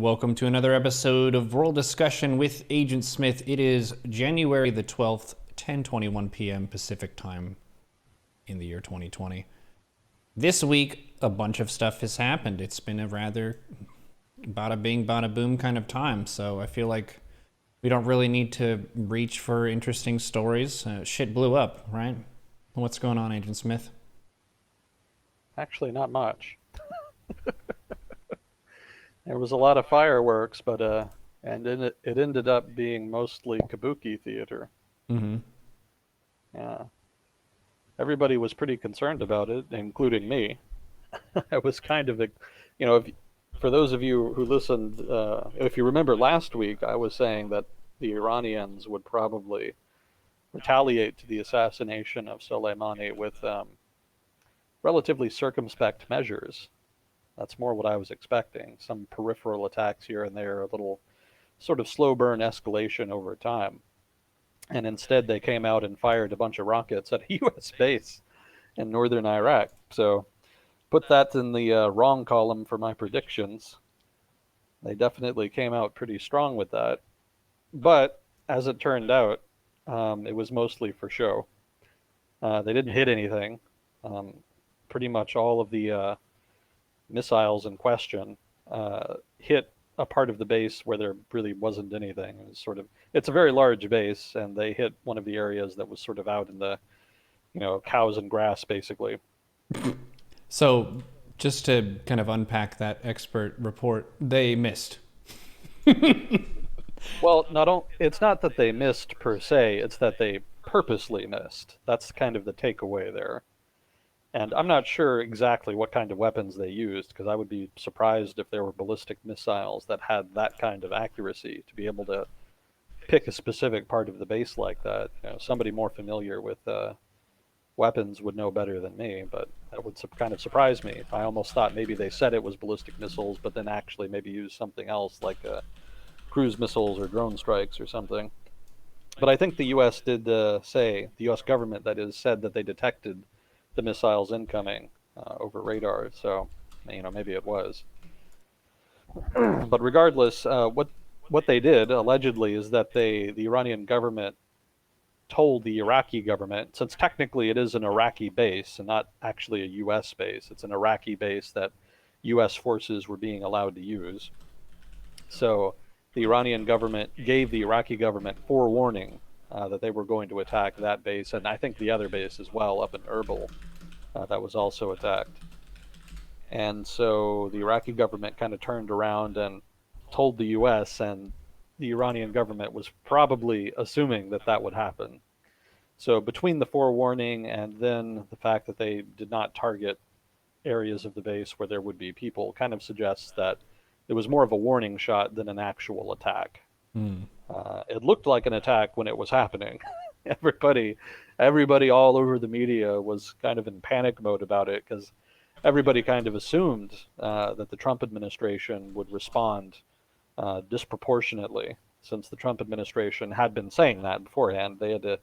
welcome to another episode of World Discussion with Agent Smith. It is January the 12th, 10:21 p.m. Pacific time in the year 2020. This week, a bunch of stuff has happened. It's been a rather bada bing, bada boom kind of time, so I feel like we don't really need to reach for interesting stories. Shit blew up, right? What's going on, Agent Smith? Actually, not much. There was a lot of fireworks, but it ended up being mostly kabuki theater. Mm-hmm. Yeah, everybody was pretty concerned about it, including me. I was kind of, for those of you who listened, if you remember last week, I was saying that the Iranians would probably retaliate to the assassination of Soleimani with relatively circumspect measures. That's more what I was expecting. Some peripheral attacks here and there, a little sort of slow burn escalation over time. And instead, they came out and fired a bunch of rockets at a U.S. base in northern Iraq. So put that in the wrong column for my predictions. They definitely came out pretty strong with that. But as it turned out, it was mostly for show. They didn't hit anything. Um, Pretty much all of the missiles in question hit a part of the base where there really wasn't anything. It was it's a very large base, and they hit one of the areas that was sort of out in the, cows and grass, basically. So, just to kind of unpack that expert report, they missed. Well, it's not that they missed per se, it's that they purposely missed. That's kind of the takeaway there. And I'm not sure exactly what kind of weapons they used, because I would be surprised if there were ballistic missiles that had that kind of accuracy to be able to pick a specific part of the base like that. Somebody more familiar with weapons would know better than me, but that would kind of surprise me. I almost thought maybe they said it was ballistic missiles, but then actually maybe used something else like cruise missiles or drone strikes or something. But I think the U.S. did say, the U.S. government that is, said that they detected the missiles incoming over radar. So, maybe it was. But regardless, what they did allegedly is that the Iranian government told the Iraqi government, since technically it is an Iraqi base and not actually a U.S. base, it's an Iraqi base that U.S. forces were being allowed to use. So the Iranian government gave the Iraqi government forewarning that they were going to attack that base, and I think the other base as well up in Erbil that was also attacked. And so the Iraqi government kind of turned around and told the U.S., and the Iranian government was probably assuming that that would happen. So between the forewarning and then the fact that they did not target areas of the base where there would be people kind of suggests that it was more of a warning shot than an actual attack. Mm. It looked like an attack when it was happening. everybody, everybody all over the media was kind of in panic mode about it, because everybody kind of assumed that the Trump administration would respond disproportionately, since the Trump administration had been saying that beforehand. They had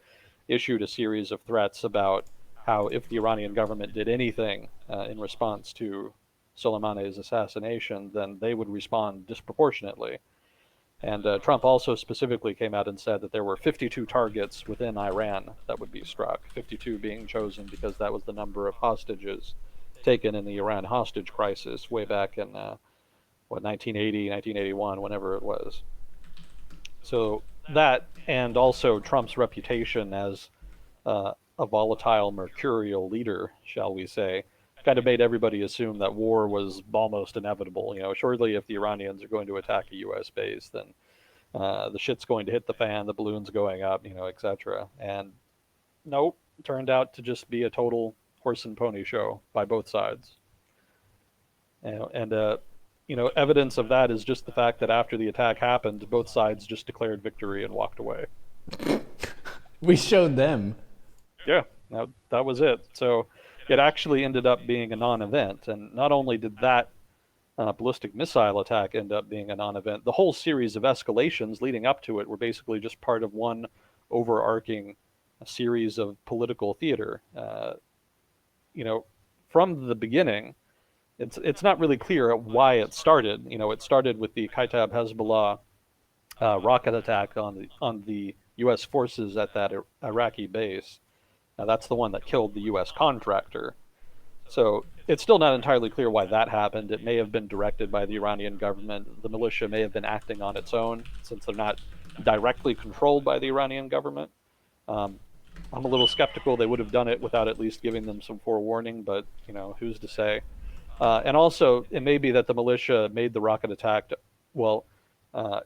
issued a series of threats about how if the Iranian government did anything in response to Soleimani's assassination, then they would respond disproportionately. And Trump also specifically came out and said that there were 52 targets within Iran that would be struck, 52 being chosen because that was the number of hostages taken in the Iran hostage crisis way back in, 1980, 1981, whenever it was. So that, and also Trump's reputation as a volatile, mercurial leader, shall we say, kind of made everybody assume that war was almost inevitable. Shortly if the Iranians are going to attack a U.S. base, then the shit's going to hit the fan, the balloon's going up, etc. And nope, turned out to just be a total horse and pony show by both sides. And evidence of that is just the fact that after the attack happened, both sides just declared victory and walked away. We showed them. Yeah, that was it. So it actually ended up being a non-event, and not only did that ballistic missile attack end up being a non-event, the whole series of escalations leading up to it were basically just part of one overarching series of political theater. From the beginning, it's not really clear why it started. It started with the Kaitab Hezbollah rocket attack on the U.S. forces at that Iraqi base. Now that's the one that killed the U.S. contractor. So it's still not entirely clear why that happened. It may have been directed by the Iranian government. The militia may have been acting on its own since they're not directly controlled by the Iranian government. Um, I'm a little skeptical they would have done it without at least giving them some forewarning, but who's to say? And also, it may be that the militia made the rocket attack. Well, uh,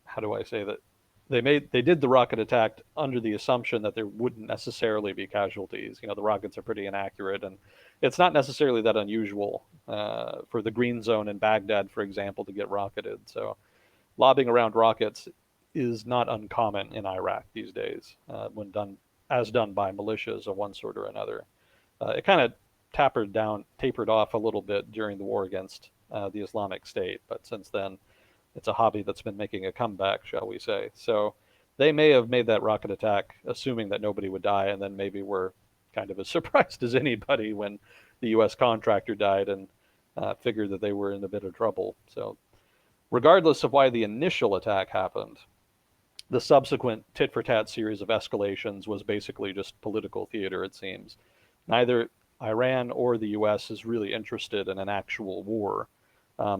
how do I say that? They did the rocket attack under the assumption that there wouldn't necessarily be casualties. The rockets are pretty inaccurate, and it's not necessarily that unusual for the green zone in Baghdad, for example, to get rocketed. So lobbing around rockets is not uncommon in Iraq these days when done by militias of one sort or another. It kind of tapered off a little bit during the war against the Islamic State, but since then it's a hobby that's been making a comeback, shall we say. So they may have made that rocket attack assuming that nobody would die, and then maybe were kind of as surprised as anybody when the U.S. contractor died and figured that they were in a bit of trouble. So regardless of why the initial attack happened, the subsequent tit for tat series of escalations was basically just political theater, it seems. Neither Iran or the US is really interested in an actual war.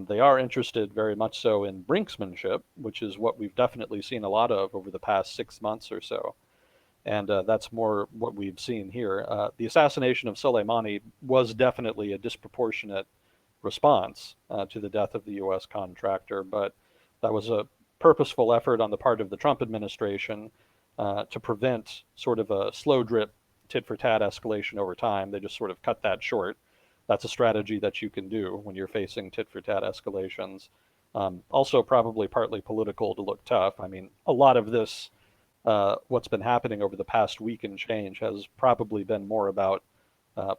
They are interested very much so in brinksmanship, which is what we've definitely seen a lot of over the past 6 months or so. And that's more what we've seen here. The assassination of Soleimani was definitely a disproportionate response to the death of the U.S. contractor, but that was a purposeful effort on the part of the Trump administration to prevent sort of a slow drip tit for tat escalation over time. They just sort of cut that short. That's a strategy that you can do when you're facing tit for tat escalations. Also, probably partly political to look tough. I mean, a lot of this, what's been happening over the past week and change, has probably been more about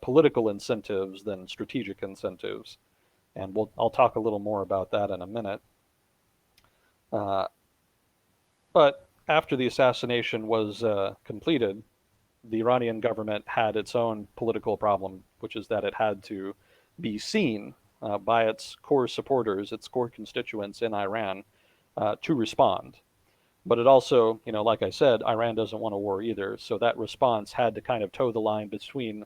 political incentives than strategic incentives. And I'll talk a little more about that in a minute. Uh, but after the assassination was completed, the Iranian government had its own political problem, which is that it had to be seen by its core supporters, its core constituents in Iran, to respond. But it also, like I said, Iran doesn't want a war either. So that response had to kind of toe the line between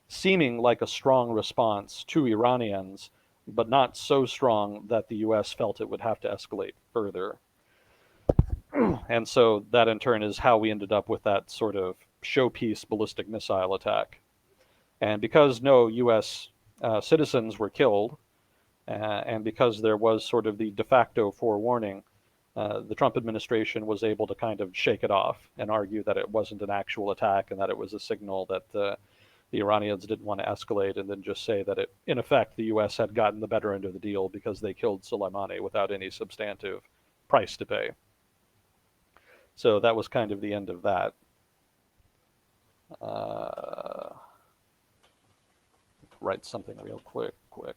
seeming like a strong response to Iranians, but not so strong that the US felt it would have to escalate further. And so that in turn is how we ended up with that sort of showpiece ballistic missile attack. And because no US citizens were killed, and because there was sort of the de facto forewarning, the Trump administration was able to kind of shake it off and argue that it wasn't an actual attack and that it was a signal that the Iranians didn't want to escalate, and then just say that in effect, the U.S. had gotten the better end of the deal because they killed Soleimani without any substantive price to pay. So that was kind of the end of that. Uh, Write something real quick.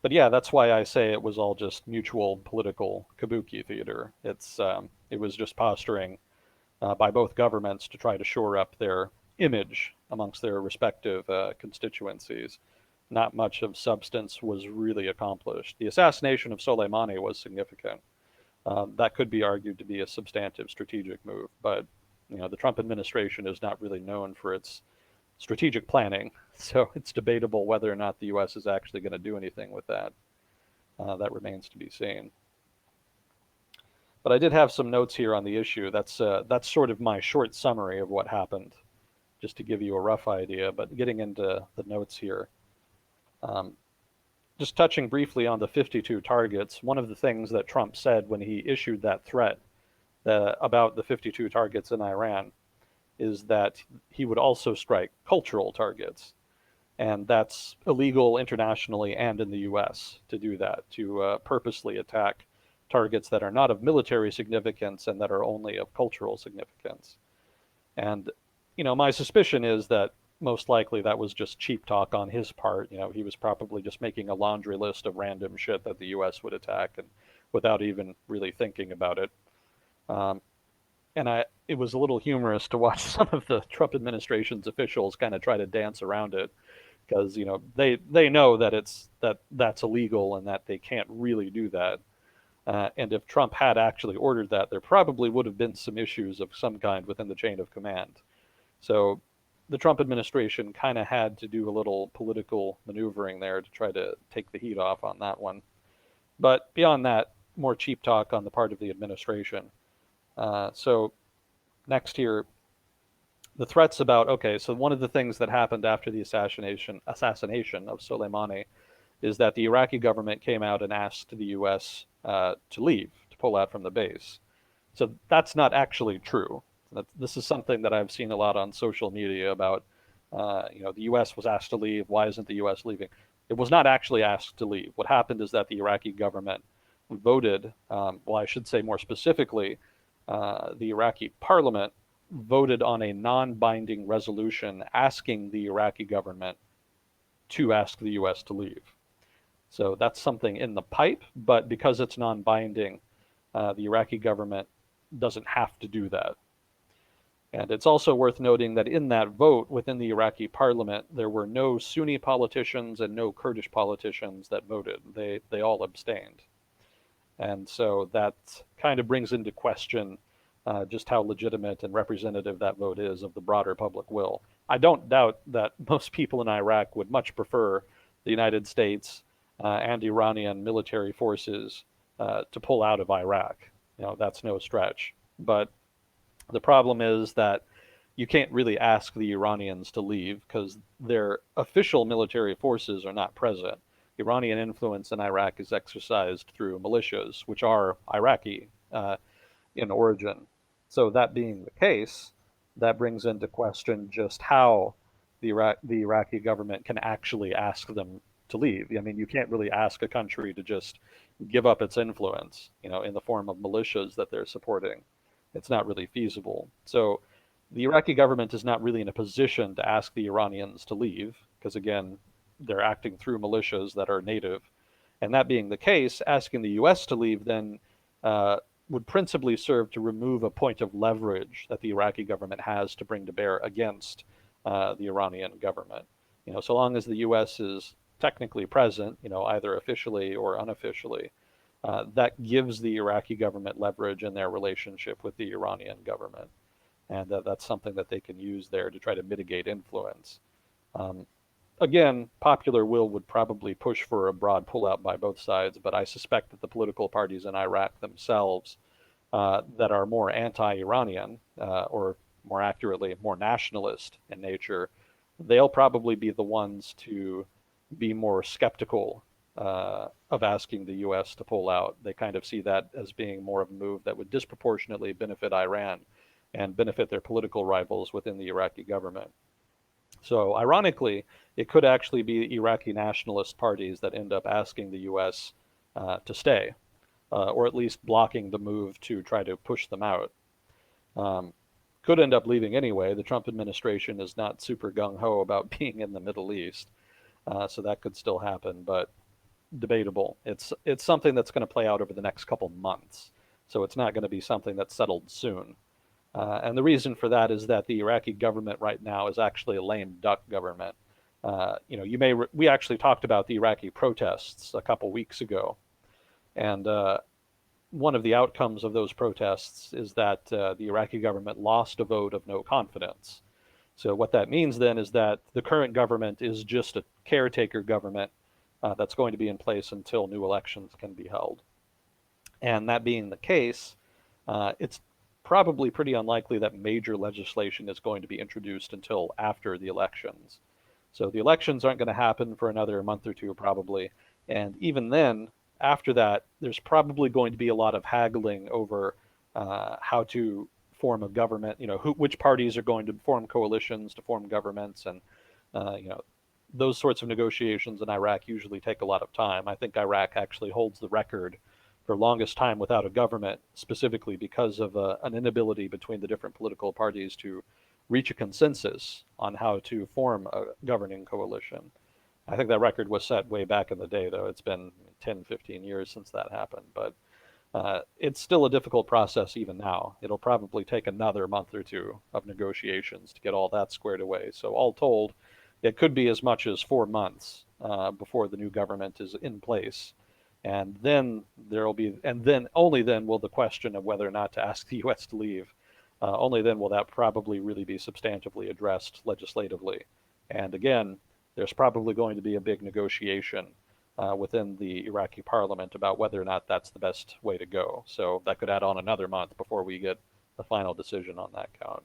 But yeah, that's why I say it was all just mutual political kabuki theater. It was just posturing by both governments to try to shore up their image amongst their respective constituencies. Not much of substance was really accomplished. The assassination of Soleimani was significant. That could be argued to be a substantive strategic move, but the Trump administration is not really known for its strategic planning, so it's debatable whether or not the U.S. is actually going to do anything with that. That remains to be seen. But I did have some notes here on the issue. That's sort of my short summary of what happened, just to give you a rough idea. But getting into the notes here, just touching briefly on the 52 targets, one of the things that Trump said when he issued that threat about the 52 targets in Iran is that he would also strike cultural targets. And that's illegal internationally and in the US to do that, to purposely attack targets that are not of military significance and that are only of cultural significance. And, my suspicion is that most likely that was just cheap talk on his part. He was probably just making a laundry list of random shit that the US would attack, and without even really thinking about it. And it was a little humorous to watch some of the Trump administration's officials kind of try to dance around it, because they know that that's illegal and that they can't really do that. And if Trump had actually ordered that, there probably would have been some issues of some kind within the chain of command. So the Trump administration kind of had to do a little political maneuvering there to try to take the heat off on that one. But beyond that, more cheap talk on the part of the administration. So next here, the threats about, okay, so one of the things that happened after the assassination of Soleimani is that the Iraqi government came out and asked the U.S. To leave, to pull out from the base. So that's not actually true. This is something that I've seen a lot on social media about, the U.S. was asked to leave. Why isn't the U.S. leaving? It was not actually asked to leave. What happened is that the Iraqi government voted, well, I should say more specifically, the Iraqi parliament voted on a non-binding resolution asking the Iraqi government to ask the U.S. to leave. So that's something in the pipe, but because it's non-binding, the Iraqi government doesn't have to do that. And it's also worth noting that in that vote within the Iraqi parliament, there were no Sunni politicians and no Kurdish politicians that voted. They all abstained. And so that kind of brings into question just how legitimate and representative that vote is of the broader public will. I don't doubt that most people in Iraq would much prefer the United States and Iranian military forces to pull out of Iraq. That's no stretch. But the problem is that you can't really ask the Iranians to leave because their official military forces are not present. Iranian influence in Iraq is exercised through militias, which are Iraqi in origin. So that being the case, that brings into question just how the Iraqi government can actually ask them to leave. I mean, you can't really ask a country to just give up its influence, in the form of militias that they're supporting. It's not really feasible. So the Iraqi government is not really in a position to ask the Iranians to leave, because again, they're acting through militias that are native. And that being the case, asking the US to leave then would principally serve to remove a point of leverage that the Iraqi government has to bring to bear against the Iranian government. So long as the US is technically present, either officially or unofficially, that gives the Iraqi government leverage in their relationship with the Iranian government. And that's something that they can use there to try to mitigate influence. Again, popular will would probably push for a broad pullout by both sides, but I suspect that the political parties in Iraq themselves that are more anti-Iranian, or more accurately, more nationalist in nature, they'll probably be the ones to be more skeptical of asking the U.S. to pull out. They kind of see that as being more of a move that would disproportionately benefit Iran and benefit their political rivals within the Iraqi government. So ironically, it could actually be Iraqi nationalist parties that end up asking the U.S. To stay, or at least blocking the move to try to push them out. Could end up leaving anyway. The Trump administration is not super gung-ho about being in the Middle East, so that could still happen, but debatable. It's something that's going to play out over the next couple months, so it's not going to be something that's settled soon. And the reason for that is that the Iraqi government right now is actually a lame duck government. We actually talked about the Iraqi protests a couple weeks ago, and one of the outcomes of those protests is that the Iraqi government lost a vote of no confidence. So what that means then is that the current government is just a caretaker government that's going to be in place until new elections can be held. And that being the case, it's probably pretty unlikely that major legislation is going to be introduced until after the elections. So the elections aren't going to happen for another month or two probably. And even then, after that, there's probably going to be a lot of haggling over how to form a government, which parties are going to form coalitions to form governments, and those sorts of negotiations in Iraq usually take a lot of time. I think Iraq actually holds the record for longest time without a government, specifically because of an inability between the different political parties to reach a consensus on how to form a governing coalition. I think that record was set way back in the day, though. It's been 10, 15 years since that happened. But it's still a difficult process even now. It'll probably take another month or two of negotiations to get all that squared away. So all told, it could be as much as 4 months before the new government is in place. And then only then will the question of whether or not to ask the U.S. to leave, only then will that probably really be substantively addressed legislatively. And again, there's probably going to be a big negotiation within the Iraqi parliament about whether or not that's the best way to go. So that could add on another month before we get a final decision on that count.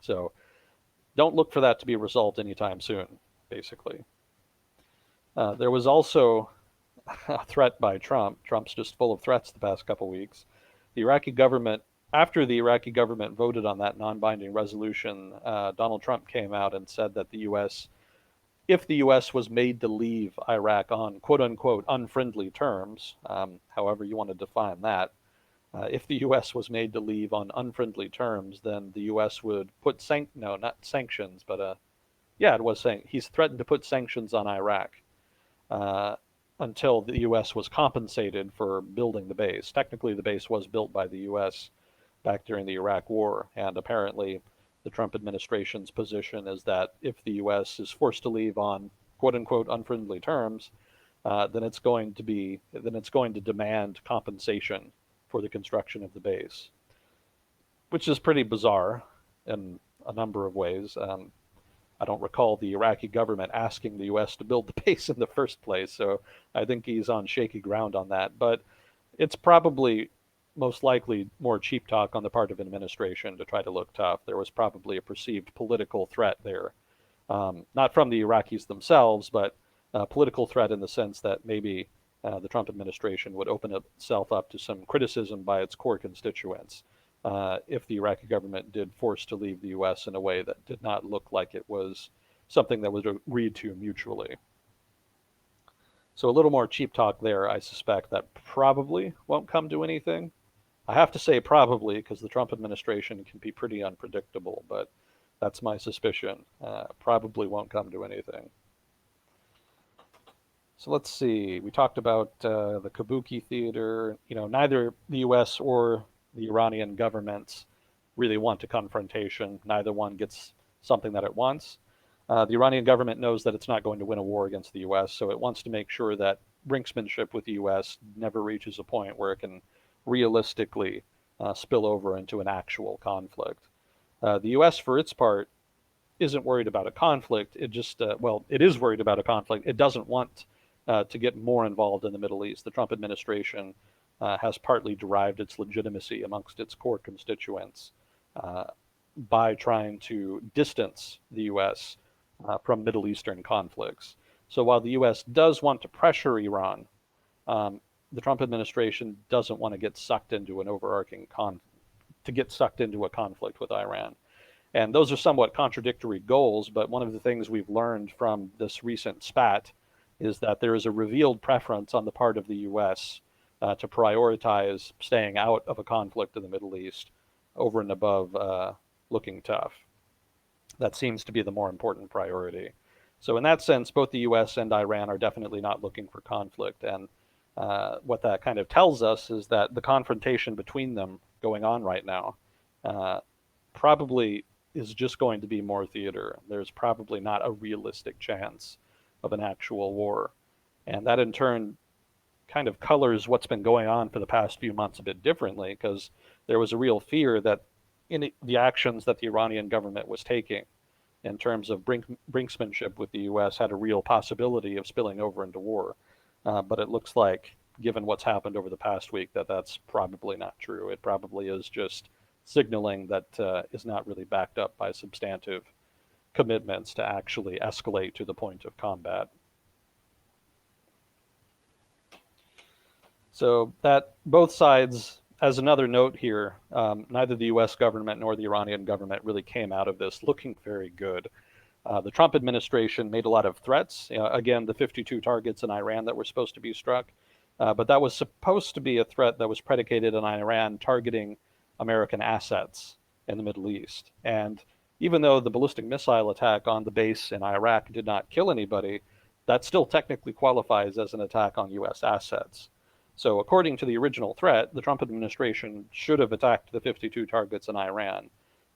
So don't look for that to be a result anytime soon, basically. There was also a threat by Trump. Trump's just full of threats the past couple weeks. The Iraqi government, after the Iraqi government voted on that non-binding resolution, Donald Trump came out and said that the U.S., if the U.S. was made to leave Iraq on quote unquote unfriendly terms, however you want to define that, if the U.S. was made to leave on unfriendly terms, then the U.S. would put no, not sanctions, but yeah, it was saying he's threatened to put sanctions on Iraq uh, until the U.S. was compensated for building the base. Technically, the base was built by the U.S. back during the Iraq War, and apparently, the Trump administration's position is that if the U.S. is forced to leave on "quote unquote" unfriendly terms, then it's going to demand compensation for the construction of the base, which is pretty bizarre in a number of ways. I don't recall the Iraqi government asking the U.S. to build the base in the first place, so I think he's on shaky ground on that. But it's probably most likely more cheap talk on the part of an administration to try to look tough. There was probably a perceived political threat there, not from the Iraqis themselves, but a political threat in the sense that maybe the Trump administration would open itself up to some criticism by its core constituents if the Iraqi government did force to leave the U.S. in a way that did not look like it was something that was agreed to mutually. So a little more cheap talk there. I suspect that probably won't come to anything. I have to say probably because the Trump administration can be pretty unpredictable, but that's my suspicion. Probably won't come to anything. So let's see. We talked about the Kabuki theater. You know, neither the U.S. or the Iranian governments really want a confrontation. Neither one gets something that it wants. The Iranian government knows that it's not going to win a war against the U.S., so it wants to make sure that brinksmanship with the U.S. never reaches a point where it can realistically spill over into an actual conflict. The U.S., for its part, isn't worried about a conflict. It just, well, it is worried about a conflict. It doesn't want to get more involved in the Middle East. The Trump administration has partly derived its legitimacy amongst its core constituents by trying to distance the U.S. From Middle Eastern conflicts. So while the U.S. does want to pressure Iran, the Trump administration doesn't want to get sucked into an overarching conflict with Iran. And those are somewhat contradictory goals, but one of the things we've learned from this recent spat is that there is a revealed preference on the part of the U.S. To prioritize staying out of a conflict in the Middle East over and above looking tough. That seems to be the more important priority. So in that sense, both the U.S. and Iran are definitely not looking for conflict. And what that kind of tells us is that the confrontation between them going on right now probably is just going to be more theater. There's probably not a realistic chance of an actual war. And that in turn kind of colors what's been going on for the past few months a bit differently, because there was a real fear that in the actions that the Iranian government was taking in terms of brinksmanship with the U.S. had a real possibility of spilling over into war. But it looks like, given what's happened over the past week, that that's probably not true. It probably is just signaling that is not really backed up by substantive commitments to actually escalate to the point of combat. So that both sides, as another note here, neither the U.S. government nor the Iranian government really came out of this looking very good. The Trump administration made a lot of threats. Again, the 52 targets in Iran that were supposed to be struck, but that was supposed to be a threat that was predicated on Iran targeting American assets in the Middle East. And even though the ballistic missile attack on the base in Iraq did not kill anybody, that still technically qualifies as an attack on U.S. assets. So according to the original threat, the Trump administration should have attacked the 52 targets in Iran.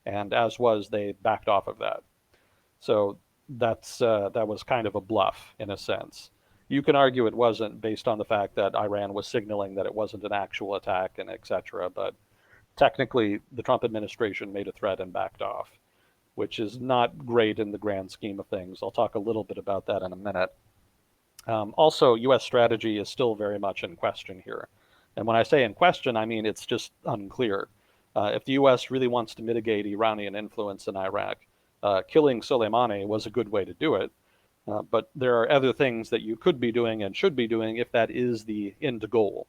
And as was, they backed off of that. So that was kind of a bluff in a sense. You can argue it wasn't based on the fact that Iran was signaling that it wasn't an actual attack and etc. But technically, the Trump administration made a threat and backed off, which is not great in the grand scheme of things. I'll talk a little bit about that in a minute. Also, U.S. strategy is still very much in question here. And when I say in question, I mean it's just unclear. If the U.S. really wants to mitigate Iranian influence in Iraq, killing Soleimani was a good way to do it. But there are other things that you could be doing and should be doing if that is the end goal.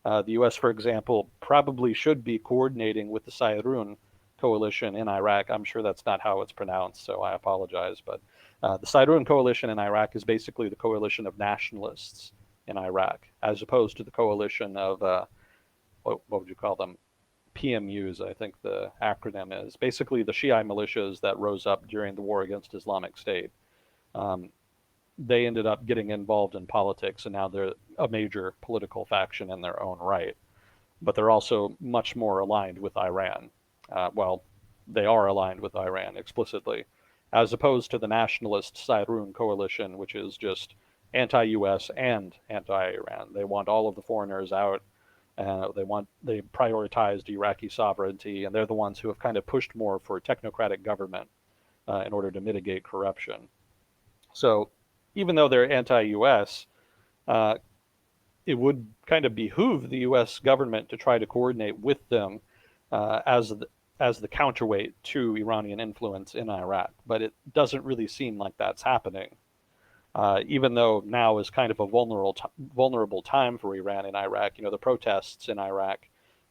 The U.S., for example, probably should be coordinating with the Sayrun coalition in Iraq. I'm sure that's not how it's pronounced, so I apologize. But the Sayrun coalition in Iraq is basically the coalition of nationalists in Iraq, as opposed to the coalition of, what would you call them? PMUs, I think the acronym is. Basically, the Shiite militias that rose up during the war against Islamic State. Um, they ended up getting involved in politics, and now they're a major political faction in their own right. But they're also much more aligned with Iran. Well, they are aligned with Iran explicitly, as opposed to the nationalist Sayrun coalition, which is just anti-U.S. and anti-Iran. They want all of the foreigners out. They prioritized Iraqi sovereignty, and they're the ones who have kind of pushed more for technocratic government in order to mitigate corruption. So even though they're anti-U.S., uh, it would kind of behoove the U.S. government to try to coordinate with them as the counterweight to Iranian influence in Iraq. But it doesn't really seem like that's happening. Even though now is kind of a vulnerable time for Iran in Iraq. You know, the protests in Iraq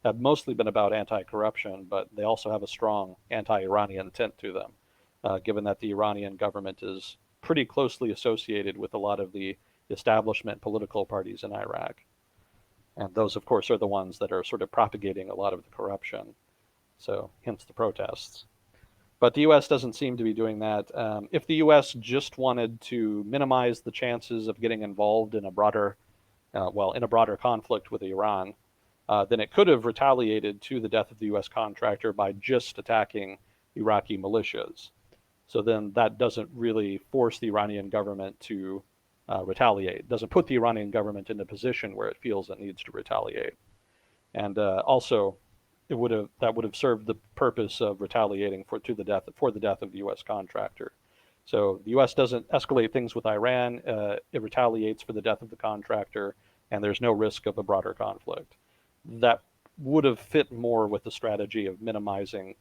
have mostly been about anti-corruption, but they also have a strong anti-Iranian tint to them, given that the Iranian government is pretty closely associated with a lot of the establishment political parties in Iraq. And those, of course, are the ones that are sort of propagating a lot of the corruption. So, hence the protests. But the U.S. doesn't seem to be doing that. If the U.S. just wanted to minimize the chances of getting involved in a broader conflict with Iran, then it could have retaliated to the death of the U.S. contractor by just attacking Iraqi militias. So then that doesn't really force the Iranian government to retaliate. It doesn't put the Iranian government in a position where it feels it needs to retaliate. And also, that would have served the purpose of retaliating for the death of the U.S. contractor. So the U.S. doesn't escalate things with Iran; it retaliates for the death of the contractor, and there's no risk of a broader conflict. That would have fit more with the strategy of minimizing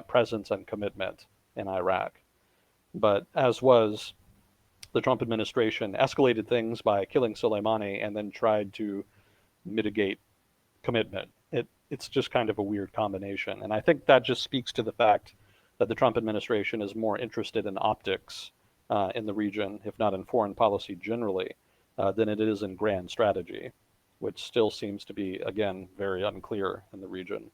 presence and commitment in Iraq. But as was, the Trump administration escalated things by killing Soleimani and then tried to mitigate commitment. It's just kind of a weird combination. And I think that just speaks to the fact that the Trump administration is more interested in optics in the region, if not in foreign policy generally, than it is in grand strategy, which still seems to be, again, very unclear in the region.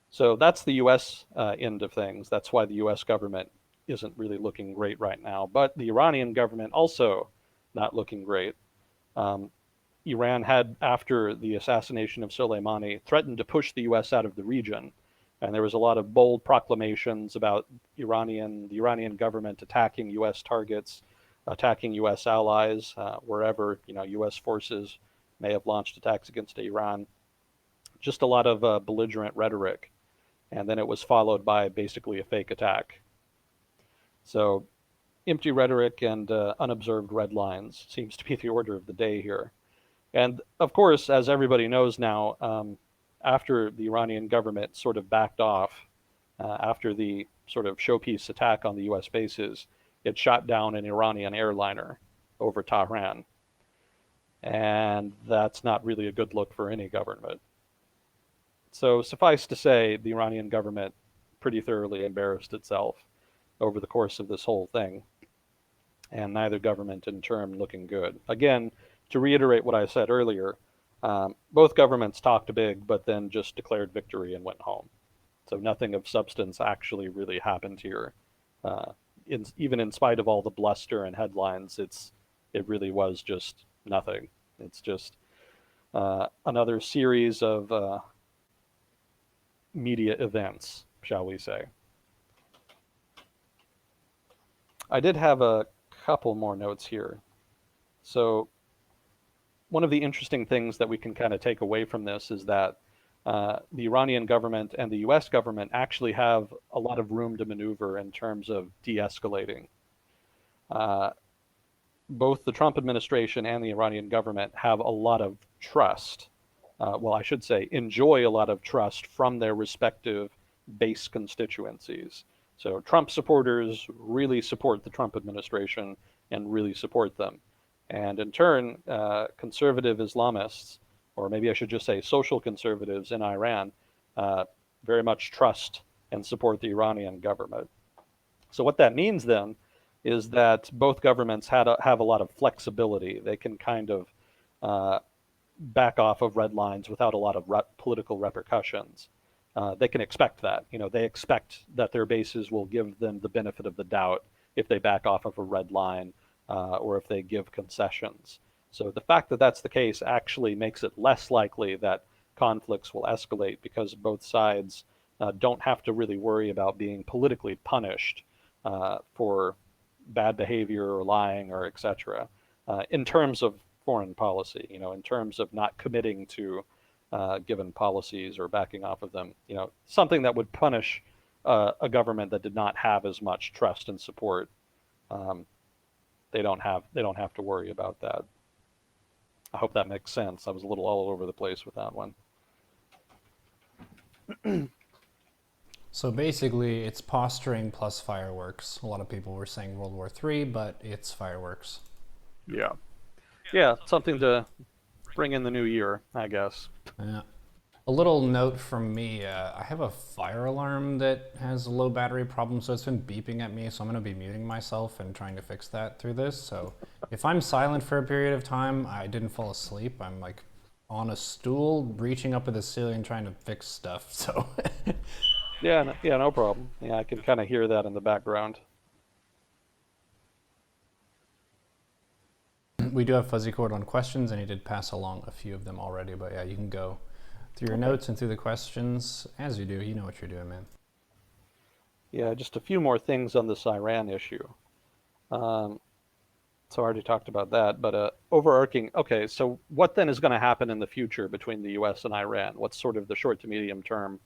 So that's the U.S. End of things. That's why the U.S. government isn't really looking great right now. But the Iranian government also not looking great. Iran had, after the assassination of Soleimani, threatened to push the U.S. out of the region. And there was a lot of bold proclamations about the Iranian government attacking U.S. targets, attacking U.S. allies, wherever U.S. forces may have launched attacks against Iran. Just a lot of belligerent rhetoric. And then it was followed by basically a fake attack. So empty rhetoric and unobserved red lines seems to be the order of the day here. And of course, as everybody knows now, after the Iranian government sort of backed off, after the sort of showpiece attack on the U.S. bases, it shot down an Iranian airliner over Tehran. And that's not really a good look for any government. So suffice to say, the Iranian government pretty thoroughly embarrassed itself over the course of this whole thing, and neither government in turn looking good. Again, to reiterate what I said earlier, both governments talked big, but then just declared victory and went home. So nothing of substance actually really happened here. Even in spite of all the bluster and headlines, it really was just nothing. It's just another series of media events, shall we say. I did have a couple more notes here. So one of the interesting things that we can kind of take away from this is that the Iranian government and the US government actually have a lot of room to maneuver in terms of de escalating. Uh, Both the Trump administration and the Iranian government have a lot of trust. Well, I should say, enjoy a lot of trust from their respective base constituencies. So Trump supporters really support the Trump administration and really support them. And in turn, conservative Islamists, or maybe I should just say social conservatives in Iran, uh, very much trust and support the Iranian government. So what that means then is that both governments have a lot of flexibility. They can kind of uh, back off of red lines without a lot of political repercussions. They can expect that. They expect that their bases will give them the benefit of the doubt if they back off of a red line or if they give concessions. So the fact that that's the case actually makes it less likely that conflicts will escalate because both sides don't have to really worry about being politically punished for bad behavior or lying or etc. In terms of foreign policy, in terms of not committing to given policies or backing off of them, something that would punish a government that did not have as much trust and support. Um, they don't have to worry about that. I hope that makes sense. I was a little all over the place with that one. So basically, it's posturing plus fireworks. A lot of people were saying World War III, but it's fireworks. Yeah. Yeah, something to bring in the new year, I guess. Yeah. A little note from me, I have a fire alarm that has a low battery problem, so it's been beeping at me, so I'm going to be muting myself and trying to fix that through this. So if I'm silent for a period of time, I didn't fall asleep. I'm like on a stool, reaching up at the ceiling, trying to fix stuff. So Yeah, no, yeah, no problem. Yeah, I can kind of hear that in the background. we do have Fuzzy Cord on questions, and he did pass along a few of them already, but yeah, you can go through your Okay. notes and through the questions as you do. You know what you're doing, man. Yeah, just a few more things on this Iran issue. Um, so I already talked about that, but overarching. Okay, so what then is going to happen in the future between the U.S. and Iran? What's sort of the short to medium term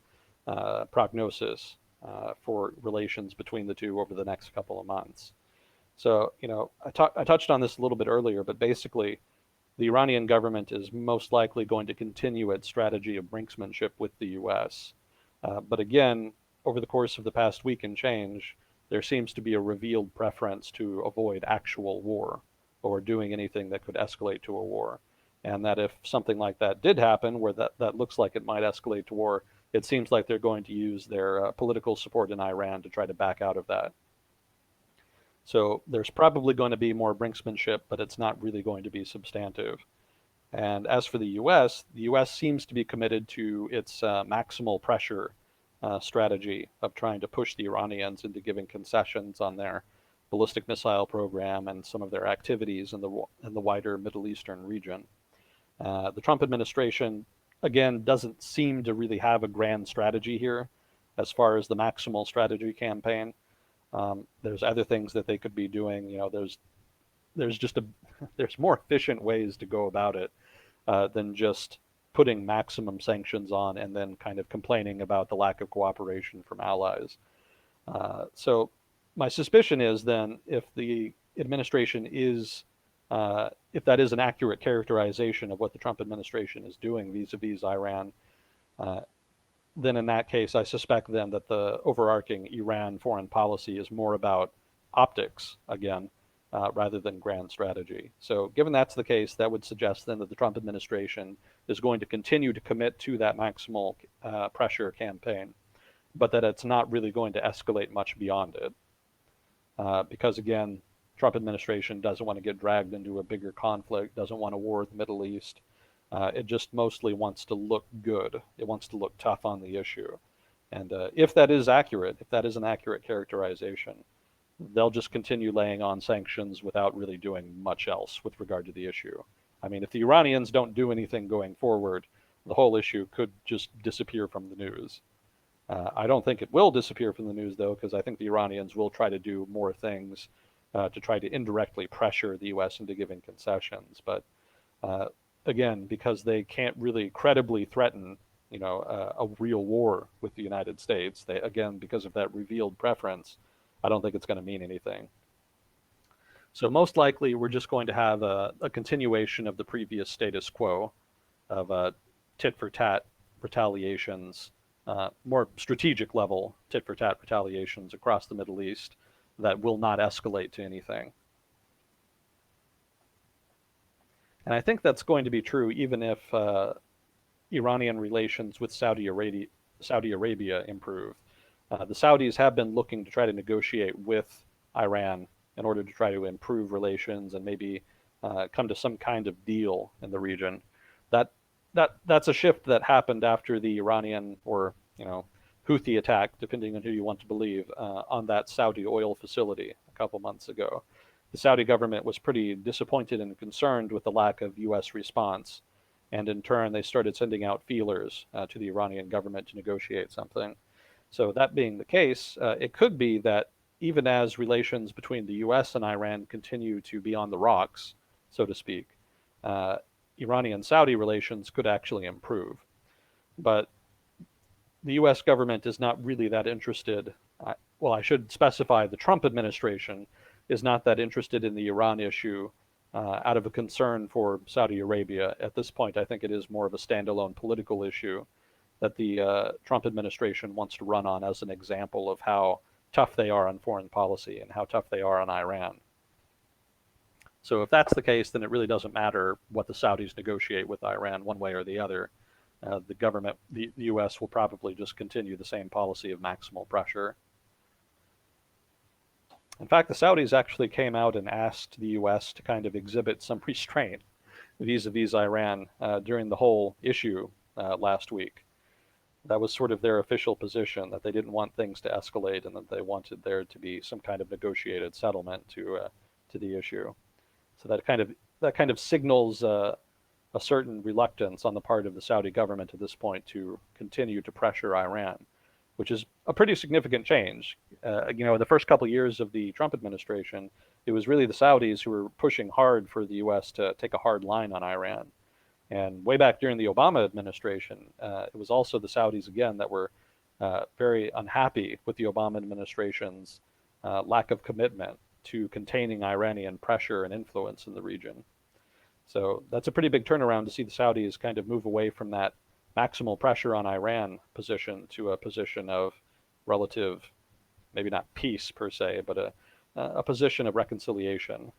prognosis for relations between the two over the next couple of months? So, I touched on this a little bit earlier, but basically, the Iranian government is most likely going to continue its strategy of brinksmanship with the US. But again, over the course of the past week and change, there seems to be a revealed preference to avoid actual war or doing anything that could escalate to a war. And that if something like that did happen, where that looks like it might escalate to war, it seems like they're going to use their political support in Iran to try to back out of that. So there's probably going to be more brinksmanship, but it's not really going to be substantive. And as for the US seems to be committed to its maximal pressure strategy of trying to push the Iranians into giving concessions on their ballistic missile program and some of their activities in the wider Middle Eastern region. The Trump administration, again, doesn't seem to really have a grand strategy here as far as the maximal strategy campaign. There's other things that they could be doing. There's just there's more efficient ways to go about it than just putting maximum sanctions on and then kind of complaining about the lack of cooperation from allies. So my suspicion is then if the administration is if that is an accurate characterization of what the Trump administration is doing vis-a-vis Iran, uh, then in that case, I suspect then that the overarching Iran foreign policy is more about optics again, rather than grand strategy. So, given that's the case, that would suggest then that the Trump administration is going to continue to commit to that maximal pressure campaign, but that it's not really going to escalate much beyond it, because again, Trump administration doesn't want to get dragged into a bigger conflict, doesn't want a war in the Middle East. It just mostly wants to look good. It wants to look tough on the issue. And if that is accurate, if that is an accurate characterization, they'll just continue laying on sanctions without really doing much else with regard to the issue. I mean, if the Iranians don't do anything going forward, the whole issue could just disappear from the news. I don't think it will disappear from the news, though, because I think the Iranians will try to do more things to try to indirectly pressure the U.S. into giving concessions. But again, because they can't really credibly threaten, a real war with the United States, again, because of that revealed preference, I don't think it's going to mean anything. So most likely, we're just going to have a continuation of the previous status quo of tit for tat retaliations, more strategic level tit for tat retaliations across the Middle East that will not escalate to anything. And I think that's going to be true even if Iranian relations with Saudi Arabia improve. The Saudis have been looking to try to negotiate with Iran in order to try to improve relations and maybe come to some kind of deal in the region. That's a shift that happened after the Iranian or Houthi attack, depending on who you want to believe, on that Saudi oil facility a couple months ago. The Saudi government was pretty disappointed and concerned with the lack of U.S. response, and in turn they started sending out feelers to the Iranian government to negotiate something. So that being the case, it could be that even as relations between the U.S. and Iran continue to be on the rocks, so to speak, Iranian-Saudi relations could actually improve. But the U.S. government is not really that interested. Well, I should specify the Trump administration is not that interested in the Iran issue out of a concern for Saudi Arabia. At this point, I think it is more of a standalone political issue that the Trump administration wants to run on as an example of how tough they are on foreign policy and how tough they are on Iran. So if that's the case, then it really doesn't matter what the Saudis negotiate with Iran one way or the other. The U.S. will probably just continue the same policy of maximal pressure. In fact, the Saudis actually came out and asked the U.S. to kind of exhibit some restraint vis-a-vis Iran during the whole issue last week. That was sort of their official position, that they didn't want things to escalate and that they wanted there to be some kind of negotiated settlement to the issue. So that kind of signals a certain reluctance on the part of the Saudi government at this point to continue to pressure Iran, which is a pretty significant change. In the first couple of years of the Trump administration, it was really the Saudis who were pushing hard for the U.S. to take a hard line on Iran. And way back during the Obama administration, it was also the Saudis again that were very unhappy with the Obama administration's lack of commitment to containing Iranian pressure and influence in the region. So that's a pretty big turnaround to see the Saudis kind of move away from that maximal pressure on Iran position to a position of relative, maybe not peace per se, but a position of reconciliation.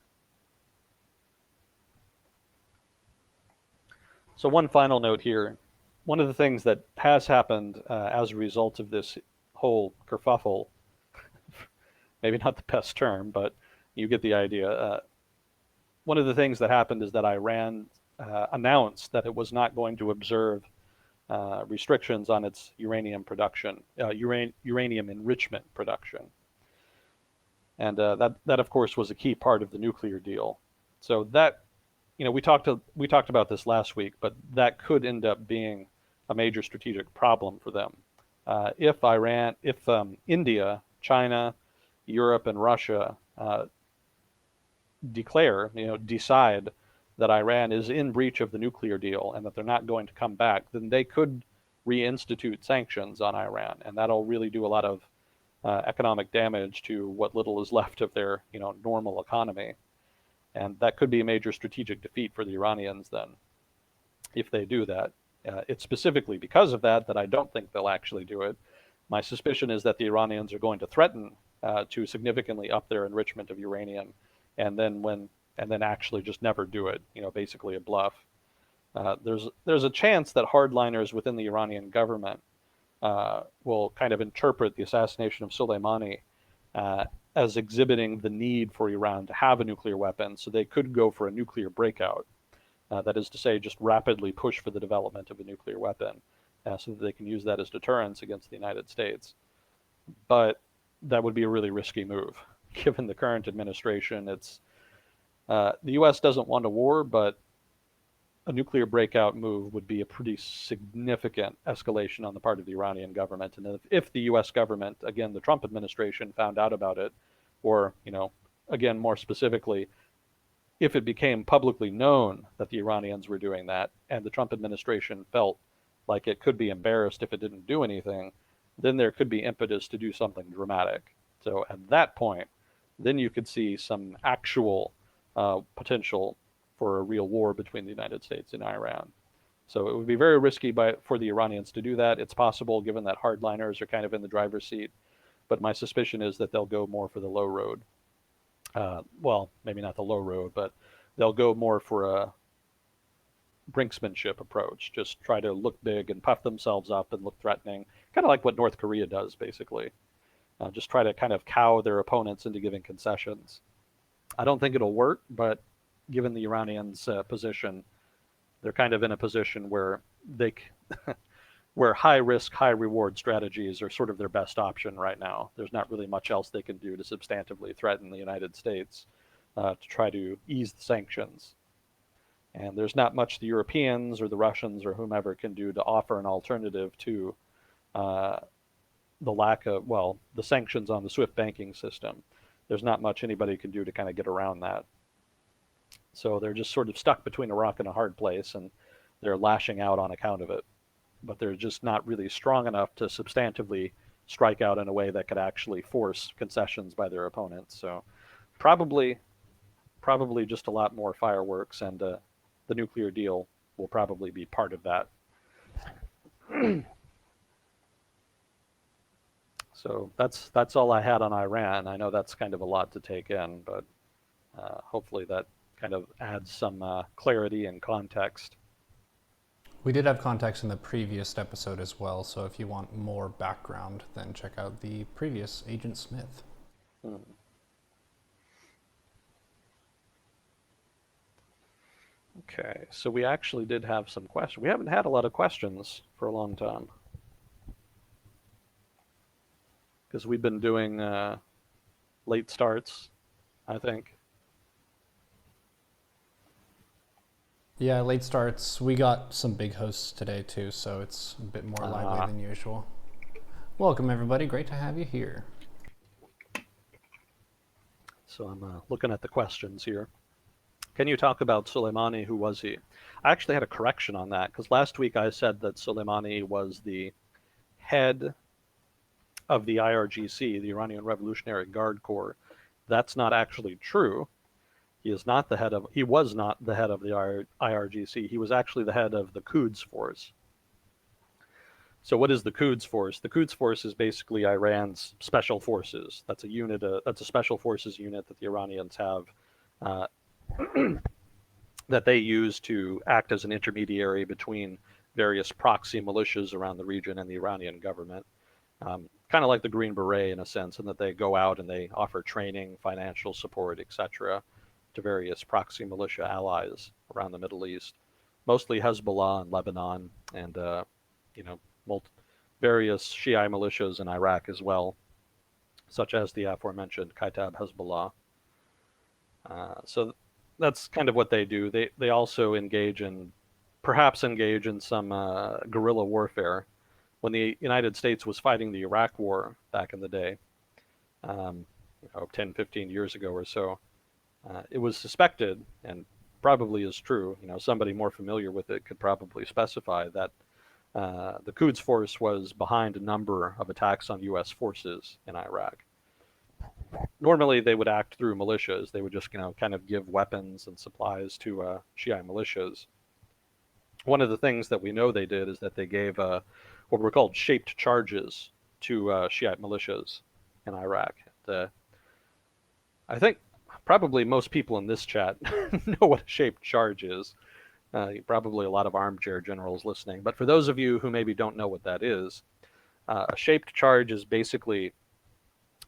So one final note here. One of the things that has happened as a result of this whole kerfuffle, maybe not the best term, but you get the idea. One of the things that happened is that Iran announced that it was not going to observe restrictions on its uranium production, uranium enrichment production. And that of course was a key part of the nuclear deal. So that, we talked about this last week, but that could end up being a major strategic problem for them. If India, China, Europe, and Russia decide that Iran is in breach of the nuclear deal and that they're not going to come back, then they could reinstitute sanctions on Iran, and that'll really do a lot of economic damage to what little is left of their normal economy. And that could be a major strategic defeat for the Iranians then, if they do that. It's specifically because of that I don't think they'll actually do it. My suspicion is that the Iranians are going to threaten to significantly up their enrichment of uranium, and then actually just never do it. Basically a bluff. There's a chance that hardliners within the Iranian government will kind of interpret the assassination of Soleimani as exhibiting the need for Iran to have a nuclear weapon, so they could go for a nuclear breakout. That is to say, just rapidly push for the development of a nuclear weapon so that they can use that as deterrence against the United States. But that would be a really risky move. Given the current administration, the U.S. doesn't want a war, but a nuclear breakout move would be a pretty significant escalation on the part of the Iranian government. And if the U.S. government, again, the Trump administration, found out about it, or again, more specifically, if it became publicly known that the Iranians were doing that and the Trump administration felt like it could be embarrassed if it didn't do anything, then there could be impetus to do something dramatic. So at that point, then you could see some actual potential for a real war between the United States and Iran. So it would be very risky for the Iranians to do that. It's possible, given that hardliners are kind of in the driver's seat, but my suspicion is that they'll go more for the low road. Well, maybe not the low road, but they'll go more for a brinksmanship approach. Just try to look big and puff themselves up and look threatening, kind of like what North Korea does, basically. Just try to kind of cow their opponents into giving concessions. I don't think it'll work, but given the Iranians' position, they're kind of in a position where they where high risk, high reward strategies are sort of their best option right now. There's not really much else they can do to substantively threaten the United States to try to ease the sanctions. And there's not much the Europeans or the Russians or whomever can do to offer an alternative to uh, the lack of, well, the sanctions on the SWIFT banking system. There's not much anybody can do to kind of get around that. So they're just sort of stuck between a rock and a hard place, and they're lashing out on account of it. But they're just not really strong enough to substantively strike out in a way that could actually force concessions by their opponents. So probably, probably just a lot more fireworks, and the nuclear deal will probably be part of that. So that's all I had on Iran. I know that's kind of a lot to take in, but hopefully that kind of adds some clarity and context. We did have context in the previous episode as well, so if you want more background, then check out the previous Agent Smith. Hmm. Okay, so we actually did have some questions. We haven't had a lot of questions for a long time because we've been doing late starts, I think. Yeah, late starts. We got some big hosts today too, so it's a bit more lively than usual. Welcome everybody, great to have you here. So I'm looking at the questions here. Can you talk about Soleimani? Who was he? I actually had a correction on that because last week I said that Soleimani was the head of the IRGC, the Iranian Revolutionary Guard Corps. That's not actually true. He was not the head of the IRGC. He was actually the head of the Quds Force. So what is the Quds Force? The Quds Force is basically Iran's special forces. That's a unit. That's a special forces unit that the Iranians have, uh, that they use to act as an intermediary between various proxy militias around the region and the Iranian government. Kind of like the Green Beret in a sense, in that they go out and they offer training, financial support, etc., to various proxy militia allies around the Middle East, mostly Hezbollah in Lebanon, and you know, various Shiite militias in Iraq as well, such as the aforementioned Kataib Hezbollah. So that's kind of what they do. They also perhaps engage in some guerrilla warfare. When the United States was fighting the Iraq War back in the day, 10, 15 years ago or so, it was suspected, and probably is true, somebody more familiar with it could probably specify that the Quds Force was behind a number of attacks on U.S. forces in Iraq. Normally, they would act through militias. They would just, kind of give weapons and supplies to Shiite militias. One of the things that we know they did is that they gave what were called shaped charges to Shiite militias in Iraq. I think probably most people in this chat know what a shaped charge is. Probably a lot of armchair generals listening. But for those of you who maybe don't know what that is, a shaped charge is basically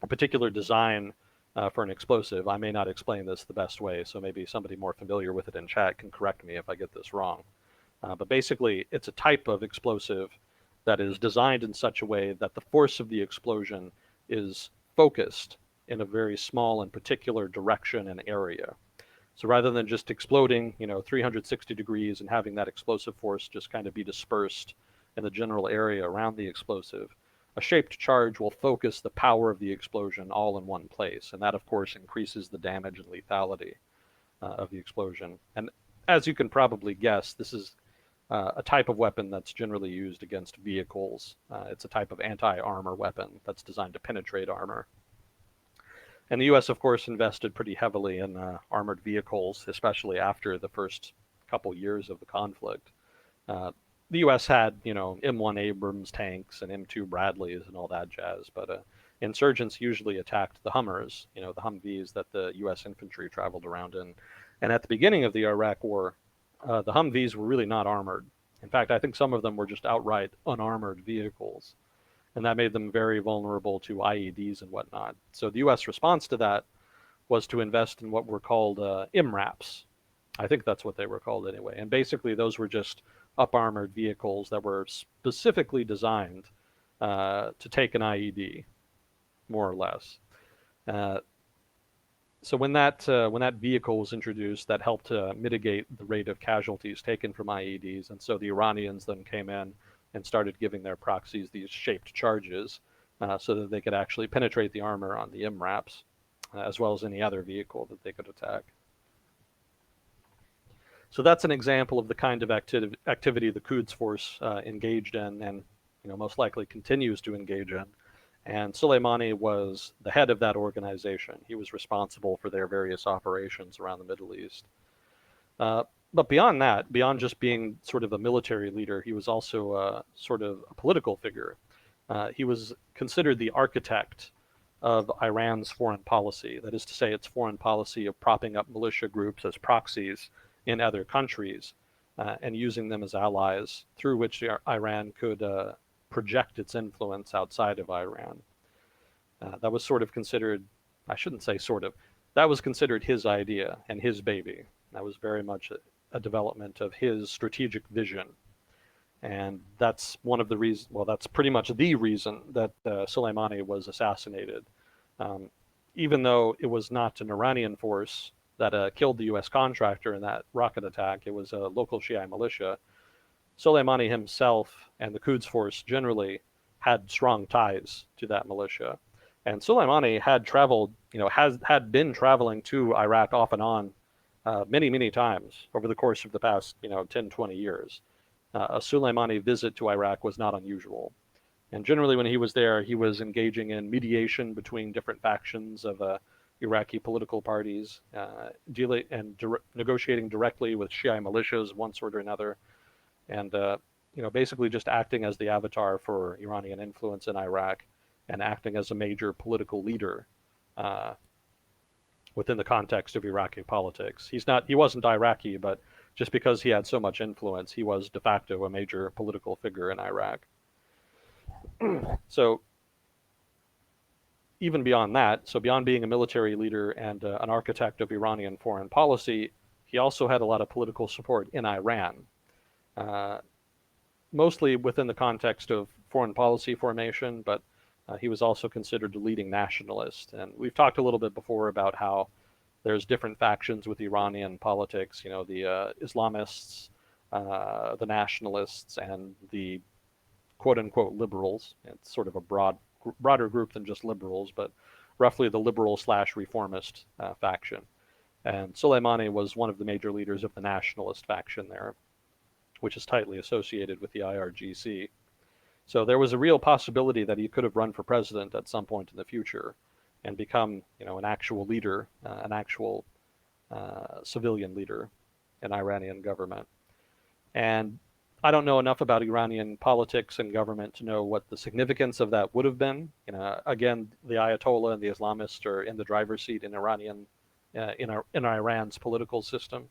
a particular design for an explosive. I may not explain this the best way, so maybe somebody more familiar with it in chat can correct me if I get this wrong. But basically, it's a type of explosive that is designed in such a way that the force of the explosion is focused in a very small and particular direction and area. So rather than just exploding, 360 degrees and having that explosive force just kind of be dispersed in the general area around the explosive, a shaped charge will focus the power of the explosion all in one place, and that, of course, increases the damage and lethality of the explosion. And as you can probably guess, this is a type of weapon that's generally used against vehicles. It's a type of anti-armor weapon that's designed to penetrate armor. And the U.S., of course, invested pretty heavily in armored vehicles, especially after the first couple years of the conflict. The U.S. had, M1 Abrams tanks and M2 Bradleys and all that jazz, but insurgents usually attacked the Hummers, the Humvees that the U.S. infantry traveled around in. And at the beginning of the Iraq War, the Humvees were really not armored. In fact, I think some of them were just outright unarmored vehicles, and that made them very vulnerable to IEDs and whatnot. So the U.S. response to that was to invest in what were called MRAPs. I think that's what they were called anyway. And basically, those were just up-armored vehicles that were specifically designed to take an IED, more or less. So when that vehicle was introduced, that helped to mitigate the rate of casualties taken from IEDs, and so the Iranians then came in and started giving their proxies these shaped charges so that they could actually penetrate the armor on the MRAPs, as well as any other vehicle that they could attack. So that's an example of the kind of activity the Quds Force engaged in, and most likely continues to engage in. And Soleimani was the head of that organization. He was responsible for their various operations around the Middle East. But beyond that, beyond just being sort of a military leader, he was also sort of a political figure. He was considered the architect of Iran's foreign policy. That is to say, its foreign policy of propping up militia groups as proxies in other countries and using them as allies through which Iran could project its influence outside of Iran. That was sort of considered, I shouldn't say sort of, that was considered his idea and his baby. That was very much a development of his strategic vision. And that's one of the reasons, well, that's pretty much the reason that Soleimani was assassinated. Even though it was not an Iranian force that killed the US contractor in that rocket attack, it was a local Shiite militia. Soleimani himself and the Quds Force generally had strong ties to that militia. And Soleimani had traveled, had been traveling to Iraq off and on many, many times over the course of the past, 10, 20 years. A Soleimani visit to Iraq was not unusual. And generally when he was there, he was engaging in mediation between different factions of Iraqi political parties, negotiating directly with Shia militias of one sort or another, and basically just acting as the avatar for Iranian influence in Iraq and acting as a major political leader within the context of Iraqi politics. He wasn't Iraqi, but just because he had so much influence, he was de facto a major political figure in Iraq. So even beyond that, so beyond being a military leader and an architect of Iranian foreign policy, he also had a lot of political support in Iran, mostly within the context of foreign policy formation, but he was also considered a leading nationalist. And we've talked a little bit before about how there's different factions with Iranian politics, the Islamists, the nationalists, and the quote-unquote liberals. It's sort of a broader group than just liberals, but roughly the liberal/reformist faction. And Soleimani was one of the major leaders of the nationalist faction there, which is tightly associated with the IRGC. So there was a real possibility that he could have run for president at some point in the future and become, an actual leader, an actual civilian leader in Iranian government. And I don't know enough about Iranian politics and government to know what the significance of that would have been. Again, the Ayatollah and the Islamists are in the driver's seat in Iran's political system.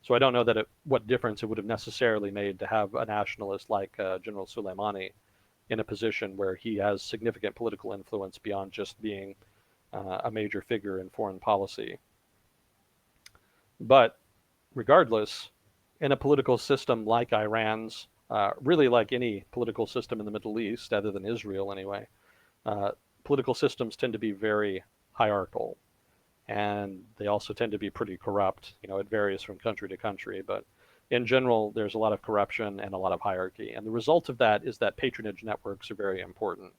So I don't know what difference it would have necessarily made to have a nationalist like General Soleimani in a position where he has significant political influence beyond just being a major figure in foreign policy. But regardless, in a political system like Iran's, really like any political system in the Middle East, other than Israel anyway, political systems tend to be very hierarchical. And they also tend to be pretty corrupt. It varies from country to country, but in general, there's a lot of corruption and a lot of hierarchy. And the result of that is that patronage networks are very important.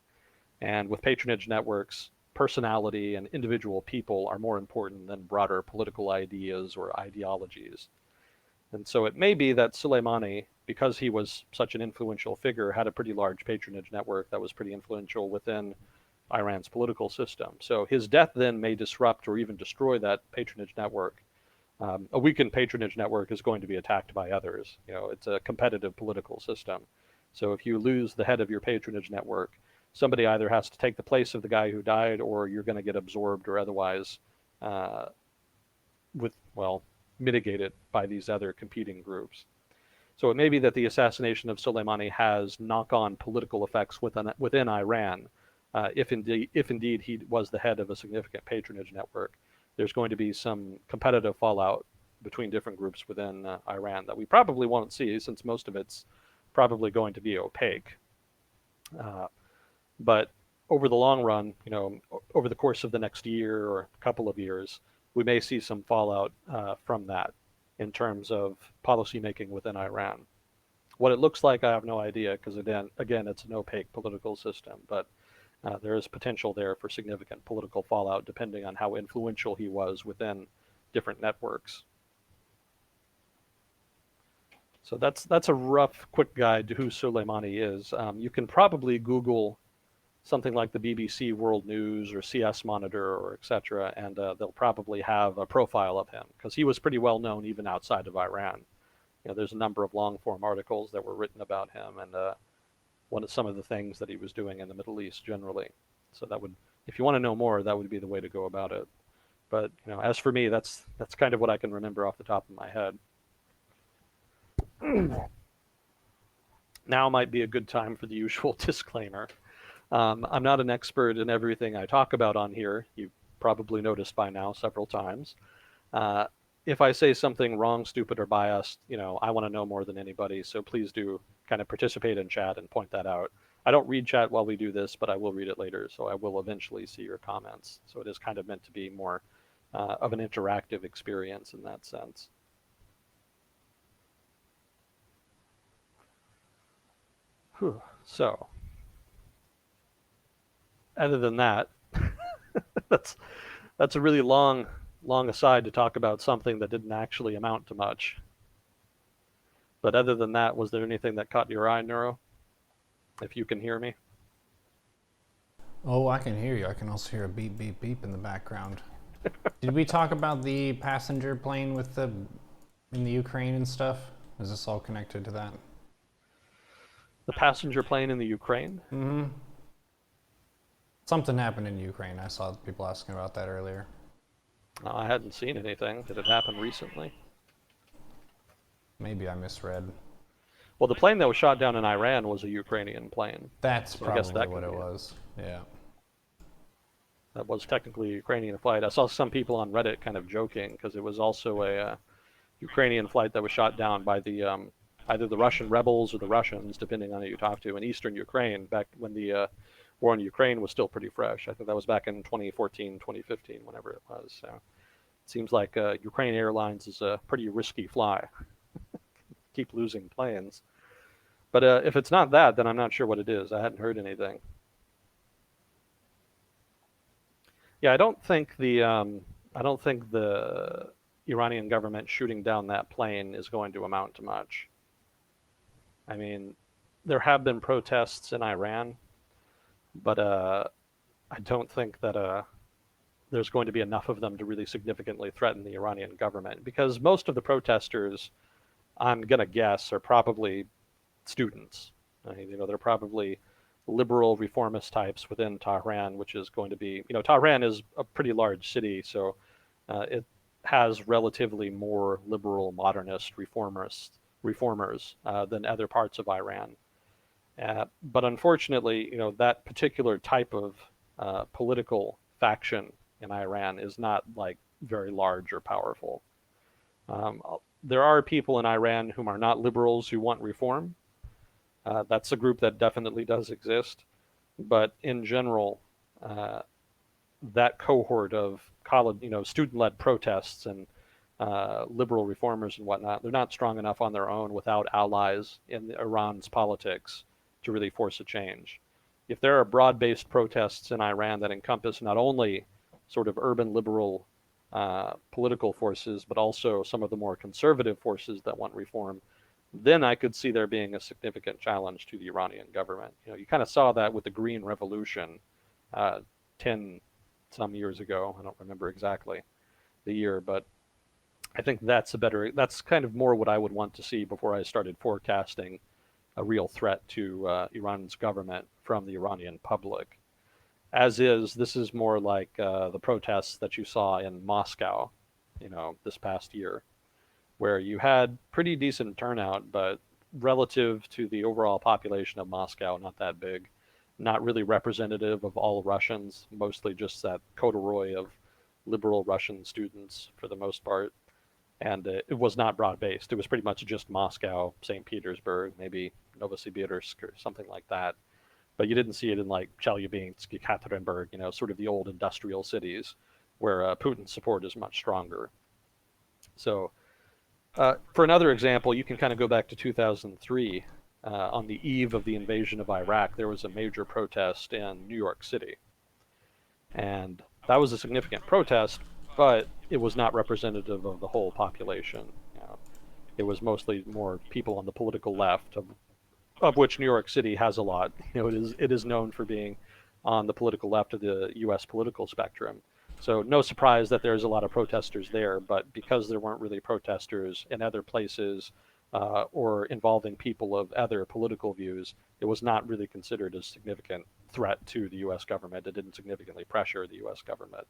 And with patronage networks, personality and individual people are more important than broader political ideas or ideologies. And so it may be that Soleimani, because he was such an influential figure, had a pretty large patronage network that was pretty influential within Iran's political system. So his death then may disrupt or even destroy that patronage network. A weakened patronage network is going to be attacked by others. It's a competitive political system. So if you lose the head of your patronage network, somebody either has to take the place of the guy who died, or you're going to get absorbed or otherwise uh, mitigated by these other competing groups. So it may be that the assassination of Soleimani has knock-on political effects within Iran. If indeed he was the head of a significant patronage network, there's going to be some competitive fallout between different groups within Iran that we probably won't see, since most of it's probably going to be opaque. But over the long run, over the course of the next year or a couple of years, we may see some fallout from that in terms of policymaking within Iran. What it looks like, I have no idea, because again, it's an opaque political system. But there is potential there for significant political fallout, depending on how influential he was within different networks. So that's a rough, quick guide to who Soleimani is. You can probably Google something like the BBC World News or CS Monitor or etc., and they'll probably have a profile of him, because he was pretty well known even outside of Iran. There's a number of long form articles that were written about him, and some of the things that he was doing in the Middle East generally. So if you want to know more, that would be the way to go about it. But as for me, that's kind of what I can remember off the top of my head. Now might be a good time for the usual disclaimer. I'm not an expert in everything I talk about on here. You've probably noticed by now several times. If I say something wrong, stupid, or biased, I want to know more than anybody. So please do kind of participate in chat and point that out. I don't read chat while we do this, but I will read it later. So I will eventually see your comments. So it is kind of meant to be more of an interactive experience in that sense. Whew. So, other than that, that's a really long aside to talk about something that didn't actually amount to much. But other than that, was there anything that caught your eye, Neuro? If you can hear me. Oh, I can hear you. I can also hear a beep, beep, beep in the background. Did we talk about the passenger plane in the Ukraine and stuff? Is this all connected to that? The passenger plane in the Ukraine? Mm-hmm. Something happened in Ukraine. I saw people asking about that earlier. I hadn't seen anything. Did it happen recently? Maybe I misread. Well, the plane that was shot down in Iran was a Ukrainian plane. That's so probably what it was. Yeah. That was technically a Ukrainian flight. I saw some people on Reddit kind of joking, because it was also a Ukrainian flight that was shot down by the either the Russian rebels or the Russians, depending on who you talk to, in eastern Ukraine, back when the war in Ukraine was still pretty fresh. I think that was back in 2014, 2015, whenever it was. So it seems like Ukraine Airlines is a pretty risky fly. Keep losing planes. But if it's not that, then I'm not sure what it is. I hadn't heard anything. Yeah, I don't think the Iranian government shooting down that plane is going to amount to much. I mean, there have been protests in Iran, but I don't think that there's going to be enough of them to really significantly threaten the Iranian government, because most of the protesters, I'm going to guess, are probably students. They're probably liberal reformist types within Tehran, which is going to be, Tehran is a pretty large city, so it has relatively more liberal, modernist reformers than other parts of Iran. But unfortunately, that particular type of political faction in Iran is not like very large or powerful. There are people in Iran whom are not liberals who want reform. That's a group that definitely does exist. But in general, that cohort of college, student-led protests and liberal reformers and whatnot, they're not strong enough on their own without allies in Iran's politics to really force a change. if there are broad-based protests in Iran that encompass not only sort of urban liberal political forces, but also some of the more conservative forces that want reform, then I could see there being a significant challenge to the Iranian government. You kind of saw that with the Green Revolution 10 some years ago. I don't remember exactly the year, but I think that's kind of more what I would want to see before I started forecasting a real threat to Iran's government from the Iranian public. This is more like the protests that you saw in Moscow, this past year, where you had pretty decent turnout, but relative to the overall population of Moscow, not that big, not really representative of all Russians, mostly just that corduroy of liberal Russian students for the most part. And it was not broad-based. It was pretty much just Moscow, St. Petersburg, maybe Novosibirsk or something like that. But you didn't see it in like Chelyabinsk, Ekaterinburg, sort of the old industrial cities where Putin's support is much stronger. So for another example, you can kind of go back to 2003. On the eve of the invasion of Iraq, there was a major protest in New York City. And that was a significant protest, but it was not representative of the whole population. It was mostly more people on the political left, of which New York City has a lot. It is known for being on the political left of the U.S. political spectrum. So no surprise that there's a lot of protesters there, but because there weren't really protesters in other places or involving people of other political views, it was not really considered a significant threat to the U.S. government. It didn't significantly pressure the U.S. government.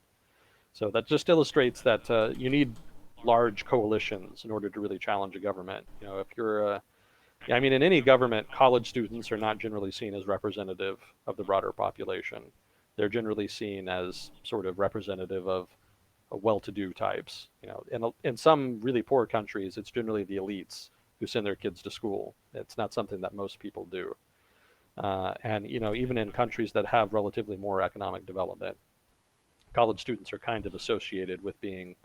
So that just illustrates that you need large coalitions in order to really challenge a government. If you're in any government, college students are not generally seen as representative of the broader population. They're generally seen as sort of representative of well-to-do types. In some really poor countries, it's generally the elites who send their kids to school. It's not something that most people do. And even in countries that have relatively more economic development, college students are kind of associated with being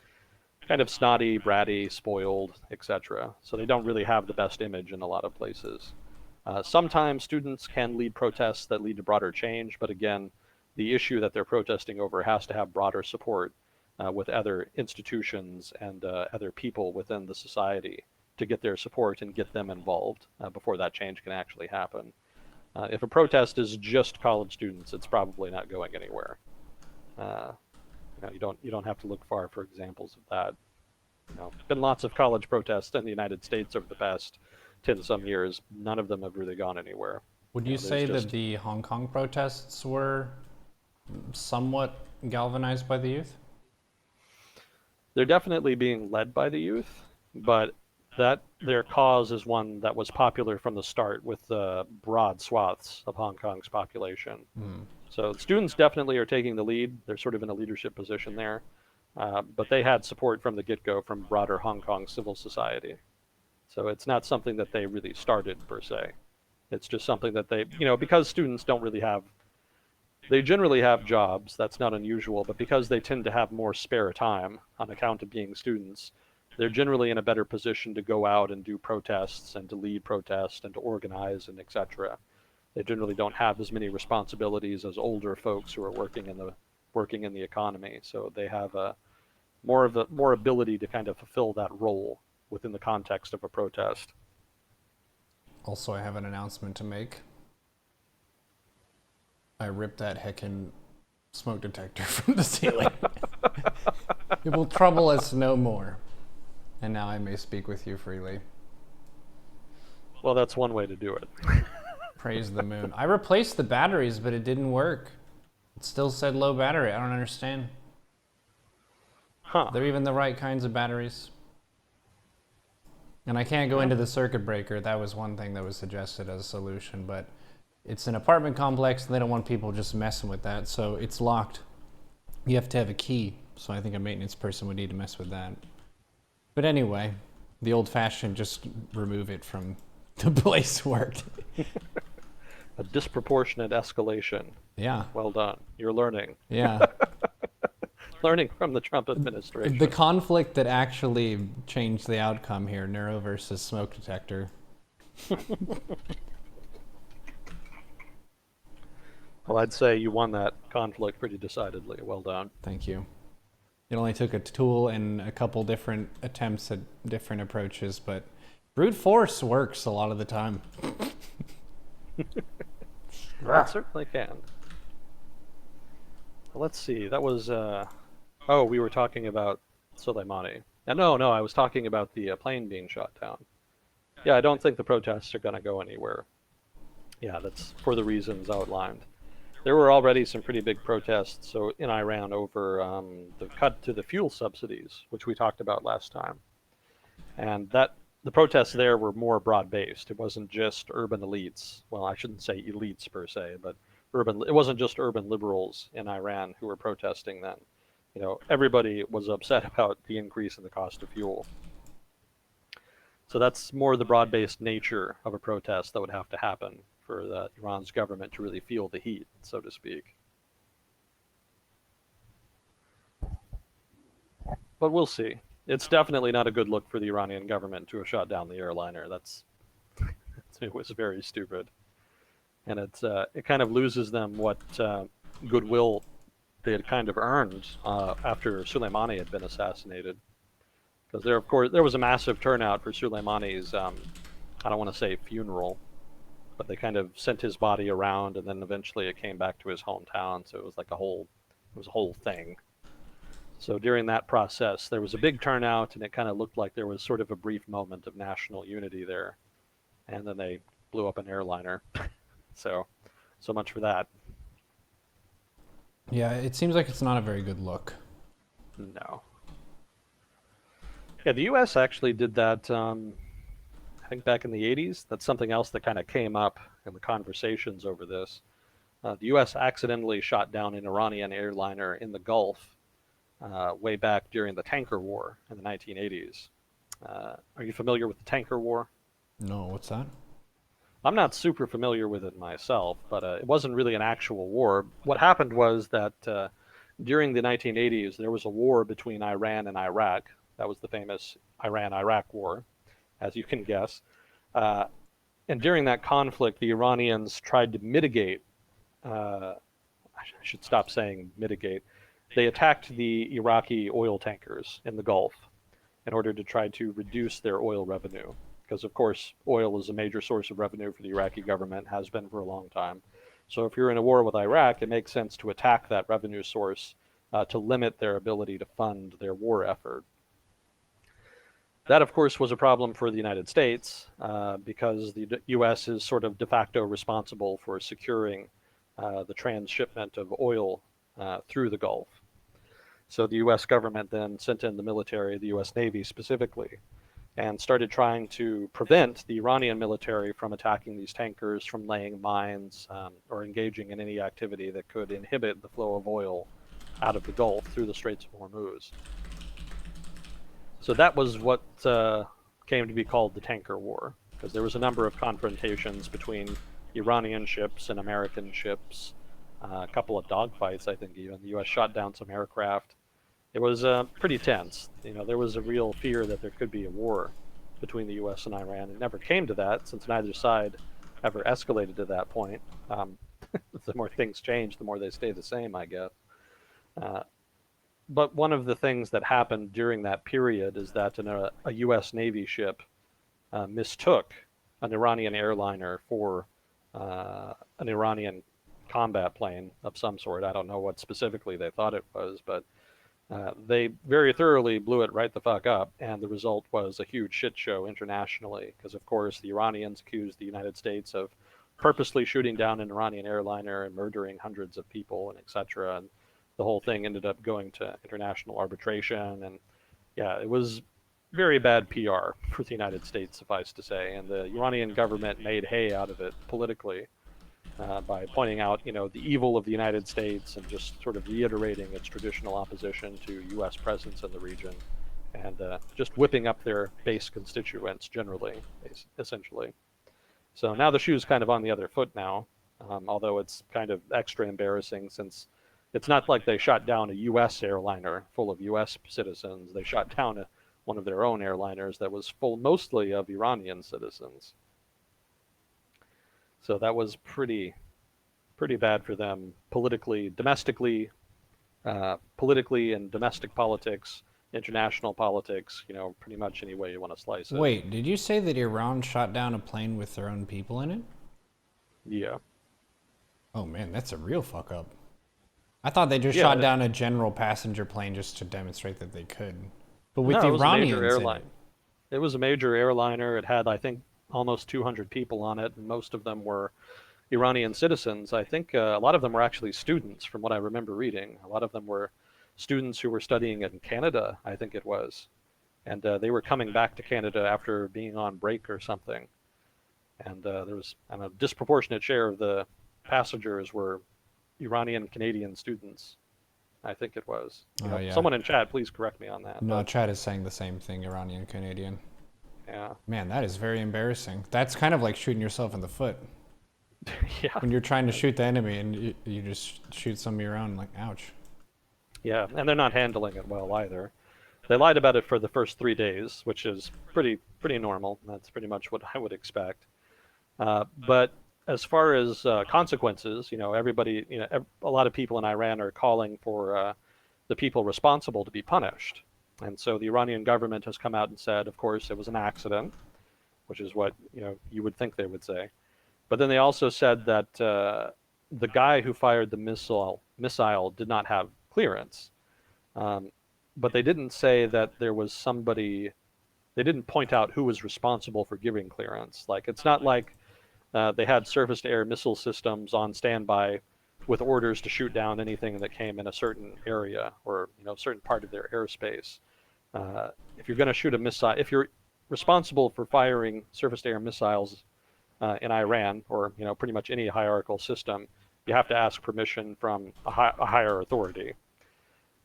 kind of snotty, bratty, spoiled, etc. So they don't really have the best image in a lot of places. Sometimes students can lead protests that lead to broader change, but again, the issue that they're protesting over has to have broader support with other institutions and other people within the society to get their support and get them involved before that change can actually happen. If a protest is just college students, it's probably not going anywhere. You don't have to look far for examples of that. Been lots of college protests in the United States over the past 10 some years. None of them have really gone anywhere. Would you say that the Hong Kong protests were somewhat galvanized by the youth? They're definitely being led by the youth, but that their cause is one that was popular from the start with broad swaths of Hong Kong's population. So students definitely are taking the lead. They're sort of in a leadership position there. But they had support from the get-go from broader Hong Kong civil society. So it's not something that they really started per se. It's just something that because students they generally have jobs, that's not unusual, but because they tend to have more spare time on account of being students, they're generally in a better position to go out and do protests and to lead protests and to organize and etc. They generally don't have as many responsibilities as older folks who are working in the economy. So they have more ability to kind of fulfill that role within the context of a protest. Also, I have an announcement to make. I ripped that heckin' smoke detector from the ceiling. It will trouble us no more. And now I may speak with you freely. Well, that's one way to do it. Praise the moon. I replaced the batteries, but it didn't work. It still said low battery. I don't understand. Huh. They're even the right kinds of batteries. And I can't go into the circuit breaker. That was one thing that was suggested as a solution, but it's an apartment complex and they don't want people just messing with that, so it's locked. You have to have a key, so I think a maintenance person would need to mess with that. But anyway, the old-fashioned just remove it from the place worked. A disproportionate escalation. Yeah. Well done. You're learning. Yeah. Learning from the Trump administration. The conflict that actually changed the outcome here, Neuro versus smoke detector. Well, I'd say you won that conflict pretty decidedly. Well done. Thank you. It only took a tool and a couple different attempts at different approaches, but brute force works a lot of the time. Well, it certainly can. Well, let's see. That was. Oh, we were talking about Soleimani. No, I was talking about the plane being shot down. Yeah, I don't think the protests are going to go anywhere. Yeah, that's for the reasons outlined. There were already some pretty big protests so in Iran over the cut to the fuel subsidies, which we talked about last time. And that the protests there were more broad-based. It wasn't just urban elites. Well, I shouldn't say elites per se, but urban. It wasn't just urban liberals in Iran who were protesting then. Everybody was upset about the increase in the cost of fuel. So that's more the broad-based nature of a protest that would have to happen for Iran's government to really feel the heat, so to speak. But we'll see. It's definitely not a good look for the Iranian government to have shot down the airliner. It was very stupid, and it kind of loses them what goodwill they had kind of earned after Soleimani had been assassinated. Because of course, there was a massive turnout for Soleimani's. I don't want to say funeral, but they kind of sent his body around, and then eventually it came back to his hometown. So it was like it was a whole thing. So during that process, there was a big turnout, and it kind of looked like there was sort of a brief moment of national unity there. And then they blew up an airliner. So, so much for that. Yeah, it seems like it's not a very good look. No. Yeah, the U.S. actually did that. I think back in the 80s. That's something else that kind of came up in the conversations over this. The U.S. accidentally shot down an Iranian airliner in the Gulf way back during the tanker war in the 1980s. Are you familiar with the tanker war? No, what's that? I'm not super familiar with it myself, but it wasn't really an actual war. What happened was that during the 1980s, there was a war between Iran and Iraq. That was the famous Iran-Iraq War, as you can guess. Uh, and during that conflict, the Iranians tried to mitigate. I should stop saying mitigate. They attacked the Iraqi oil tankers in the Gulf in order to try to reduce their oil revenue. Because, of course, oil is a major source of revenue for the Iraqi government, has been for a long time. So if you're in a war with Iraq, it makes sense to attack that revenue source to limit their ability to fund their war effort. That, of course, was a problem for the United States because the U.S. is sort of de facto responsible for securing the transshipment of oil through the Gulf. So the U.S. government then sent in the military, the U.S. Navy specifically, and started trying to prevent the Iranian military from attacking these tankers, from laying mines, or engaging in any activity that could inhibit the flow of oil out of the Gulf through the Straits of Hormuz. So that was what came to be called the Tanker War, because there was a number of confrontations between Iranian ships and American ships, a couple of dogfights, I think even. The U.S. shot down some aircraft. It was pretty tense. There was a real fear that there could be a war between the U.S. and Iran. It never came to that, since neither side ever escalated to that point. The more things change, the more they stay the same, I guess. But one of the things that happened during that period is that a U.S. Navy ship mistook an Iranian airliner for an Iranian combat plane of some sort. I don't know what specifically they thought it was, but they very thoroughly blew it right the fuck up, and the result was a huge shit show internationally, because of course the Iranians accused the United States of purposely shooting down an Iranian airliner and murdering hundreds of people and etc. And the whole thing ended up going to international arbitration, and yeah, it was very bad PR for the United States, suffice to say, and the Iranian government made hay out of it politically by pointing out, the evil of the United States and just sort of reiterating its traditional opposition to U.S. presence in the region, and just whipping up their base constituents generally, essentially. So now the shoe's kind of on the other foot now, although it's kind of extra embarrassing since it's not like they shot down a U.S. airliner full of U.S. citizens. They shot down one of their own airliners that was full mostly of Iranian citizens. So that was pretty pretty bad for them politically, domestically, politically and domestic politics, international politics, pretty much any way you want to slice it. Wait, did you say that Iran shot down a plane with their own people in it? Yeah. Oh man, that's a real fuck up. I thought they just shot Yeah. down a general passenger plane just to demonstrate that they could. But with No, it was a major Iranians in it. airline. It was a major airliner. It had, I think, almost 200 people on it, and most of them were Iranian citizens. I think a lot of them were actually students, from what I remember reading. A lot of them were students who were studying in Canada, I think it was. And they were coming back to Canada after being on break or something. And there was a disproportionate share of the passengers were Iranian Canadian students. I think it was. Oh yeah. Someone in chat, please correct me on that. No, But, Chad is saying the same thing, Iranian Canadian. yeah. Man, that is very embarrassing. That's kind of like shooting yourself in the foot. Yeah. When you're trying to shoot the enemy and you just shoot some of your own, like, ouch. Yeah, and they're not handling it well either. They lied about it for the first 3 days, which is pretty normal. That's pretty much what I would expect. But as far as consequences, everybody, a lot of people in Iran are calling for the people responsible to be punished. And so the Iranian government has come out and said, of course, it was an accident, which is what you would think they would say. But then they also said that the guy who fired the missile did not have clearance. But they didn't say that there was somebody. They didn't point out who was responsible for giving clearance. Like, it's not like they had surface-to-air missile systems on standby with orders to shoot down anything that came in a certain area or certain part of their airspace. If you're going to shoot a missile, if you're responsible for firing surface-to-air missiles in Iran or pretty much any hierarchical system, you have to ask permission from a higher authority.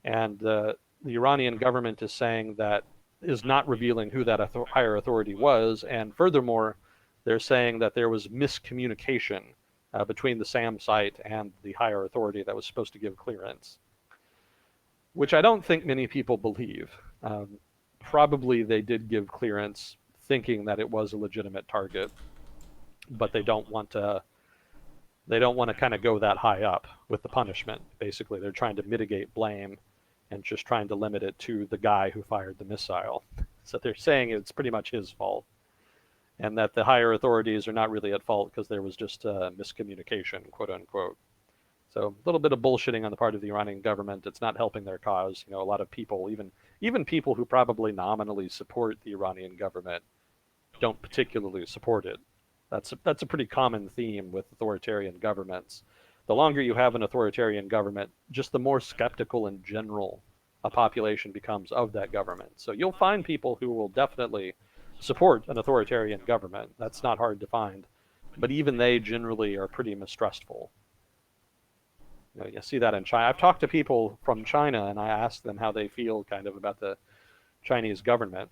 And the Iranian government is saying that is not revealing who that higher authority was, and furthermore, they're saying that there was miscommunication between the SAM site and the higher authority that was supposed to give clearance, which I don't think many people believe. Probably they did give clearance thinking that it was a legitimate target, but they don't want to kind of go that high up with the punishment. Basically, they're trying to mitigate blame and just trying to limit it to the guy who fired the missile. So they're saying it's pretty much his fault, and that the higher authorities are not really at fault because there was just miscommunication, quote unquote. So a little bit of bullshitting on the part of the Iranian government. It's not helping their cause. A lot of people, even people who probably nominally support the Iranian government, don't particularly support it. That's a pretty common theme with authoritarian governments. The longer you have an authoritarian government, just the more skeptical in general a population becomes of that government. So you'll find people who will definitely support an authoritarian government. That's not hard to find. But even they generally are pretty mistrustful. You see that in China. I've talked to people from China and I asked them how they feel kind of about the Chinese government.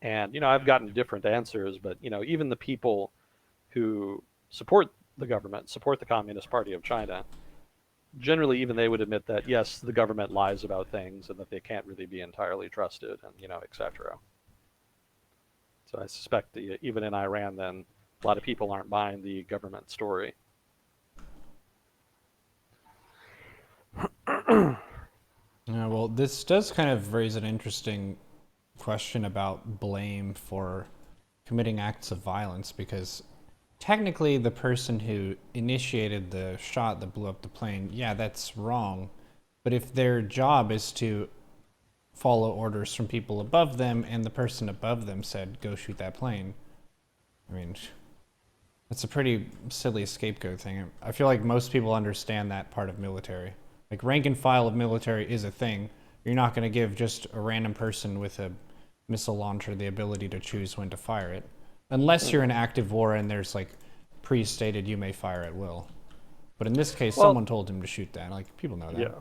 And, I've gotten different answers, but, even the people who support the government, support the Communist Party of China, generally even they would admit that, yes, the government lies about things and that they can't really be entirely trusted and, etc. So I suspect that even in Iran, then, a lot of people aren't buying the government story. Yeah, well, this does kind of raise an interesting question about blame for committing acts of violence, because technically the person who initiated the shot that blew up the plane, yeah, that's wrong. But if their job is to follow orders from people above them and the person above them said, go shoot that plane, I mean, that's a pretty silly scapegoat thing. I feel like most people understand that part of military. Like, rank and file of military is a thing. You're not going to give just a random person with a missile launcher the ability to choose when to fire it. Unless you're in active war and there's, like, pre-stated you may fire at will. But in this case, someone told him to shoot that. Like, people know that.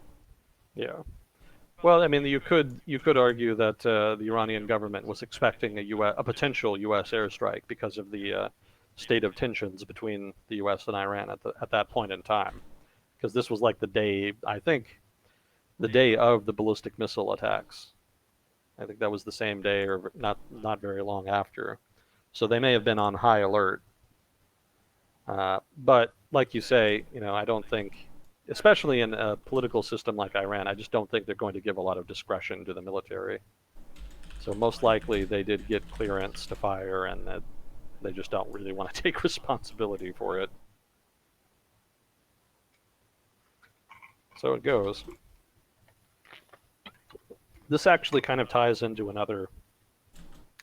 Yeah. Well, I mean, you could argue that the Iranian government was expecting a potential U.S. airstrike because of the state of tensions between the U.S. and Iran at that point in time. Because this was like the day of the ballistic missile attacks. I think that was the same day, or not very long after. So they may have been on high alert. But like you say, I don't think, especially in a political system like Iran, I just don't think they're going to give a lot of discretion to the military. So most likely they did get clearance to fire, and that they just don't really want to take responsibility for it. So it goes. This actually kind of ties into another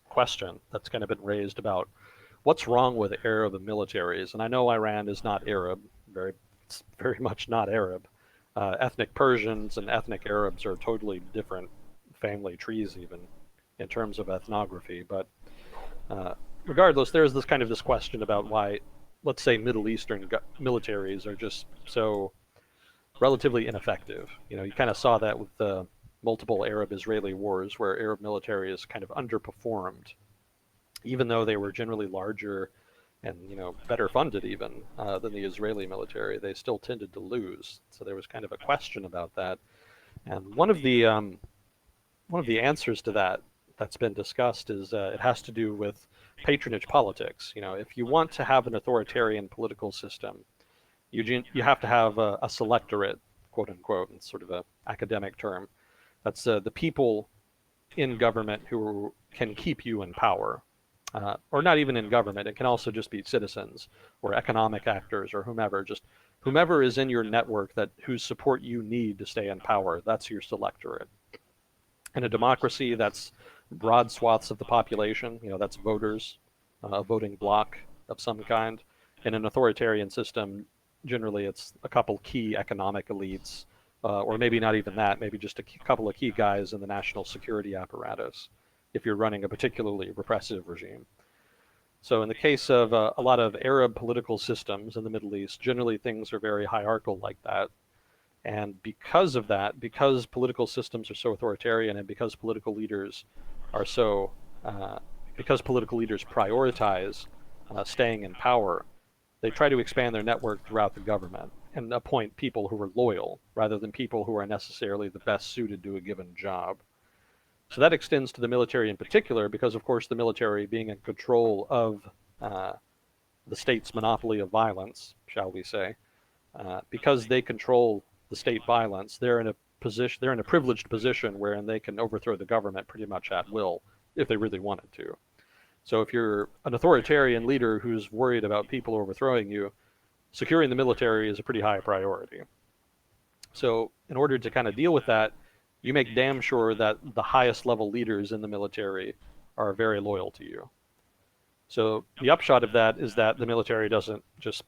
question that's kind of been raised about what's wrong with Arab militaries. And I know Iran is not Arab, it's very much not Arab. Ethnic Persians and ethnic Arabs are totally different family trees, even in terms of ethnography. But regardless, there's this question about why, let's say, Middle Eastern militaries are just so relatively ineffective. You kind of saw that with the multiple Arab-Israeli wars, where Arab militaries kind of underperformed, even though they were generally larger and better funded even than the Israeli military. They still tended to lose. So there was kind of a question about that. And one of the answers to that that's been discussed is it has to do with patronage politics. If you want to have an authoritarian political system, you have to have a selectorate, quote unquote, it's sort of an academic term. That's the people in government who can keep you in power. Or not even in government. It can also just be citizens or economic actors or whomever. Just whomever is in your network whose support you need to stay in power. That's your selectorate. In a democracy, that's broad swaths of the population. That's voters, a voting bloc of some kind. In an authoritarian system, generally it's a couple key economic elites, or maybe not even that. Maybe just a couple of key guys in the national security apparatus, if you're running a particularly repressive regime. So in the case of a lot of Arab political systems in the Middle East, generally things are very hierarchical like that. And because of that, because political systems are so authoritarian, and because political leaders are so, because political leaders prioritize staying in power, they try to expand their network throughout the government and appoint people who are loyal rather than people who are necessarily the best suited to a given job. So that extends to the military in particular, because of course the military, being in control of the state's monopoly of violence, shall we say, because they control the state violence, they're in a privileged position wherein they can overthrow the government pretty much at will if they really wanted to. So if you're an authoritarian leader who's worried about people overthrowing you, securing the military is a pretty high priority. So in order to kind of deal with that, you make damn sure that the highest level leaders in the military are very loyal to you. So the upshot of that is that the military doesn't just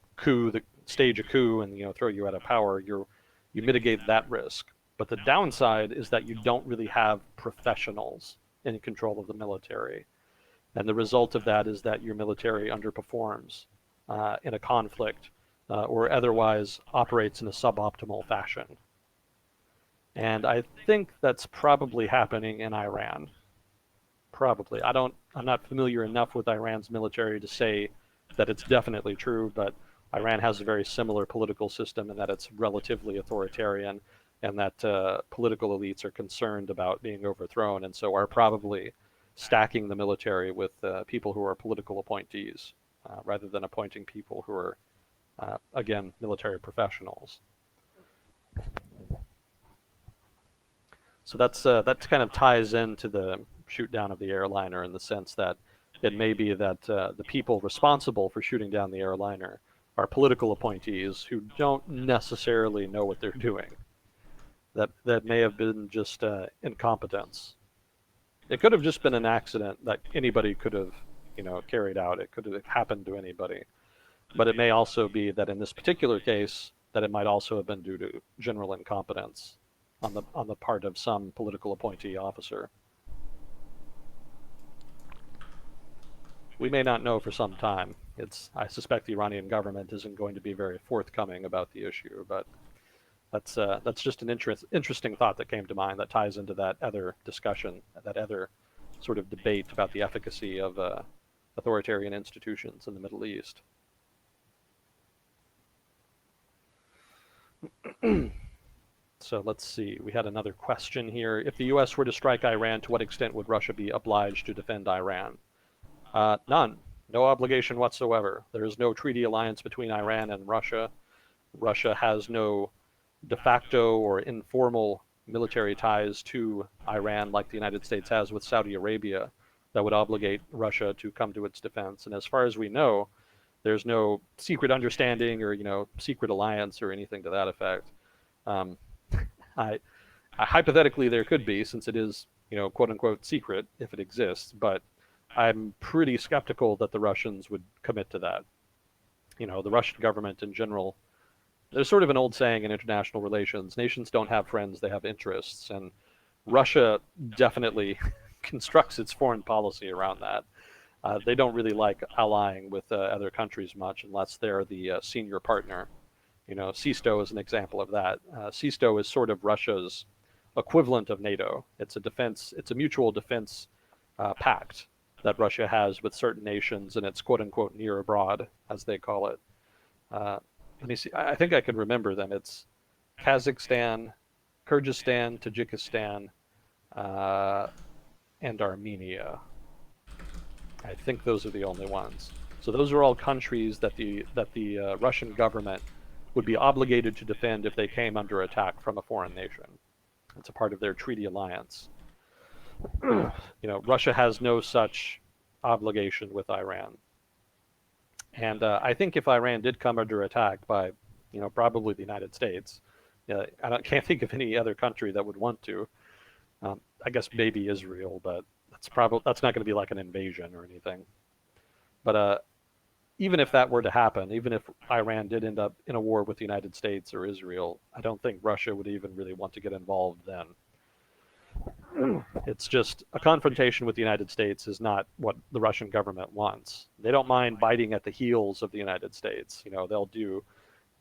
stage a coup and throw you out of power. You mitigate that risk. But the downside is that you don't really have professionals in control of the military. And the result of that is that your military underperforms in a conflict or otherwise operates in a suboptimal fashion. And I think that's probably happening in Iran. Probably. I'm not familiar enough with Iran's military to say that it's definitely true, but Iran has a very similar political system in that it's relatively authoritarian, and that political elites are concerned about being overthrown, and so are probably stacking the military with people who are political appointees, rather than appointing people who are, again, military professionals. So that kind of ties into the shoot down of the airliner, in the sense that it may be that the people responsible for shooting down the airliner are political appointees who don't necessarily know what they're doing. That may have been just incompetence. It could have just been an accident that anybody could have, carried out. It could have happened to anybody. But it may also be that in this particular case, that it might also have been due to general incompetence on the part of some political appointee officer. We may not know for some time. I suspect the Iranian government isn't going to be very forthcoming about the issue, but that's just an interesting thought that came to mind that ties into that other discussion, that other sort of debate about the efficacy of authoritarian institutions in the Middle East. So let's see. We had another question here. If the U.S. were to strike Iran, to what extent would Russia be obliged to defend Iran? None. No obligation whatsoever. There is no treaty alliance between Iran and Russia. Russia has no de facto or informal military ties to Iran like the United States has with Saudi Arabia that would obligate Russia to come to its defense. And as far as we know, there's no secret understanding or secret alliance or anything to that effect. Um, I, hypothetically there could be, since it is quote unquote secret if it exists, but I'm pretty skeptical that the Russians would commit to that. The Russian government in general, there's sort of an old saying in international relations: nations don't have friends, they have interests. And Russia definitely constructs its foreign policy around that. They don't really like allying with other countries much unless they're the senior partner. CISTO is an example of that. CISTO is sort of Russia's equivalent of NATO. It's a mutual defense pact that Russia has with certain nations, and it's quote unquote near abroad, as they call it. Let me see. I think I can remember them. It's Kazakhstan, Kyrgyzstan, Tajikistan, uh, and Armenia. I think those are the only ones. So those are all countries that the Russian government would be obligated to defend if they came under attack from a foreign nation. It's a part of their treaty alliance. Russia has no such obligation with Iran. And I think if Iran did come under attack by, probably the United States, can't think of any other country that would want to. I guess maybe Israel, but that's not going to be like an invasion or anything. But even if that were to happen, even if Iran did end up in a war with the United States or Israel, I don't think Russia would even really want to get involved then. It's just a confrontation with the United States is not what the Russian government wants. They don't mind biting at the heels of the United States. They'll do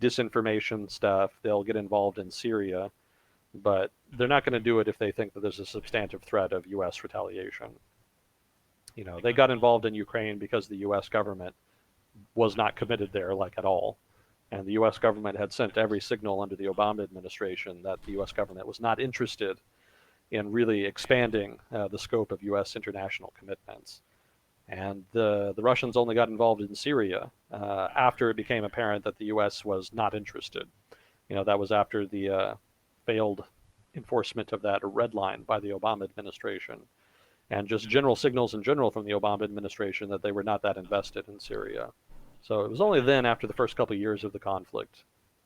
disinformation stuff. They'll get involved in Syria, but they're not going to do it if they think that there's a substantive threat of U.S. retaliation. They got involved in Ukraine because the U.S. government was not committed there, like, at all. And the U.S. government had sent every signal under the Obama administration that the U.S. government was not interested in really expanding the scope of U.S. international commitments. And the Russians only got involved in Syria after it became apparent that the U.S. was not interested. That was after the failed enforcement of that red line by the Obama administration, and just general signals in general from the Obama administration that they were not that invested in Syria. So it was only then, after the first couple of years of the conflict,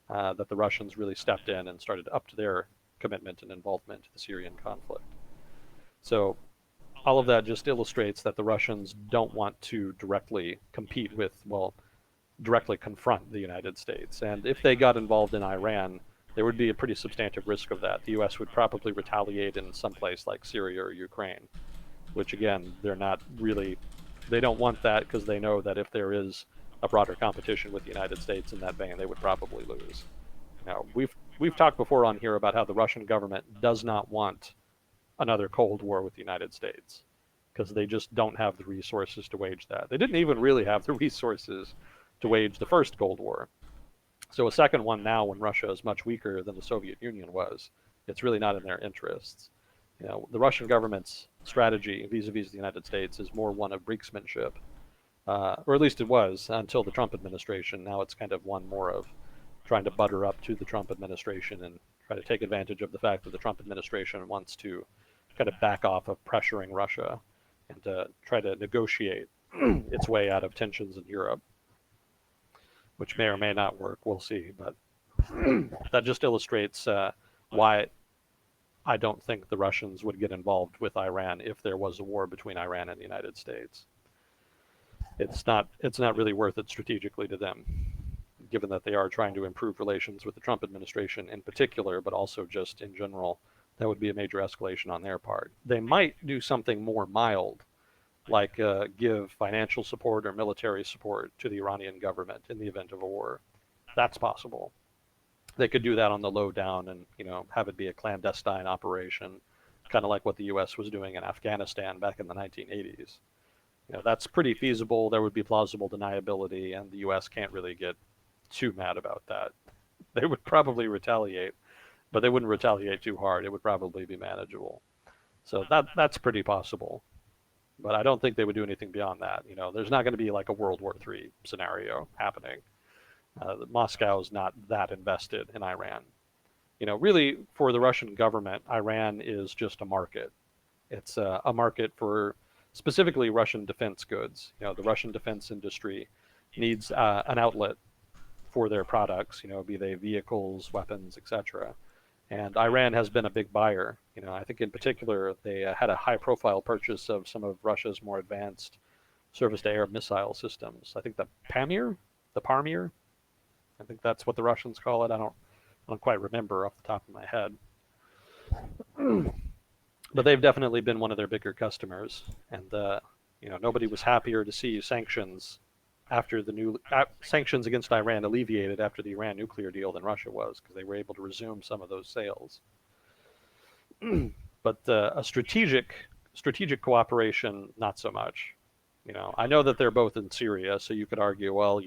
that the Russians really stepped in and started up to their commitment and involvement in the Syrian conflict. So all of that just illustrates that the Russians don't want to directly compete with, directly confront the United States. And if they got involved in Iran, there would be a pretty substantive risk of that. The U.S. would probably retaliate in some place like Syria or Ukraine, which, again, they don't want that, because they know that if there is a broader competition with the United States in that vein, they would probably lose. Now, we've talked before on here about how the Russian government does not want another Cold War with the United States, because they just don't have the resources to wage that. They didn't even really have the resources to wage the first Cold War. So a second one now, when Russia is much weaker than the Soviet Union was, it's really not in their interests. The Russian government's strategy vis-a-vis the United States is more one of brinksmanship, or at least it was until the Trump administration. Now it's kind of one more of trying to butter up to the Trump administration and try to take advantage of the fact that the Trump administration wants to kind of back off of pressuring Russia and to try to negotiate its way out of tensions in Europe, which may or may not work. We'll see. But that just illustrates why I don't think the Russians would get involved with Iran if there was a war between Iran and the United States. It's not really worth it strategically to them, given that they are trying to improve relations with the Trump administration in particular, but also just in general. That would be a major escalation on their part. They might do something more mild, like give financial support or military support to the Iranian government in the event of a war. That's possible. They could do that on the low down and have it be a clandestine operation, kind of like what the U.S. was doing in Afghanistan back in the 1980s. That's pretty feasible. There would be plausible deniability, and the U.S. can't really get too mad about that. They would probably retaliate, but they wouldn't retaliate too hard. It would probably be manageable. So that's pretty possible. But I don't think they would do anything beyond that. There's not going to be like a World War III scenario happening. Moscow is not that invested in Iran. Really, for the Russian government, Iran is just a market. It's a market for specifically Russian defense goods. The Russian defense industry needs an outlet for their products, be they vehicles, weapons, etc. And Iran has been a big buyer. I think in particular they had a high-profile purchase of some of Russia's more advanced surface-to-air missile systems. I think the Parmir, I think that's what the Russians call it. I don't quite remember off the top of my head. But they've definitely been one of their bigger customers, and nobody was happier to see sanctions after sanctions against Iran alleviated after the Iran nuclear deal than Russia was, because they were able to resume some of those sales. But a strategic cooperation, not so much. I know that they're both in Syria, so you could argue, well,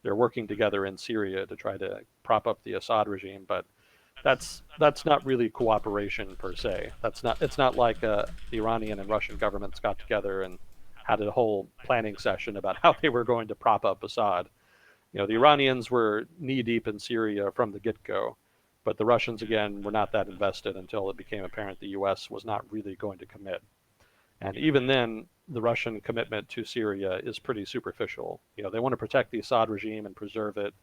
they're working together in Syria to try to prop up the Assad regime, but that's not really cooperation per se. It's not like the Iranian and Russian governments got together and had a whole planning session about how they were going to prop up Assad. The Iranians were knee deep in Syria from the get-go, but the Russians, again, were not that invested until it became apparent the U.S. was not really going to commit. And even then, the Russian commitment to Syria is pretty superficial. They want to protect the Assad regime and preserve it,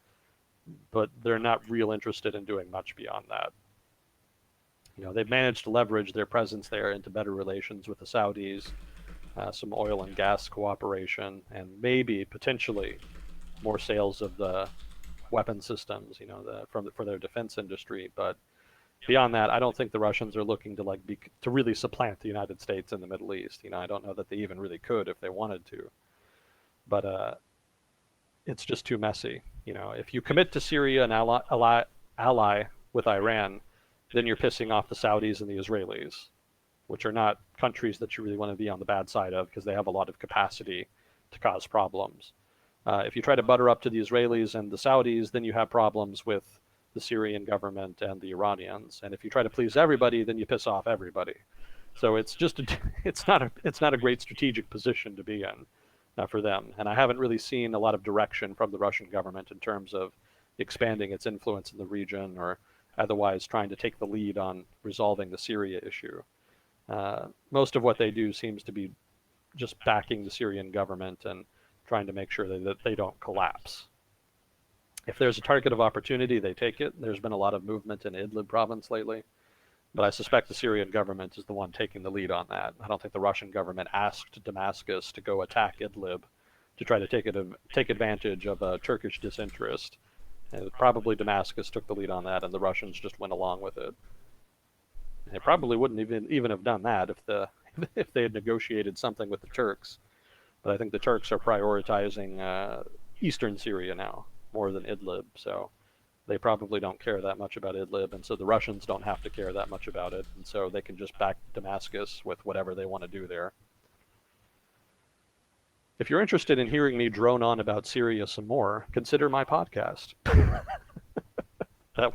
but they're not real interested in doing much beyond that. They've managed to leverage their presence there into better relations with the Saudis, some oil and gas cooperation, and maybe potentially more sales of the weapon systems, for their defense industry. But beyond that, I don't think the Russians are looking to really supplant the United States in the Middle East. I don't know that they even really could if they wanted to. But it's just too messy. If you commit to Syria and ally with Iran, then you're pissing off the Saudis and the Israelis, which are not countries that you really want to be on the bad side of, because they have a lot of capacity to cause problems. If you try to butter up to the Israelis and the Saudis, then you have problems with the Syrian government and the Iranians. And if you try to please everybody, then you piss off everybody. So it's not a great strategic position to be in for them. And I haven't really seen a lot of direction from the Russian government in terms of expanding its influence in the region, or otherwise trying to take the lead on resolving the Syria issue. Most of what they do seems to be just backing the Syrian government and trying to make sure that they don't collapse. If there's a target of opportunity, they take it. There's been a lot of movement in Idlib province lately, but I suspect the Syrian government is the one taking the lead on that. I don't think the Russian government asked Damascus to go attack Idlib to try to take advantage of a Turkish disinterest. And probably Damascus took the lead on that, and the Russians just went along with it. And they probably wouldn't even have done that if they had negotiated something with the Turks. But I think the Turks are prioritizing eastern Syria now more than Idlib, so they probably don't care that much about Idlib, and so the Russians don't have to care that much about it, and so they can just back Damascus with whatever they want to do there. If you're interested in hearing me drone on about Syria some more, consider my podcast. That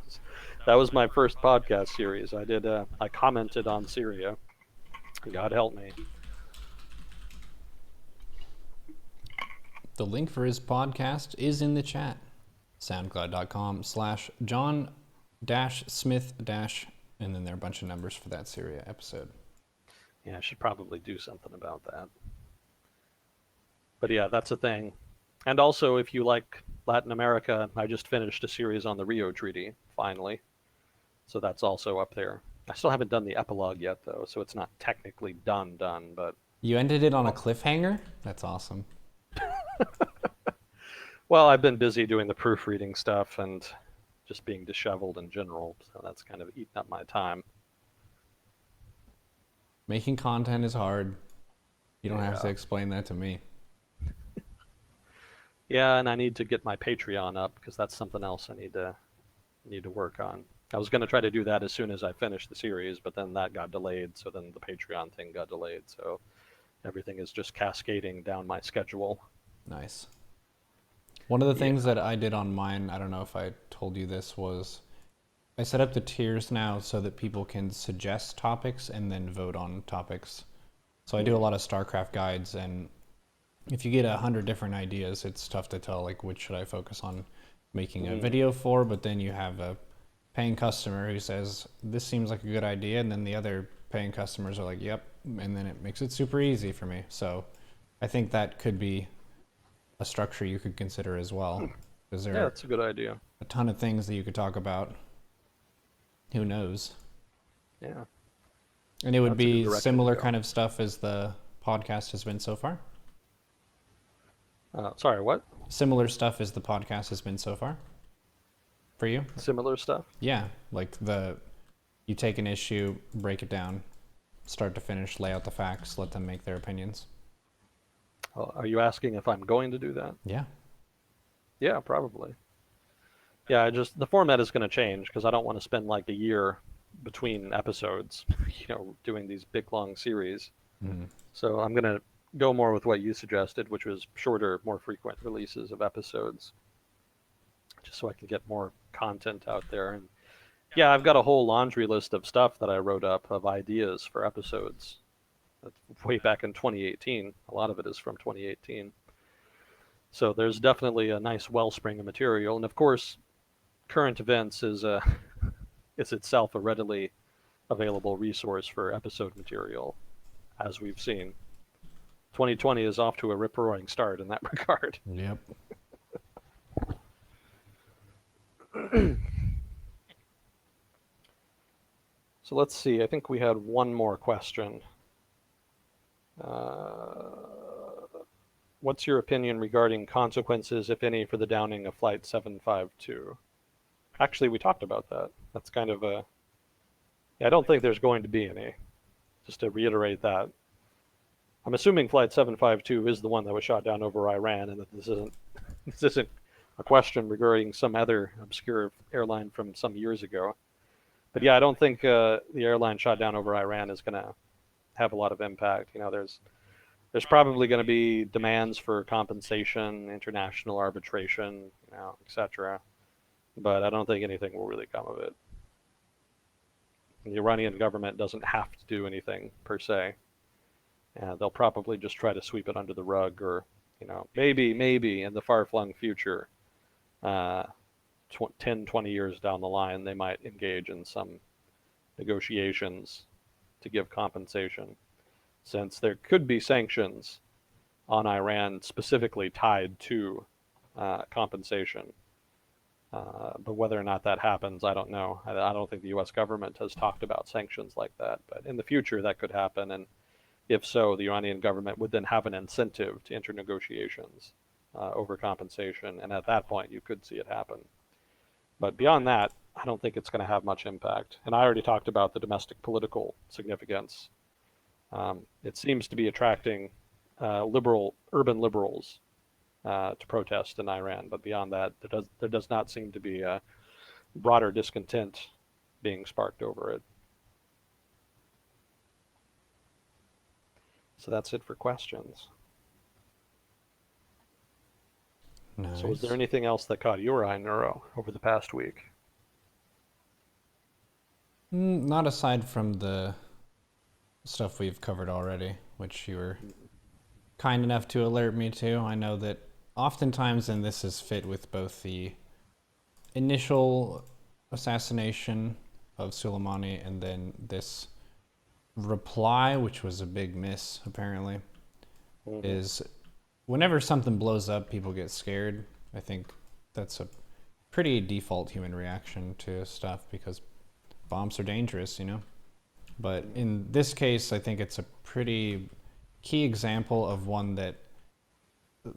was my first podcast series. I commented on Syria. God help me. The link for his podcast is in the chat. SoundCloud.com/John-Smith- and then there are a bunch of numbers for that Syria episode. Yeah, I should probably do something about that. But yeah, that's a thing. And also, if you like Latin America, I just finished a series on the Rio Treaty, finally. So that's also up there. I still haven't done the epilogue yet, though, so it's not technically done, but... You ended it on a cliffhanger? That's awesome. Well, I've been busy doing the proofreading stuff and just being disheveled in general, so that's kind of eaten up my time. Making content is hard. You don't have to explain that to me. Yeah, and I need to get my Patreon up, because that's something else I need to work on. I was going to try to do that as soon as I finished the series, but then that got delayed, so then the Patreon thing got delayed, so everything is just cascading down my schedule. Nice. One of the things that I did on mine, I don't know if I told you this, was I set up the tiers now so that people can suggest topics and then vote on topics So I do a lot of StarCraft guides, and if you get 100 different ideas, it's tough to tell like which should I focus on making a video for. But then you have a paying customer who says this seems like a good idea, and then the other paying customers are like, yep, and then it makes it super easy for me. So I think that could be a structure you could consider as well, because there Yeah, are that's a good idea. a ton of things that you could talk about. Who knows? Yeah. And it would That's a good be direction to similar go. kind of stuff as the podcast has been so far. Sorry, what? Similar stuff as the podcast has been so far for you. Similar stuff? Yeah, like you take an issue, break it down, start to finish, lay out the facts, let them make their opinions. Are you asking if I'm going to do that? Yeah. Yeah, probably. Yeah, the format is going to change because I don't want to spend like a year between episodes, doing these big long series. Mm-hmm. So I'm going to go more with what you suggested, which was shorter, more frequent releases of episodes, just so I can get more content out there. And yeah, I've got a whole laundry list of stuff that I wrote up of ideas for episodes. That's way back in 2018. A lot of it is from 2018. So there's definitely a nice wellspring of material. And of course, current events is itself a readily available resource for episode material, as we've seen. 2020 is off to a rip-roaring start in that regard. Yep. So let's see. I think we had one more question. What's your opinion regarding consequences, if any, for the downing of Flight 752? Actually, we talked about that. That's kind of a... Yeah, I don't think there's going to be any. Just to reiterate that. I'm assuming Flight 752 is the one that was shot down over Iran, and that this isn't a question regarding some other obscure airline from some years ago. But yeah, I don't think the airline shot down over Iran is going to have a lot of impact. There's probably going to be demands for compensation, international arbitration, etc. But I don't think anything will really come of it. The Iranian government doesn't have to do anything per se. They'll probably just try to sweep it under the rug, or maybe in the far-flung future, 10, 20 years down the line, they might engage in some negotiations to give compensation, since there could be sanctions on Iran specifically tied to compensation. But whether or not that happens, I don't know. I don't think the U.S. government has talked about sanctions like that. But in the future, that could happen. And if so, the Iranian government would then have an incentive to enter negotiations over compensation. And at that point, you could see it happen. But beyond that, I don't think it's going to have much impact. And I already talked about the domestic political significance. It seems to be attracting urban liberals to protest in Iran. But beyond that, there does not seem to be a broader discontent being sparked over it. So that's it for questions. Nice. So was there anything else that caught your eye, Neuro, over the past week? Not aside from the stuff we've covered already, which you were kind enough to alert me to. I know that oftentimes, and this is fit with both the initial assassination of Soleimani and then this reply, which was a big miss apparently, is whenever something blows up, people get scared. I think that's a pretty default human reaction to stuff, because bombs are dangerous, But in this case, I think it's a pretty key example of one that,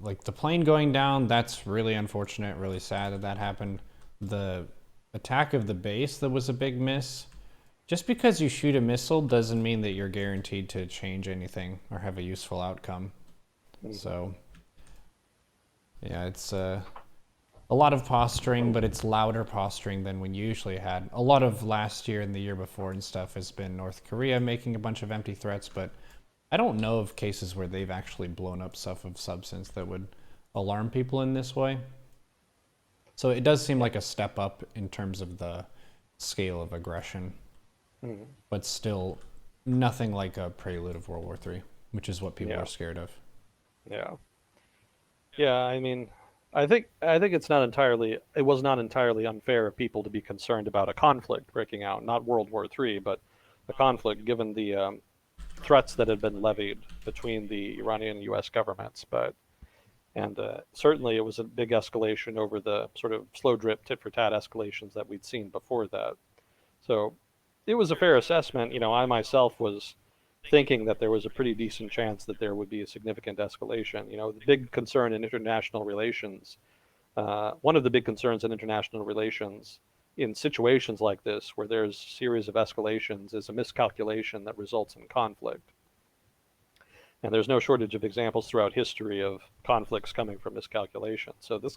like the plane going down, that's really unfortunate, really sad that happened. The attack of the base, that was a big miss. Just because you shoot a missile doesn't mean that you're guaranteed to change anything or have a useful outcome. So, yeah, it's a lot of posturing, but it's louder posturing than we usually had. A lot of last year and the year before and stuff has been North Korea making a bunch of empty threats, but I don't know of cases where they've actually blown up stuff of substance that would alarm people in this way. So it does seem like a step up in terms of the scale of aggression, but still nothing like a prelude of World War III. which is what people Yeah, are scared of. yeah, yeah. I mean, I think it was not entirely unfair of people to be concerned about a conflict breaking out, not World War III, but a conflict, given the threats that had been levied between the Iranian and U.S. governments. But and certainly it was a big escalation over the sort of slow drip tit for tat escalations that we'd seen before that. So it was a fair assessment. You know, I myself was thinking that there was a pretty decent chance that there would be a significant escalation. You know, the big concern in international relations, one of the big concerns in international relations in situations like this, where there's a series of escalations, is a miscalculation that results in conflict. And there's no shortage of examples throughout history of conflicts coming from miscalculation. So this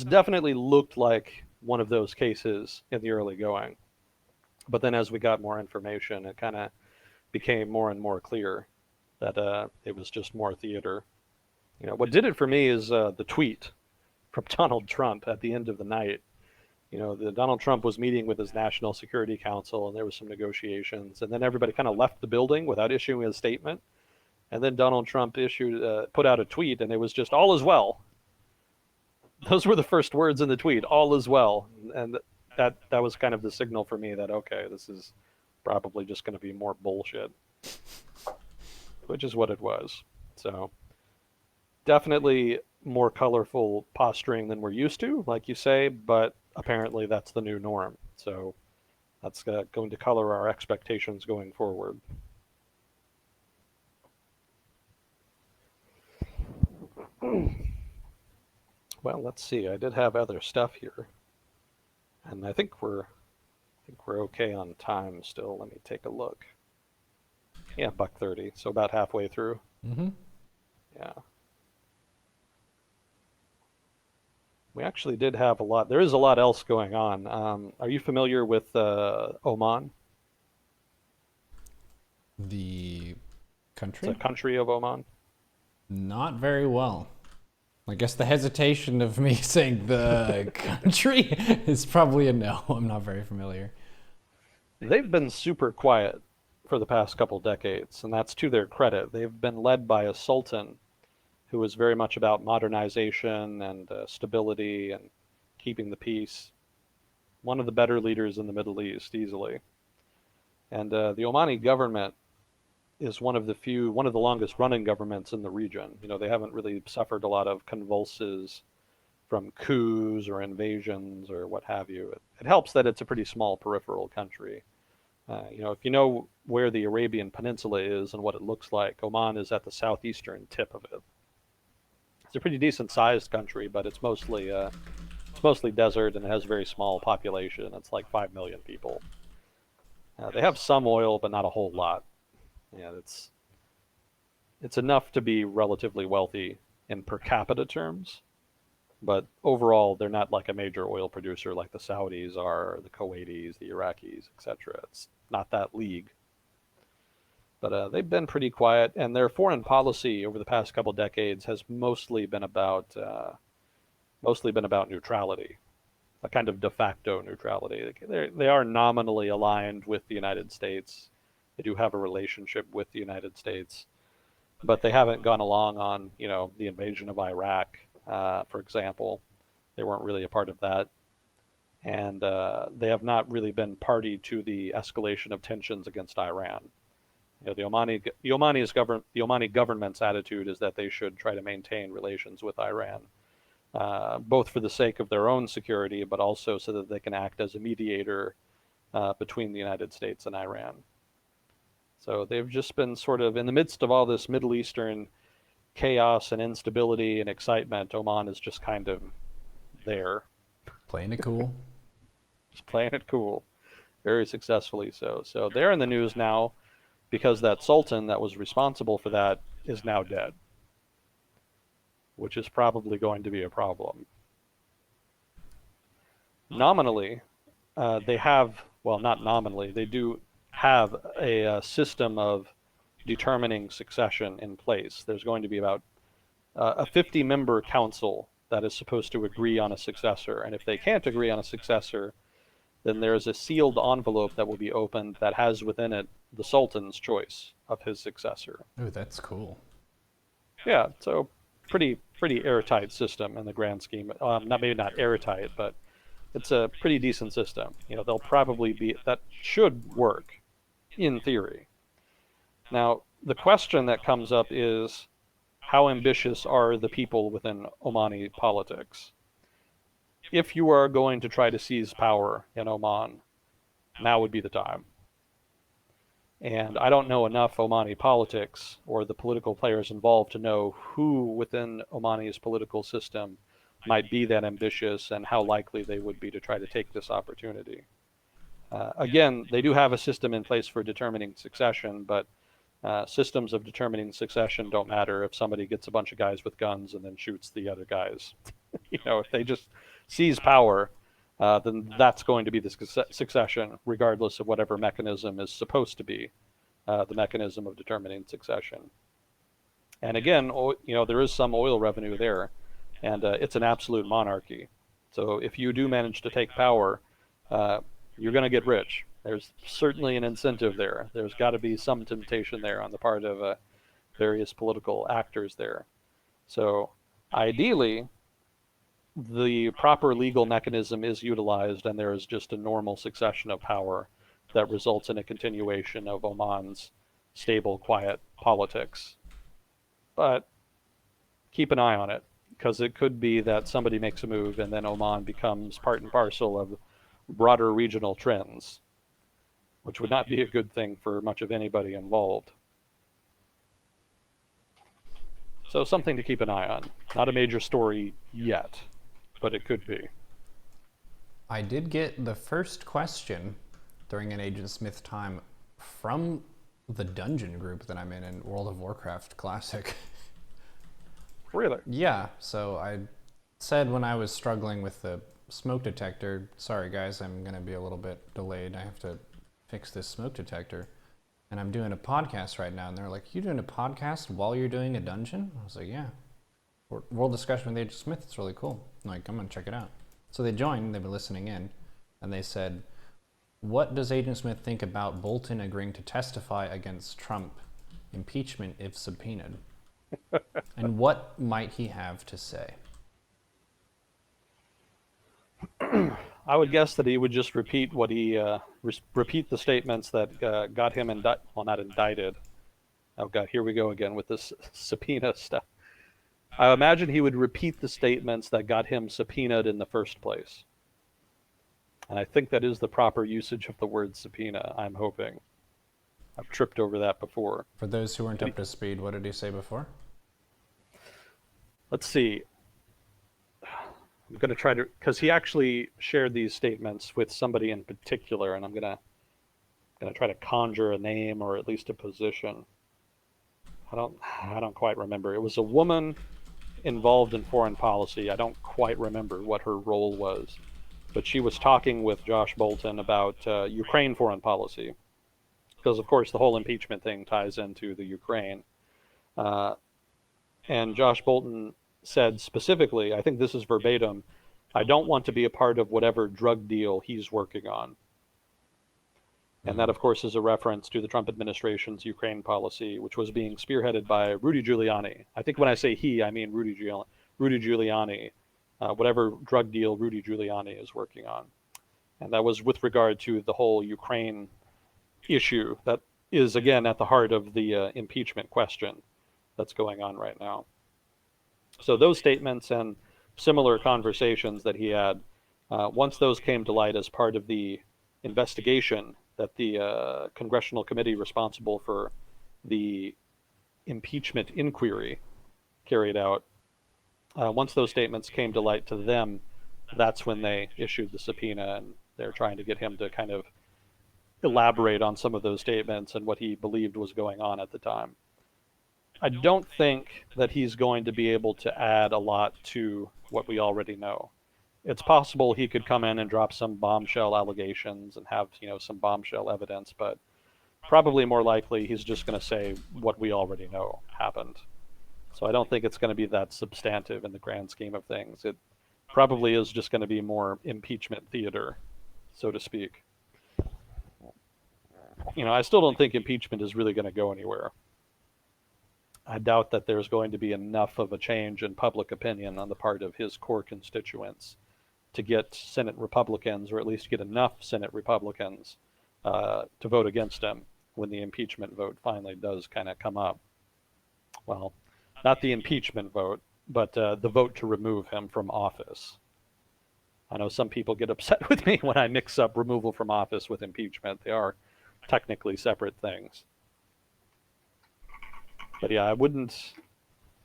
definitely looked like one of those cases in the early going. But then as we got more information, it kind of became more and more clear that it was just more theater. You know, what did it for me is the tweet from Donald Trump at the end of the night. You know, Donald Trump was meeting with his National Security Council, and there was some negotiations, and then everybody kind of left the building without issuing a statement. And then Donald Trump put out a tweet, and it was just "all is well." Those were the first words in the tweet, "all is well," and that was kind of the signal for me that okay, this is probably just going to be more bullshit, which is what it was. So definitely more colorful posturing than we're used to, like you say, but apparently that's the new norm. So that's going to color our expectations going forward. Well, let's see. I did have other stuff here, and I think we're okay on time still. Let me take a look. Yeah, buck 30, so about halfway through. Mm-hmm. Yeah. We actually did have a lot. There is a lot else going on. Are you familiar with Oman? The It's a country? country of Oman. Not very well. I guess the hesitation of me saying the country is probably a no. I'm not very familiar. They've been super quiet for the past couple decades, and that's to their credit. They've been led by a sultan who was very much about modernization and stability and keeping the peace. One of the better leaders in the Middle East, easily. And the Omani government is one of the longest running governments in the region. You know, they haven't really suffered a lot of convulses from coups or invasions or what have you. It helps that it's a pretty small peripheral country. You know, if you know where the Arabian Peninsula is and what it looks like, Oman is at the southeastern tip of it. It's a pretty decent sized country, but it's mostly desert and it has a very small population. It's like 5 million people. They have some oil, but not a whole lot. Yeah, it's enough to be relatively wealthy in per capita terms, but overall they're not like a major oil producer like the Saudis are, or the Kuwaitis, the Iraqis, etc. It's not that league. But they've been pretty quiet, and their foreign policy over the past couple decades has mostly been about neutrality, a kind of de facto neutrality. They are nominally aligned with the United States. They do have a relationship with the United States, but they haven't gone along on, you know, the invasion of Iraq, for example. They weren't really a part of that, and they have not really been party to the escalation of tensions against Iran. You know, the Omani government's attitude is that they should try to maintain relations with Iran, both for the sake of their own security, but also so that they can act as a mediator between the United States and Iran. So they've just been sort of in the midst of all this Middle Eastern chaos and instability and excitement. Oman is just kind of there, Playing it cool. just playing it cool, very successfully so. So they're in the news now because that sultan that was responsible for that is now dead, which is probably going to be a problem. Nominally, they have, well, not nominally, they do have a system of determining succession in place. There's going to be about a 50-member council that is supposed to agree on a successor. And if they can't agree on a successor, then there's a sealed envelope that will be opened that has within it the Sultan's choice of his successor. Oh, that's cool. Yeah, so pretty airtight system in the grand scheme. Not maybe not airtight, but it's a pretty decent system. They'll probably be that should work in theory. Now, the question that comes up is how ambitious are the people within Omani politics? If you are going to try to seize power in Oman, now would be the time. And I don't know enough Omani politics or the political players involved to know who within Omani's political system might be that ambitious and how likely they would be to try to take this opportunity. Again, they do have a system in place for determining succession, but systems of determining succession don't matter if somebody gets a bunch of guys with guns and then shoots the other guys. If they just seize power, then that's going to be the succession, regardless of whatever mechanism is supposed to be the mechanism of determining succession. And again, there is some oil revenue there, and it's an absolute monarchy. So if you do manage to take power, you're going to get rich. There's certainly an incentive there. There's got to be some temptation there on the part of various political actors there. So ideally, the proper legal mechanism is utilized, and there is just a normal succession of power that results in a continuation of Oman's stable, quiet politics. But keep an eye on it, because it could be that somebody makes a move and then Oman becomes part and parcel of broader regional trends, which would not be a good thing for much of anybody involved. So something to keep an eye on. Not a major story yet, but it could be. I did get the first question during an Agent Smith time from the dungeon group that I'm in World of Warcraft Classic. Really? Yeah, so I said when I was struggling with the smoke detector, sorry guys, I'm going to be a little bit delayed. I have to fix this smoke detector. And I'm doing a podcast right now. And they're like, you doing a podcast while you're doing a dungeon? I was like, yeah. World Discussion with Agent Smith, it's really cool. I'm like, I'm going to check it out. So they joined, they've been listening in, and they said, what does Agent Smith think about Bolton agreeing to testify against Trump impeachment if subpoenaed? And what might he have to say? I would guess that he would just repeat repeat the statements that got him not indicted. Oh God, here we go again with this subpoena stuff. I imagine he would repeat the statements that got him subpoenaed in the first place. And I think that is the proper usage of the word subpoena, I'm hoping. I've tripped over that before. For those who weren't up to speed, what did he say before? Let's see. I'm going to try to, because he actually shared these statements with somebody in particular, and I'm going to try to conjure a name or at least a position. I don't quite remember. It was a woman involved in foreign policy. I don't quite remember what her role was, but she was talking with Josh Bolton about Ukraine foreign policy, because of course the whole impeachment thing ties into the Ukraine. And Josh Bolton said specifically, I think this is verbatim, I don't want to be a part of whatever drug deal he's working on. And that, of course, is a reference to the Trump administration's Ukraine policy, which was being spearheaded by Rudy Giuliani. I think when I say he, I mean Rudy Giuliani, whatever drug deal Rudy Giuliani is working on. And that was with regard to the whole Ukraine issue that is, again, at the heart of the impeachment question that's going on right now. So those statements and similar conversations that he had, once those came to light as part of the investigation that the congressional committee responsible for the impeachment inquiry carried out, once those statements came to light to them, that's when they issued the subpoena, and they're trying to get him to kind of elaborate on some of those statements and what he believed was going on at the time. I don't think that he's going to be able to add a lot to what we already know. It's possible he could come in and drop some bombshell allegations and have, some bombshell evidence, but probably more likely he's just going to say what we already know happened. So I don't think it's going to be that substantive in the grand scheme of things. It probably is just going to be more impeachment theater, so to speak. I still don't think impeachment is really going to go anywhere. I doubt that there's going to be enough of a change in public opinion on the part of his core constituents to get Senate Republicans, or at least get enough Senate Republicans, to vote against him when the impeachment vote finally does kind of come up. Well, not the impeachment vote, but the vote to remove him from office. I know some people get upset with me when I mix up removal from office with impeachment. They are technically separate things. But yeah,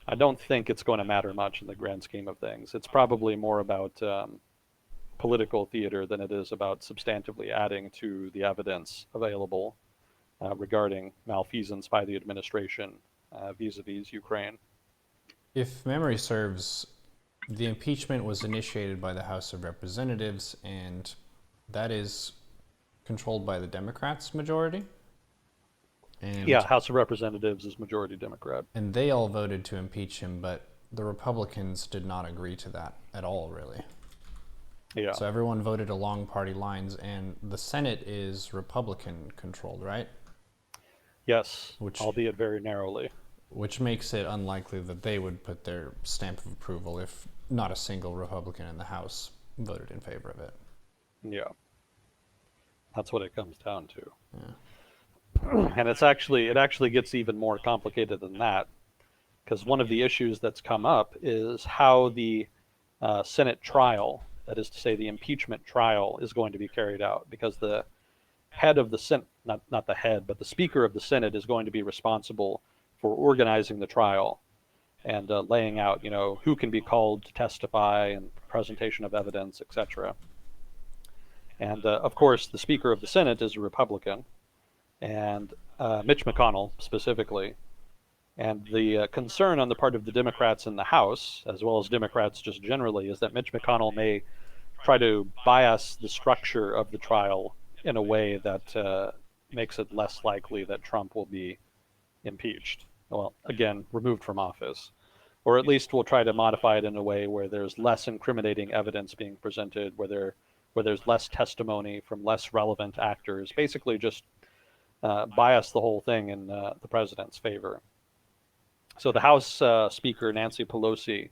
I don't think it's going to matter much in the grand scheme of things. It's probably more about political theater than it is about substantively adding to the evidence available regarding malfeasance by the administration vis-a-vis Ukraine. If memory serves, the impeachment was initiated by the House of Representatives, and that is controlled by the Democrats' majority. And yeah, House of Representatives is majority Democrat. And they all voted to impeach him, but the Republicans did not agree to that at all, really. Yeah. So everyone voted along party lines, and the Senate is Republican controlled, right? Yes, albeit very narrowly. Which makes it unlikely that they would put their stamp of approval if not a single Republican in the House voted in favor of it. Yeah. That's what it comes down to. Yeah. And it actually gets even more complicated than that, because one of the issues that's come up is how the Senate trial, that is to say the impeachment trial, is going to be carried out, because the head of the Senate, not the head, but the Speaker of the Senate is going to be responsible for organizing the trial and laying out, who can be called to testify and presentation of evidence, etc. And of course, the Speaker of the Senate is a Republican, and Mitch McConnell specifically. And the concern on the part of the Democrats in the House, as well as Democrats just generally, is that Mitch McConnell may try to bias the structure of the trial in a way that makes it less likely that Trump will be impeached. Well, again, removed from office. Or at least we'll try to modify it in a way where there's less incriminating evidence being presented, where there's less testimony from less relevant actors. Basically just bias the whole thing in the president's favor. So the House Speaker, Nancy Pelosi,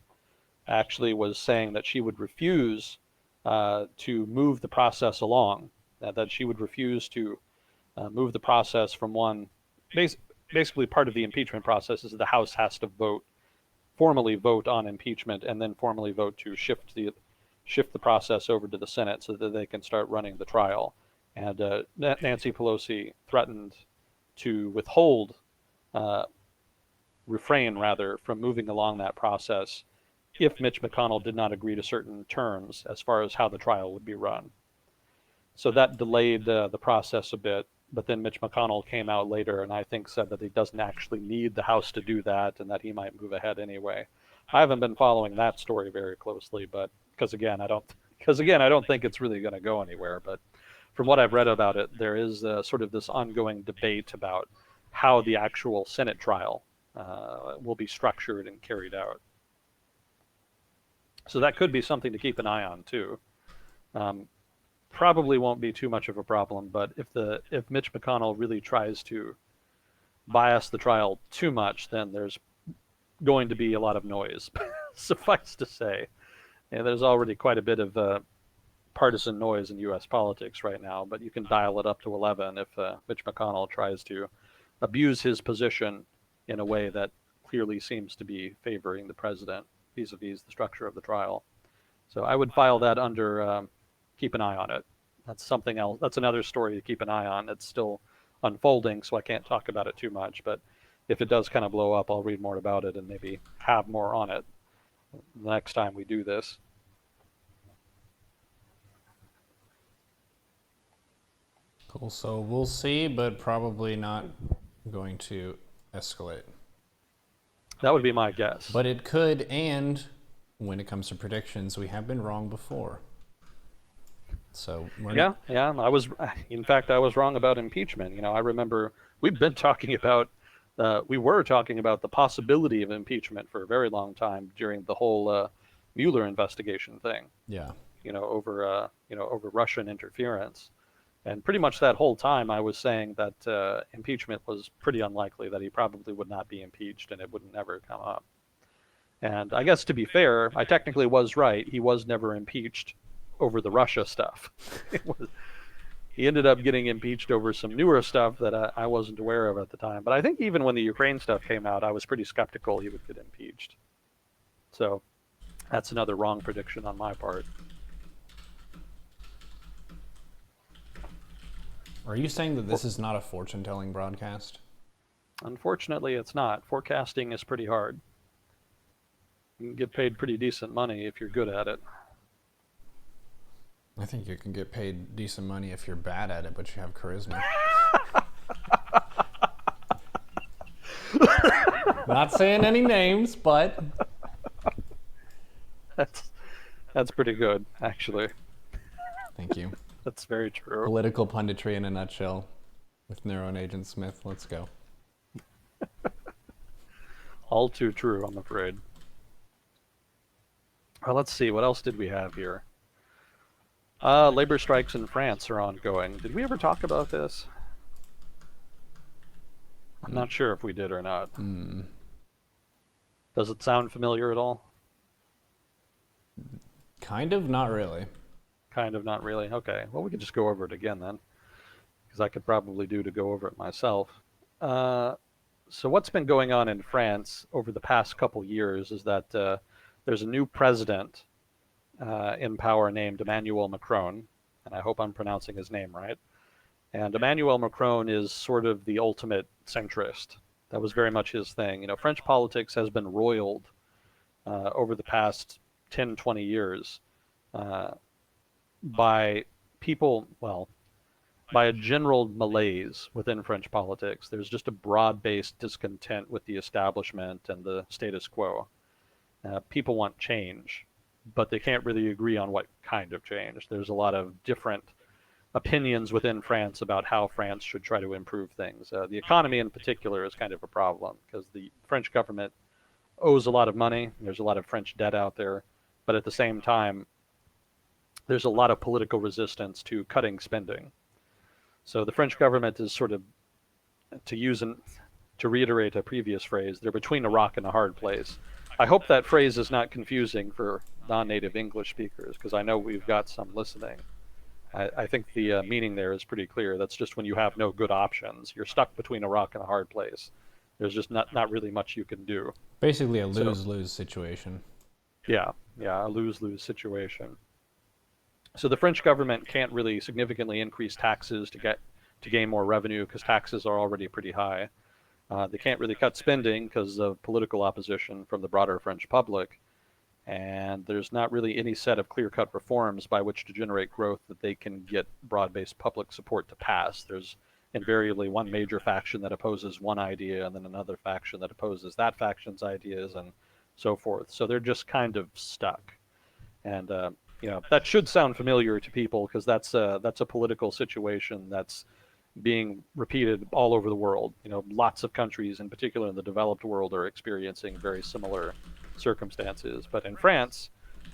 actually was saying that she would refuse to move the process along, that she would refuse to move the process from one. Basically, part of the impeachment process is the House has to formally vote on impeachment, and then formally vote to shift the process over to the Senate so that they can start running the trial. And Nancy Pelosi threatened to refrain from moving along that process if Mitch McConnell did not agree to certain terms as far as how the trial would be run. So that delayed the process a bit, but then Mitch McConnell came out later and I think said that he doesn't actually need the House to do that and that he might move ahead anyway. I haven't been following that story very closely, but because again, I don't think it's really going to go anywhere. But from what I've read about it, there is sort of this ongoing debate about how the actual Senate trial will be structured and carried out. So that could be something to keep an eye on too. Probably won't be too much of a problem, but if Mitch McConnell really tries to bias the trial too much, then there's going to be a lot of noise. Suffice to say, there's already quite a bit of partisan noise in U.S. politics right now, but you can dial it up to 11 if Mitch McConnell tries to abuse his position in a way that clearly seems to be favoring the president vis-a-vis the structure of the trial. So I would file that under keep an eye on it. That's something else. That's another story to keep an eye on. It's still unfolding, so I can't talk about it too much. But if it does kind of blow up, I'll read more about it and maybe have more on it the next time we do this. Cool. So we'll see, but probably not going to escalate. That would be my guess. But it could, and when it comes to predictions, we have been wrong before. So I was wrong about impeachment. I remember we were talking about the possibility of impeachment for a very long time during the whole Mueller investigation thing. Yeah. Over Russian interference, And pretty much that whole time I was saying that impeachment was pretty unlikely, that he probably would not be impeached and it would never come up. And I guess to be fair, I technically was right. He was never impeached over the Russia stuff. He ended up getting impeached over some newer stuff that I wasn't aware of at the time. But I think even when the Ukraine stuff came out, I was pretty skeptical he would get impeached. So that's another wrong prediction on my part. Are you saying that this is not a fortune-telling broadcast? Unfortunately, it's not. Forecasting is pretty hard. You can get paid pretty decent money if you're good at it. I think you can get paid decent money if you're bad at it, but you have charisma. Not saying any names, but That's pretty good, actually. thank you. That's very true. Political punditry in a nutshell with Neuro and Agent Smith. Let's go. All too true, I'm afraid. Well, let's see. What else did we have here? Labor strikes in France are ongoing. Did we ever talk about this? I'm not sure if we did or not. Does it sound familiar at all? Kind of, not really. Kind of, not really. Okay. Well, we could just go over it again then, because I could probably do to go over it myself. So what's been going on in France over the past couple years is that there's a new president in power named Emmanuel Macron, and I hope I'm pronouncing his name right. And Emmanuel Macron is sort of the ultimate centrist. That was very much his thing. You know, French politics has been roiled over the past 10, 20 years by people, well, by a general malaise within French politics. There's just a broad-based discontent with the establishment and the status quo. People want change, but they can't really agree on what kind of change. There's a lot of different opinions within France about how France should try to improve things. The economy in particular is kind of a problem because the French government owes a lot of money. There's a lot of French debt out there, but at the same time, there's a lot of political resistance to cutting spending. So the French government is sort of, to reiterate a previous phrase, they're between a rock and a hard place. I hope that phrase is not confusing for non-native English speakers, because I know we've got some listening. I think the meaning there is pretty clear. That's just when you have no good options. You're stuck between a rock and a hard place. There's just not really much you can do. Basically a lose-lose situation. Yeah, a lose-lose situation. So the French government can't really significantly increase taxes to gain more revenue because taxes are already pretty high. They can't really cut spending because of political opposition from the broader French public. And there's not really any set of clear-cut reforms by which to generate growth that they can get broad-based public support to pass. There's invariably one major faction that opposes one idea and then another faction that opposes that faction's ideas and so forth. So they're just kind of stuck. And that should sound familiar to people because that's a political situation that's being repeated all over the world. Lots of countries, in particular in the developed world, are experiencing very similar circumstances. But in France,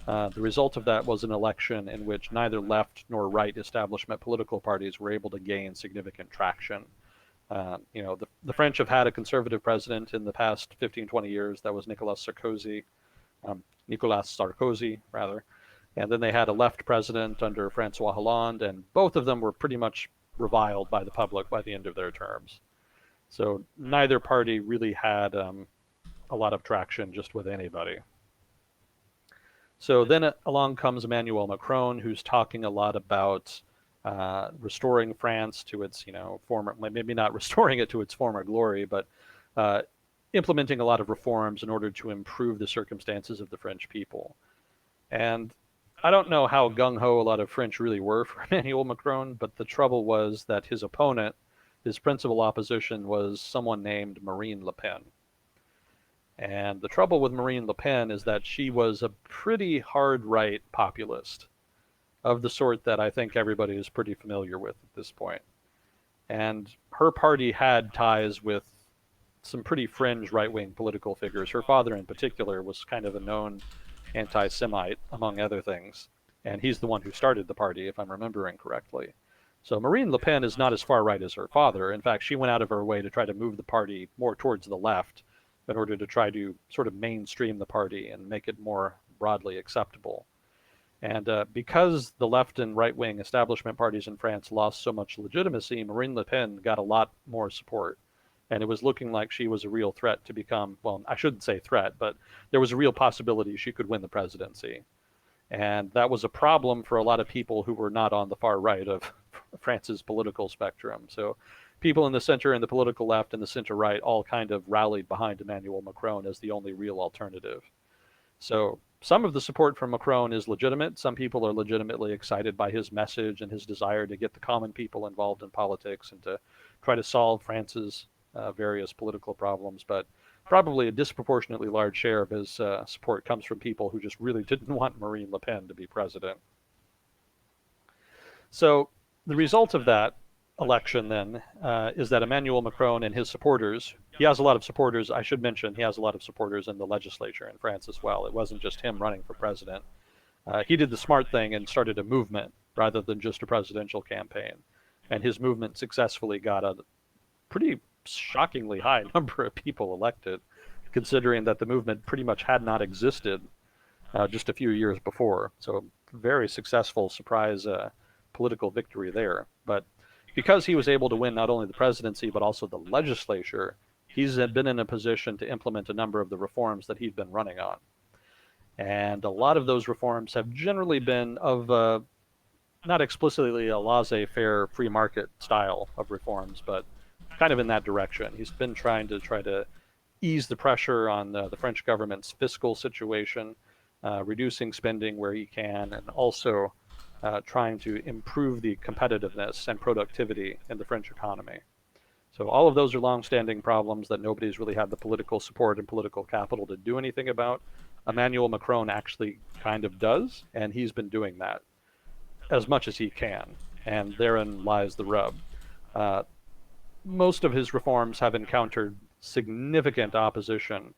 the result of that was an election in which neither left nor right establishment political parties were able to gain significant traction. The French have had a conservative president in the past 15, 20 years. That was Nicolas Sarkozy, rather. And then they had a left president under Francois Hollande, and both of them were pretty much reviled by the public by the end of their terms. So neither party really had a lot of traction just with anybody. So then along comes Emmanuel Macron, who's talking a lot about restoring France to its, former, maybe not restoring it to its former glory, but implementing a lot of reforms in order to improve the circumstances of the French people. And I don't know how gung-ho a lot of French really were for Emmanuel Macron, but the trouble was that his opponent, his principal opposition, was someone named Marine Le Pen. And the trouble with Marine Le Pen is that she was a pretty hard-right populist of the sort that I think everybody is pretty familiar with at this point. And her party had ties with some pretty fringe right-wing political figures. Her father in particular was kind of a known anti-Semite, among other things. And he's the one who started the party, if I'm remembering correctly. So Marine Le Pen is not as far right as her father. In fact, she went out of her way to try to move the party more towards the left in order to try to sort of mainstream the party and make it more broadly acceptable. And because the left and right wing establishment parties in France lost so much legitimacy, Marine Le Pen got a lot more support. And it was looking like she was a real threat to become, well, I shouldn't say threat, but there was a real possibility she could win the presidency. And that was a problem for a lot of people who were not on the far right of France's political spectrum. So people in the center and the political left and the center right all kind of rallied behind Emmanuel Macron as the only real alternative. So some of the support from Macron is legitimate. Some people are legitimately excited by his message and his desire to get the common people involved in politics and to try to solve France's various political problems. But probably a disproportionately large share of his support comes from people who just really didn't want Marine Le Pen to be president. So the result of that election then is that Emmanuel Macron and his supporters, he has a lot of supporters, I should mention, he has a lot of supporters in the legislature in France as well. It wasn't just him running for president. He did the smart thing and started a movement rather than just a presidential campaign. And his movement successfully got a pretty shockingly high number of people elected, considering that the movement pretty much had not existed just a few years before. So very successful surprise political victory there. But because he was able to win not only the presidency but also the legislature, he's been in a position to implement a number of the reforms that he'd been running on. And a lot of those reforms have generally been of not explicitly a laissez-faire free market style of reforms, but kind of in that direction. He's been trying to ease the pressure on the French government's fiscal situation, reducing spending where he can, and also trying to improve the competitiveness and productivity in the French economy. So all of those are long-standing problems that nobody's really had the political support and political capital to do anything about. Emmanuel Macron actually kind of does, and he's been doing that as much as he can, and therein lies the rub. Most of his reforms have encountered significant opposition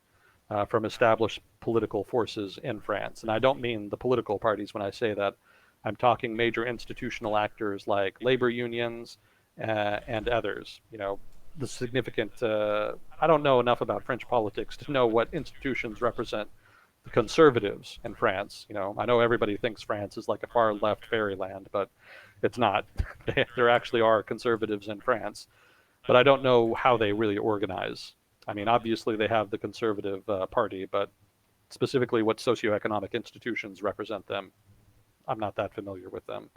from established political forces in France. And I don't mean the political parties when I say that. I'm talking major institutional actors like labor unions and others. You know, the significant, I don't know enough about French politics to know what institutions represent the conservatives in France. You know, I know everybody thinks France is like a far left fairyland, but it's not. There actually are conservatives in France, but I don't know how they really organize. I mean, obviously they have the conservative party, but specifically what socioeconomic institutions represent them, I'm not that familiar with them.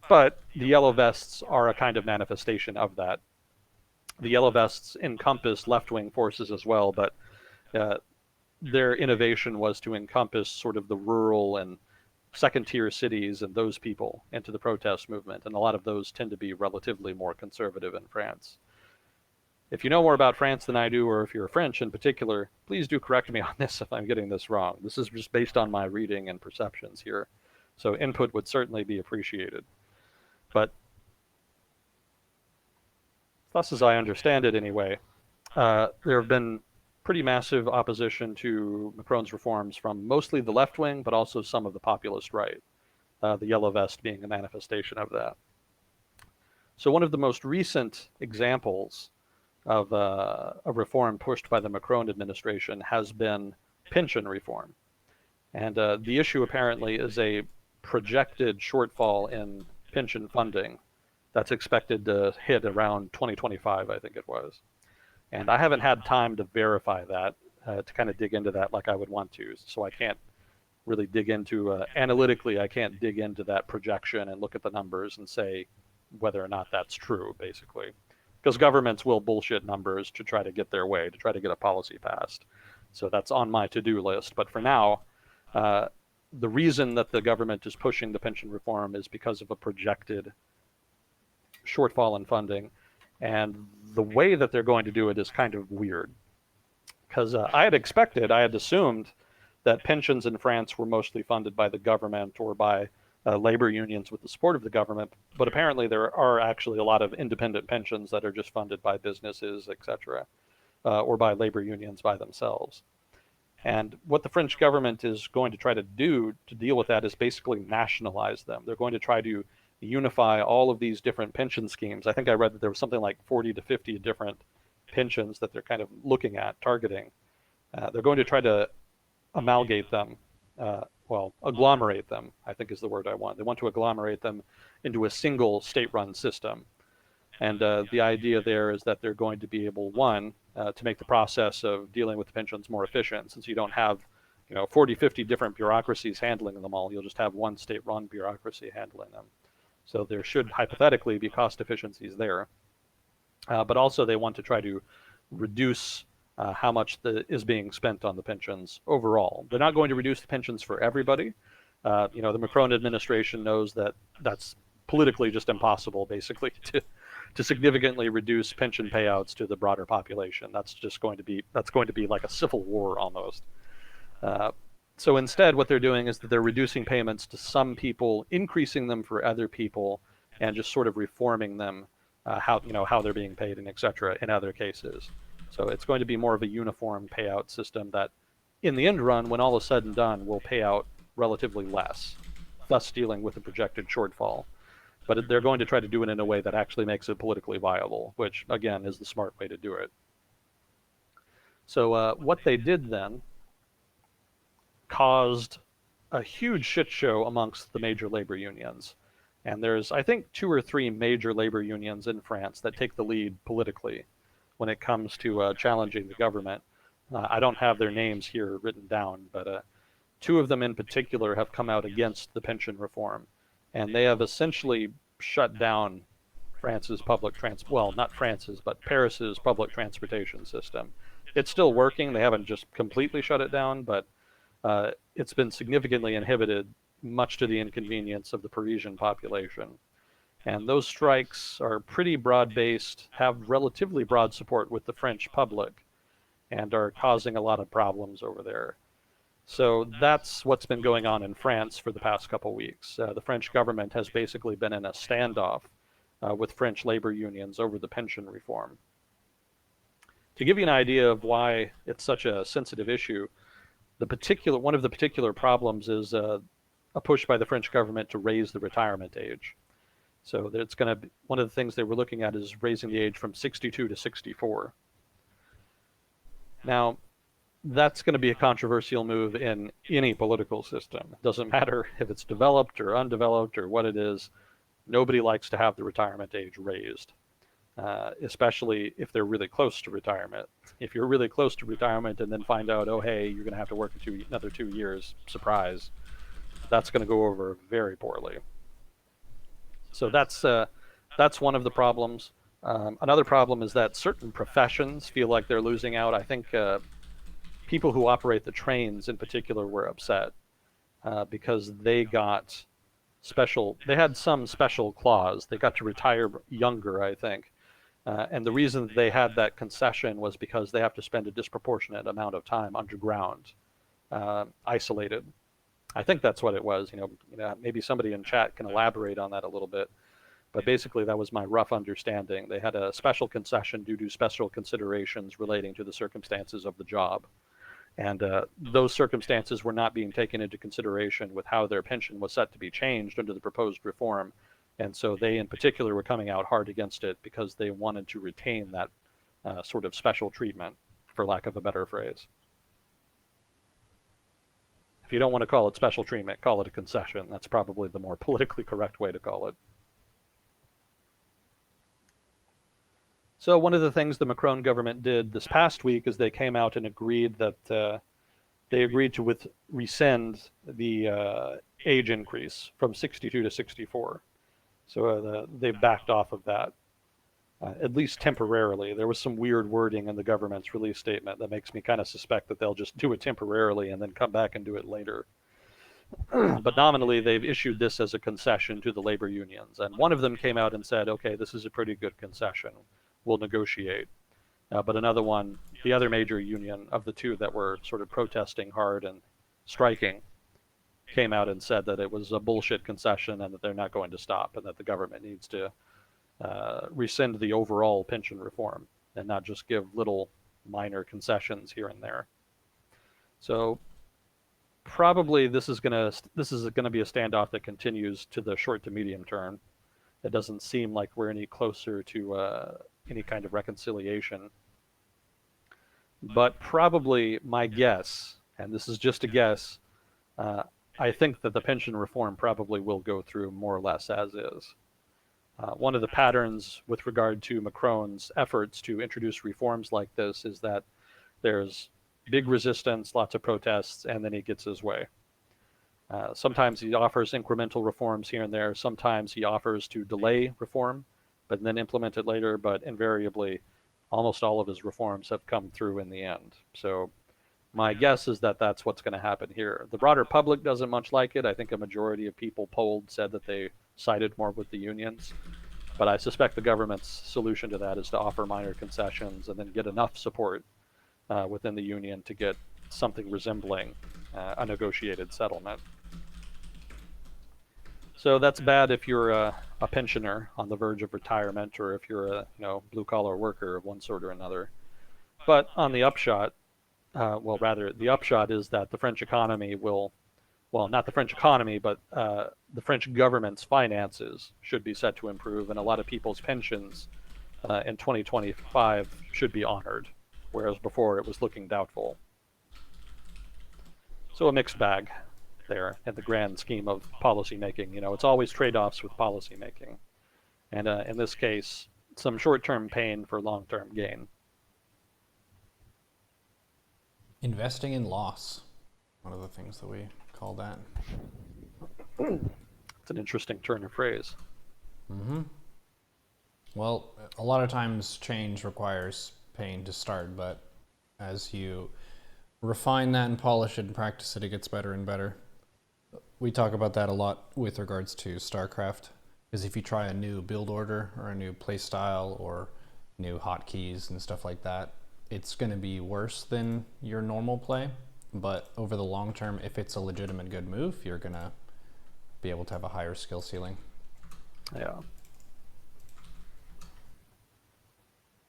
But the Yellow Vests are a kind of manifestation of that. The Yellow Vests encompass left-wing forces as well, but their innovation was to encompass sort of the rural and second-tier cities and those people into the protest movement, and a lot of those tend to be relatively more conservative in France. If you know more about France than I do, or if you're French in particular, please do correct me on this if I'm getting this wrong. This is just based on my reading and perceptions here. So input would certainly be appreciated. But thus as I understand it anyway, there have been pretty massive opposition to Macron's reforms from mostly the left wing, but also some of the populist right, the Yellow Vest being a manifestation of that. So one of the most recent examples of a reform pushed by the Macron administration has been pension reform. And the issue apparently is a projected shortfall in pension funding that's expected to hit around 2025, I think it was. And I haven't had time to verify that, to kind of dig into that like I would want to. So I can't really dig into, analytically, I can't dig into that projection and look at the numbers and say whether or not that's true, basically. Because governments will bullshit numbers to try to get their way, to try to get a policy passed. So that's on my to-do list. But for now, the reason that the government is pushing the pension reform is because of a projected shortfall in funding. And the way that they're going to do it is kind of weird. Because I had assumed that pensions in France were mostly funded by the government or by labor unions with the support of the government. But apparently there are actually a lot of independent pensions that are just funded by businesses, etc., or by labor unions by themselves. And what the French government is going to try to do to deal with that is basically nationalize them. They're going to try to unify all of these different pension schemes. I think I read that there was something like 40 to 50 different pensions that they're kind of looking at targeting. They're going to try to amalgate them, agglomerate them, I think is the word I want. They want to agglomerate them into a single state-run system. And the idea there is that they're going to be able, one, to make the process of dealing with the pensions more efficient, since you don't have 40, 50 different bureaucracies handling them all. You'll just have one state-run bureaucracy handling them. So there should hypothetically be cost efficiencies there. But also they want to try to reduce how much is being spent on the pensions overall. They're not going to reduce the pensions for everybody. The Macron administration knows that that's politically just impossible, basically, to significantly reduce pension payouts to the broader population. That's going to be like a civil war almost. So instead, what they're doing is that they're reducing payments to some people, increasing them for other people, and just sort of reforming them, how they're being paid and et cetera in other cases. So it's going to be more of a uniform payout system that, in the end run, when all is said and done, will pay out relatively less, thus dealing with the projected shortfall. But they're going to try to do it in a way that actually makes it politically viable, which, again, is the smart way to do it. So what they did then caused a huge shit show amongst the major labor unions. And there's, I think, 2 or 3 major labor unions in France that take the lead politically when it comes to challenging the government. I don't have their names here written down, but 2 of them in particular have come out against the pension reform. And they have essentially shut down France's not France's, but Paris's public transportation system. It's still working. They haven't just completely shut it down, but it's been significantly inhibited, much to the inconvenience of the Parisian population. And those strikes are pretty broad-based, have relatively broad support with the French public, and are causing a lot of problems over there. So that's what's been going on in France for the past couple weeks. The French government has basically been in a standoff with French labor unions over the pension reform. To give you an idea of why it's such a sensitive issue, one of the particular problems is a push by the French government to raise the retirement age. So it's going to be, one of the things they were looking at is raising the age from 62 to 64. Now, that's going to be a controversial move in any political system. It doesn't matter if it's developed or undeveloped or what it is. Nobody likes to have the retirement age raised, especially if they're really close to retirement. If you're really close to retirement and then find out, oh, hey, you're going to have to work another 2 years, surprise, that's going to go over very poorly. So that's one of the problems. Another problem is that certain professions feel like they're losing out. I think people who operate the trains in particular were upset because they had some special clause. They got to retire younger, I think. And the reason they had that concession was because they have to spend a disproportionate amount of time underground, isolated. I think that's what it was. Maybe somebody in chat can elaborate on that a little bit. But basically, that was my rough understanding. They had a special concession due to special considerations relating to the circumstances of the job. And those circumstances were not being taken into consideration with how their pension was set to be changed under the proposed reform. And so they, in particular, were coming out hard against it because they wanted to retain that sort of special treatment, for lack of a better phrase. If you don't want to call it special treatment, call it a concession. That's probably the more politically correct way to call it. So one of the things the Macron government did this past week is they came out and agreed that they agreed to rescind the age increase from 62 to 64. So they backed off of that, at least temporarily. There was some weird wording in the government's release statement that makes me kind of suspect that they'll just do it temporarily and then come back and do it later. But nominally, they've issued this as a concession to the labor unions. And one of them came out and said, okay, this is a pretty good concession. We'll negotiate. But another one, the other major union of the 2 that were sort of protesting hard and striking, came out and said that it was a bullshit concession and that they're not going to stop and that the government needs to rescind the overall pension reform and not just give little minor concessions here and there. So probably this is going to be a standoff that continues to the short to medium term. it doesn't seem like we're any closer to any kind of reconciliation. But probably my guess, and this is just a guess, uh, I think that the pension reform probably will go through more or less as is. One of the patterns with regard to Macron's efforts to introduce reforms like this is that there's big resistance, lots of protests, and then he gets his way. Sometimes he offers incremental reforms here and there. Sometimes he offers to delay reform, but then implement it later. But invariably, almost all of his reforms have come through in the end. So my guess is that that's what's going to happen here. The broader public doesn't much like it. I think a majority of people polled said that they sided more with the unions. But I suspect the government's solution to that is to offer minor concessions and then get enough support within the union to get something resembling a negotiated settlement. So that's bad if you're a pensioner on the verge of retirement, or if you're a blue collar worker of one sort or another. But on the upshot, well, rather the upshot is that the French economy will, well, not the French economy, but the French government's finances should be set to improve, and a lot of people's pensions in 2025 should be honored, whereas before it was looking doubtful. So a mixed bag there in the grand scheme of policy making. It's always trade-offs with policy making, and in this case, some short-term pain for long-term gain. Investing in loss, one of the things that we call that. It's an interesting turn of phrase. Well, a lot of times change requires pain to start, but as you refine that and polish it and practice it, it gets better and better. We talk about that a lot with regards to StarCraft, because if you try a new build order or a new play style or new hotkeys and stuff like that, it's going to be worse than your normal play. But over the long term, if it's a legitimate good move, you're going to be able to have a higher skill ceiling. Yeah.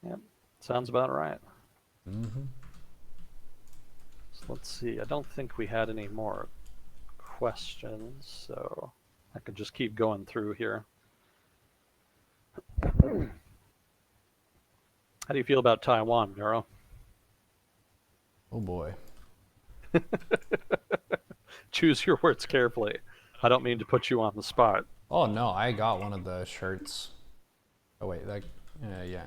Yep. Sounds about right. So let's see. I don't think we had any more questions, so I could just keep going through here. How do you feel about Taiwan, Neuro? Oh boy. Choose your words carefully. I don't mean to put you on the spot. Oh no, I got one of the shirts. Oh wait, yeah.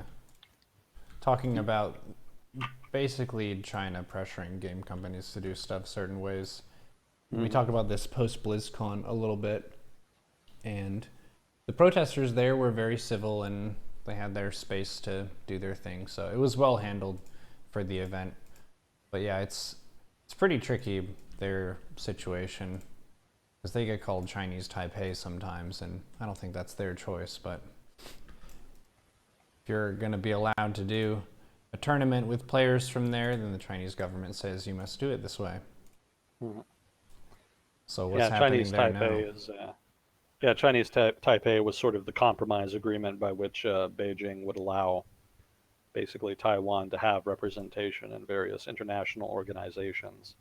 Talking about basically China pressuring game companies to do stuff certain ways. We talked about this post BlizzCon a little bit, and the protesters there were very civil and they had their space to do their thing, so it was well handled for the event. But yeah, it's pretty tricky, their situation, because they get called Chinese Taipei sometimes, and I don't think that's their choice. But if you're going to be allowed to do a tournament with players from there, then the Chinese government says you must do it this way. So what's happening Chinese there Taipei now? Chinese Taipei was sort of the compromise agreement by which Beijing would allow basically Taiwan to have representation in various international organizations.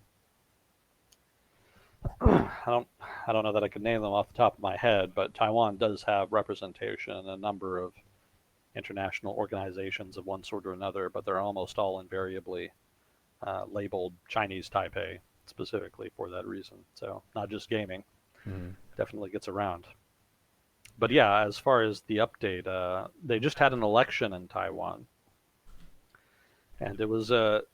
I don't know that I could name them off the top of my head, but Taiwan does have representation in a number of international organizations of one sort or another, but they're almost all invariably labeled Chinese Taipei specifically for that reason. So not just gaming, definitely gets around. But yeah, as far as the update, they just had an election in Taiwan. And it was, for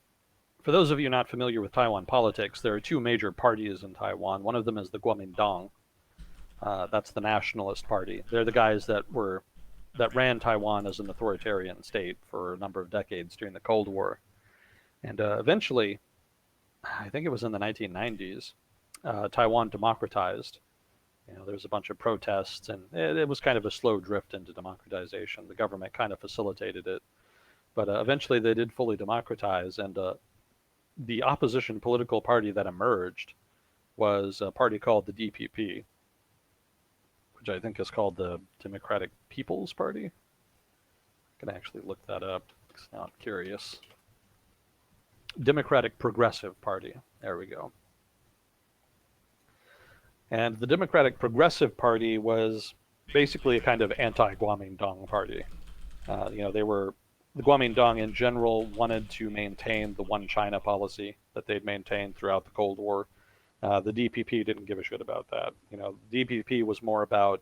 those of you not familiar with Taiwan politics, there are two major parties in Taiwan. One of them is the Kuomintang. That's the nationalist party. They're the guys that ran Taiwan as an authoritarian state for a number of decades during the Cold War. And eventually, I think it was in the 1990s, Taiwan democratized. There was a bunch of protests, and it was kind of a slow drift into democratization. The government kind of facilitated it. But eventually they did fully democratize, and the opposition political party that emerged was a party called the DPP, which I think is called the Democratic People's Party. I can actually look that up because now I'm curious. Democratic Progressive Party. There we go. And the Democratic Progressive Party was basically a kind of anti-Kuomintang party. The Kuomintang in general wanted to maintain the one China policy that they'd maintained throughout the Cold War. The DPP didn't give a shit about that. DPP was more about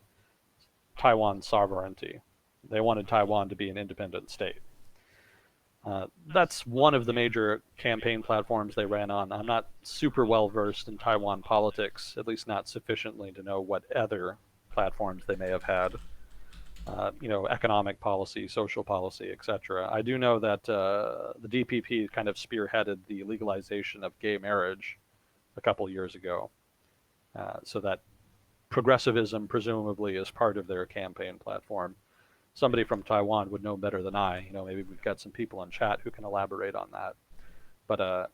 Taiwan sovereignty. They wanted Taiwan to be an independent state. That's one of the major campaign platforms they ran on. I'm not super well versed in Taiwan politics, at least not sufficiently to know what other platforms they may have had. Economic policy, social policy, etc. I do know that the DPP kind of spearheaded the legalization of gay marriage a couple years ago. So that progressivism presumably is part of their campaign platform. Somebody from Taiwan would know better than I. Maybe we've got some people in chat who can elaborate on that. But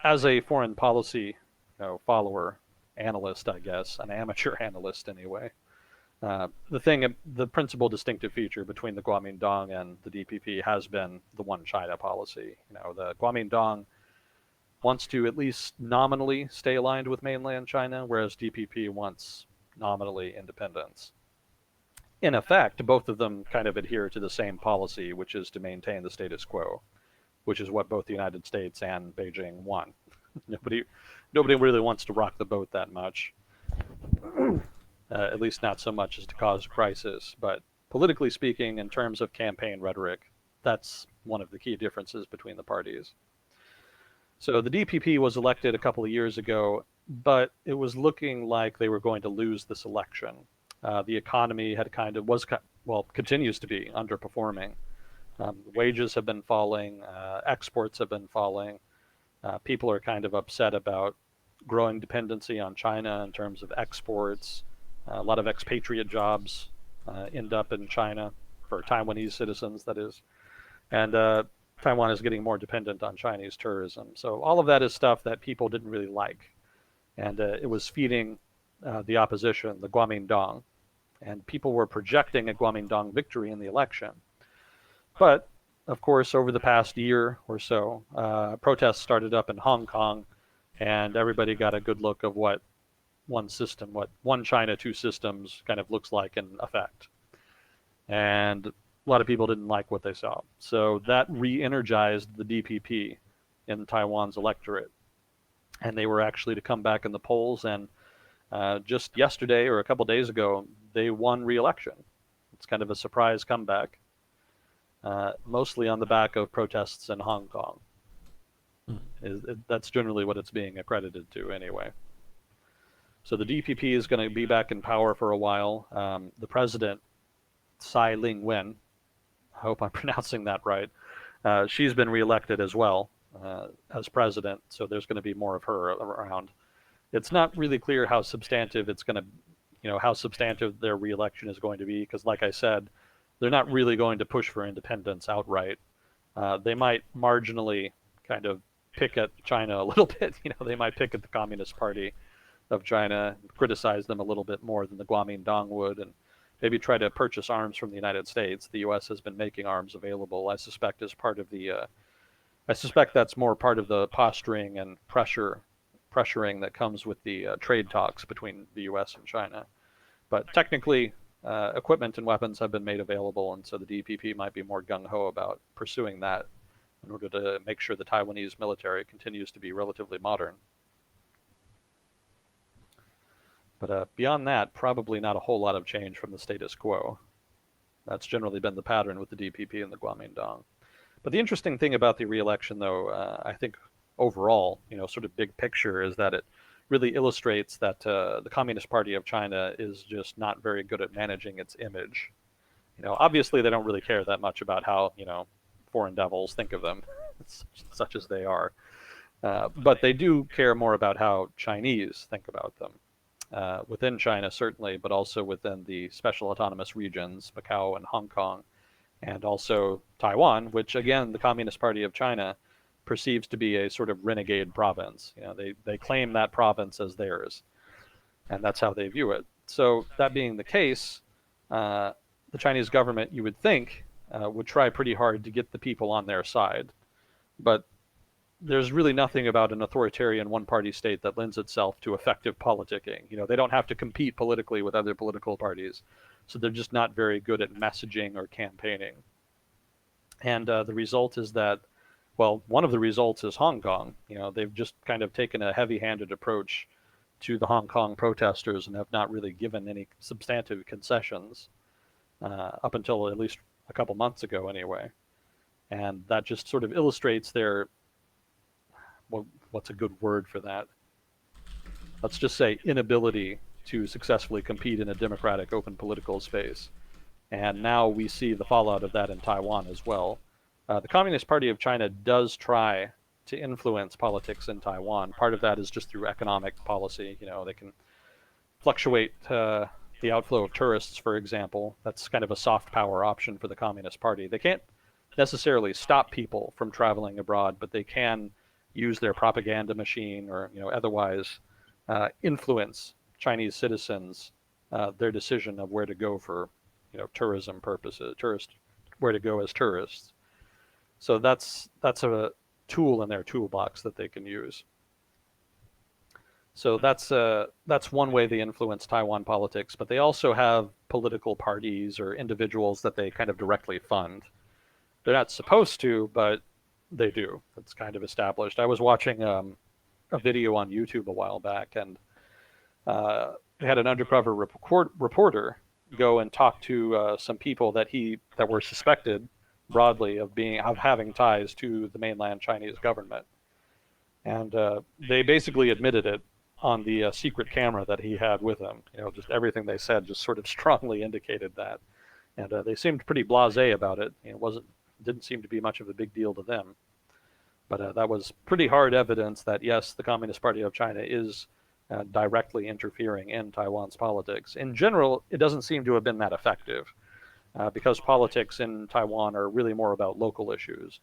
as a foreign policy, follower, analyst, I guess, an amateur analyst anyway, the principal distinctive feature between the Kuomintang and the DPP has been the one China policy. The Kuomintang wants to at least nominally stay aligned with mainland China, whereas DPP wants nominally independence. In effect, both of them kind of adhere to the same policy, which is to maintain the status quo, which is what both the United States and Beijing want. Nobody really wants to rock the boat that much. At least not so much as to cause a crisis. But politically speaking, in terms of campaign rhetoric, that's one of the key differences between the parties. So the DPP was elected a couple of years ago, but it was looking like they were going to lose this election. The economy had continues to be underperforming. Wages have been falling, exports have been falling. People are kind of upset about growing dependency on China in terms of exports. A lot of expatriate jobs end up in China for Taiwanese citizens, that is. And Taiwan is getting more dependent on Chinese tourism. So all of that is stuff that people didn't really like. And it was feeding the opposition, the Kuomintang. And people were projecting a Kuomintang victory in the election. But, of course, over the past year or so, protests started up in Hong Kong, and everybody got a good look of what one China, two systems kind of looks like in effect. And a lot of people didn't like what they saw. So that re-energized the DPP in Taiwan's electorate. And they were actually to come back in the polls, and just yesterday or a couple days ago, they won re-election. It's kind of a surprise comeback, mostly on the back of protests in Hong Kong. That's generally what it's being accredited to anyway. So the DPP is going to be back in power for a while. The president, Tsai Ing-wen, I hope I'm pronouncing that right, she's been reelected as well as president, so there's going to be more of her around. It's not really clear how substantive their reelection is going to be, because like I said, they're not really going to push for independence outright. They might marginally kind of pick at China a little bit. They might pick at the Communist Party of China, criticize them a little bit more than the Kuomintang would, and maybe try to purchase arms from the United States. The U.S. has been making arms available, I suspect, as part of I suspect that's more part of the posturing and pressuring that comes with the trade talks between the U.S. and China. But technically, equipment and weapons have been made available, and so the DPP might be more gung-ho about pursuing that in order to make sure the Taiwanese military continues to be relatively modern. But beyond that, probably not a whole lot of change from the status quo. That's generally been the pattern with the DPP and the Kuomintang. But the interesting thing about the re-election, though, I think overall, sort of big picture, is that it really illustrates that the Communist Party of China is just not very good at managing its image. Obviously they don't really care that much about how, foreign devils think of them, such as they are. But they do care more about how Chinese think about them. Within China, certainly, but also within the special autonomous regions, Macau and Hong Kong, and also Taiwan, which, again, the Communist Party of China perceives to be a sort of renegade province. They claim that province as theirs, and that's how they view it. So that being the case, the Chinese government, you would think, would try pretty hard to get the people on their side. But there's really nothing about an authoritarian one-party state that lends itself to effective politicking. They don't have to compete politically with other political parties. So they're just not very good at messaging or campaigning. And the result is that, well, one of the results is Hong Kong. They've just kind of taken a heavy-handed approach to the Hong Kong protesters and have not really given any substantive concessions up until at least a couple months ago, anyway. And that just sort of illustrates their, well, what's a good word for that? Let's just say inability to successfully compete in a democratic, open political space. And now we see the fallout of that in Taiwan as well. The Communist Party of China does try to influence politics in Taiwan. Part of that is just through economic policy. They can fluctuate the outflow of tourists, for example. That's kind of a soft power option for the Communist Party. They can't necessarily stop people from traveling abroad, but they can use their propaganda machine or otherwise influence Chinese citizens their decision of where to go for tourism purposes, where to go as tourists. So that's a tool in their toolbox that they can use. So that's one way they influence Taiwan politics, but they also have political parties or individuals that they kind of directly fund. They're not supposed to, but they do. It's kind of established. I was watching a video on YouTube a while back, and they had an undercover reporter go and talk to some people that were suspected broadly of having ties to the mainland Chinese government, and they basically admitted it on the secret camera that he had with him. Just everything they said just sort of strongly indicated that, and they seemed pretty blasé about it. It didn't seem to be much of a big deal to them, but that was pretty hard evidence that yes, the Communist Party of China is directly interfering in Taiwan's politics. In general, it doesn't seem to have been that effective because politics in Taiwan are really more about local issues.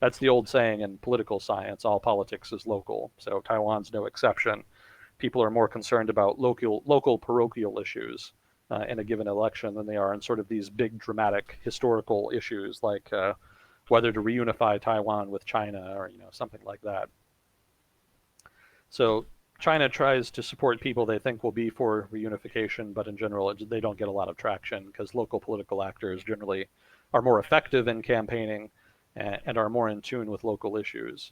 That's the old saying in political science: all politics is local. So Taiwan's no exception. People are more concerned about local parochial issues in a given election than they are in sort of these big dramatic historical issues like whether to reunify Taiwan with China or something like that. So China tries to support people they think will be for reunification, but in general they don't get a lot of traction because local political actors generally are more effective in campaigning and are more in tune with local issues.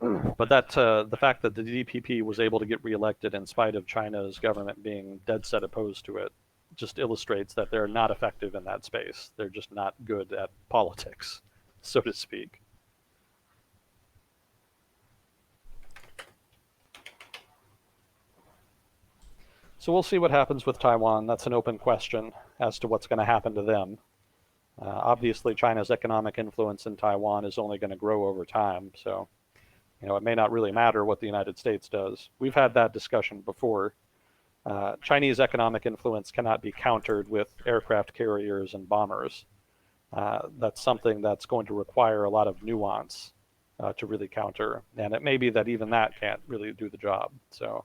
But the fact that the DPP was able to get reelected in spite of China's government being dead set opposed to it just illustrates that they're not effective in that space. They're just not good at politics, so to speak. So we'll see what happens with Taiwan. That's an open question as to what's going to happen to them. Obviously, China's economic influence in Taiwan is only going to grow over time, so it may not really matter what the United States does. We've had that discussion before. Chinese economic influence cannot be countered with aircraft carriers and bombers. That's something that's going to require a lot of nuance to really counter, and it may be that even that can't really do the job. So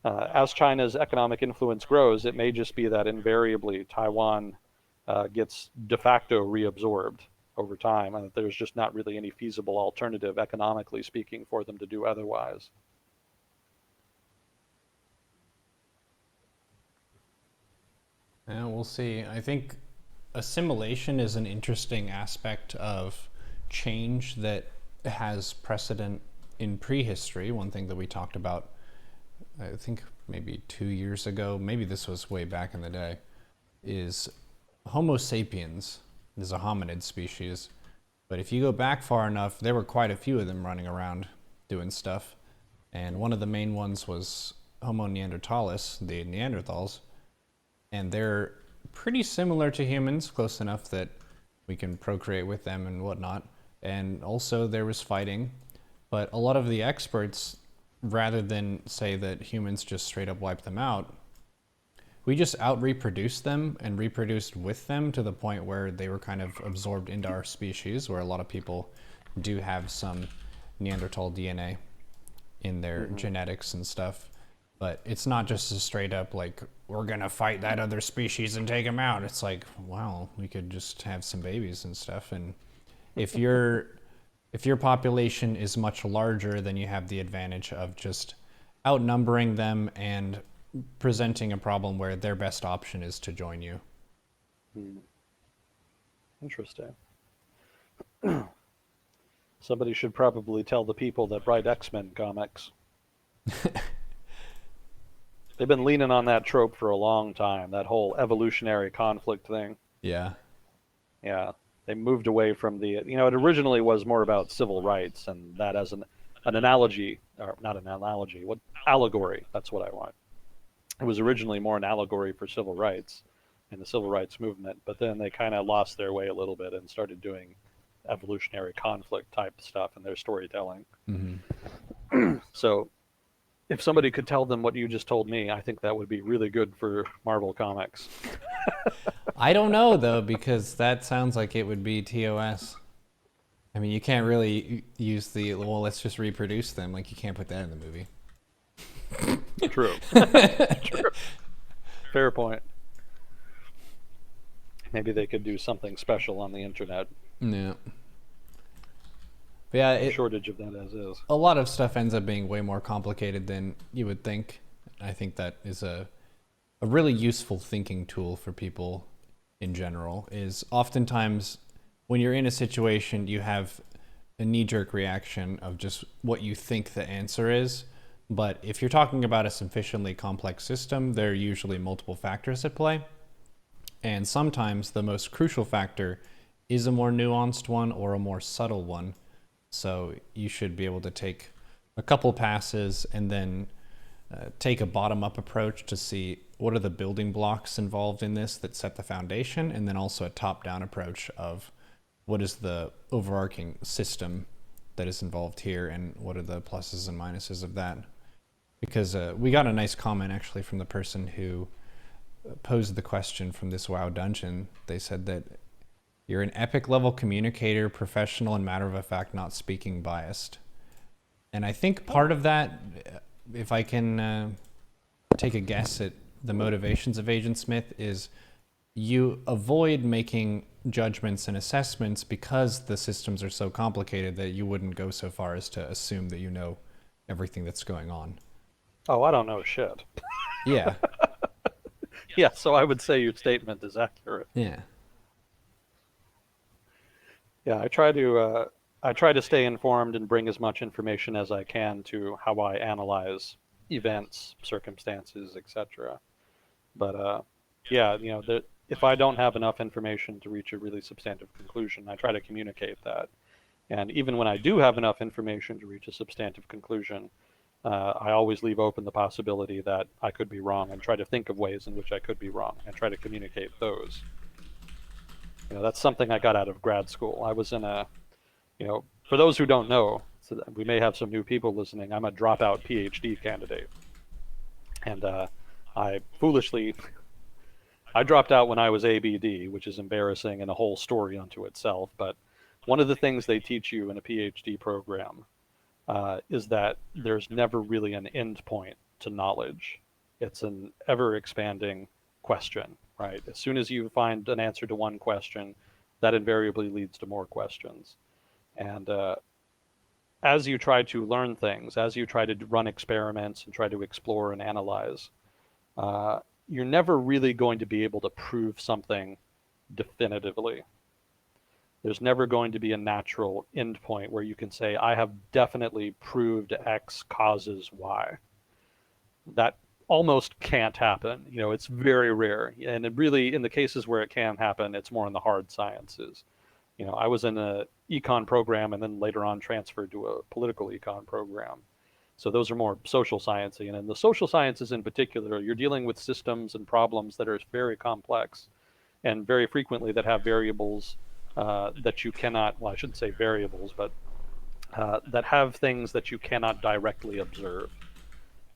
as China's economic influence grows, it may just be that invariably Taiwan gets de facto reabsorbed over time, and that there's just not really any feasible alternative, economically speaking, for them to do otherwise. Yeah, we'll see. I think assimilation is an interesting aspect of change that has precedent in prehistory. One thing that we talked about, I think maybe 2 years ago, maybe this was way back in the day, is Homo sapiens is a hominid species. But if you go back far enough, there were quite a few of them running around doing stuff. And one of the main ones was Homo neanderthalis, the Neanderthals. And they're pretty similar to humans, close enough that we can procreate with them and whatnot. And also there was fighting. But a lot of the experts, rather than say that humans just straight up wipe them out, we just out-reproduced them and reproduced with them to the point where they were kind of absorbed into our species, where a lot of people do have some Neanderthal DNA in their genetics and stuff. But it's not just a straight up like, we're gonna fight that other species and take them out. It's like, wow, we could just have some babies and stuff. And if your population is much larger, then you have the advantage of just outnumbering them and presenting a problem where their best option is to join you. Interesting. Somebody should probably tell the people that write X-Men comics. They've been leaning on that trope for a long time, that whole evolutionary conflict thing. Yeah. Yeah, they moved away from it originally was more about civil rights, and that as an analogy, or not an analogy, what allegory, that's what I want. It was originally more an allegory for civil rights and the civil rights movement, but then they kind of lost their way a little bit and started doing evolutionary conflict type stuff in their storytelling. Mm-hmm. So if somebody could tell them what you just told me, I think that would be really good for Marvel Comics. I don't know, though, because that sounds like it would be TOS. I mean, you can't really use well, let's just reproduce them. Like, you can't put that in the movie. True. True. Fair point. Maybe they could do something special on the internet. Yeah. But yeah, shortage of that as is. A lot of stuff ends up being way more complicated than you would think. I think that is a really useful thinking tool for people in general, is oftentimes when you're in a situation, you have a knee-jerk reaction of just what you think the answer is. But if you're talking about a sufficiently complex system, there are usually multiple factors at play. And sometimes the most crucial factor is a more nuanced one or a more subtle one. So you should be able to take a couple passes and then take a bottom-up approach to see what are the building blocks involved in this that set the foundation, and then also a top-down approach of what is the overarching system that is involved here and what are the pluses and minuses of that. Because we got a nice comment actually from the person who posed the question from this WoW dungeon. They said that you're an epic level communicator, professional, and matter of fact, not speaking biased. And I think part of that, if I can take a guess at the motivations of Agent Smith, is you avoid making judgments and assessments because the systems are so complicated that you wouldn't go so far as to assume that you know everything that's going on. Oh, I don't know shit. Yeah. Yeah, so I would say your statement is accurate. Yeah. Yeah, I try to stay informed and bring as much information as I can to how I analyze events, circumstances, etc. But yeah, if I don't have enough information to reach a really substantive conclusion, I try to communicate that. And even when I do have enough information to reach a substantive conclusion, I always leave open the possibility that I could be wrong and try to think of ways in which I could be wrong and try to communicate those. That's something I got out of grad school. I was in for those who don't know, so that we may have some new people listening, I'm a dropout PhD candidate. And I dropped out when I was ABD, which is embarrassing and a whole story unto itself. But one of the things they teach you in a PhD program is that there's never really an end point to knowledge. It's an ever-expanding question, right? As soon as you find an answer to one question, that invariably leads to more questions. And as you try to learn things, as you try to run experiments and try to explore and analyze, you're never really going to be able to prove something definitively. There's never going to be a natural endpoint where you can say, I have definitely proved X causes Y. That almost can't happen. It's very rare. And it really, in the cases where it can happen, it's more in the hard sciences. I was in an econ program and then later on transferred to a political econ program. So those are more social sciencey. And in the social sciences in particular, you're dealing with systems and problems that are very complex and very frequently that have variables that you cannot, well, I shouldn't say variables, but that have things that you cannot directly observe.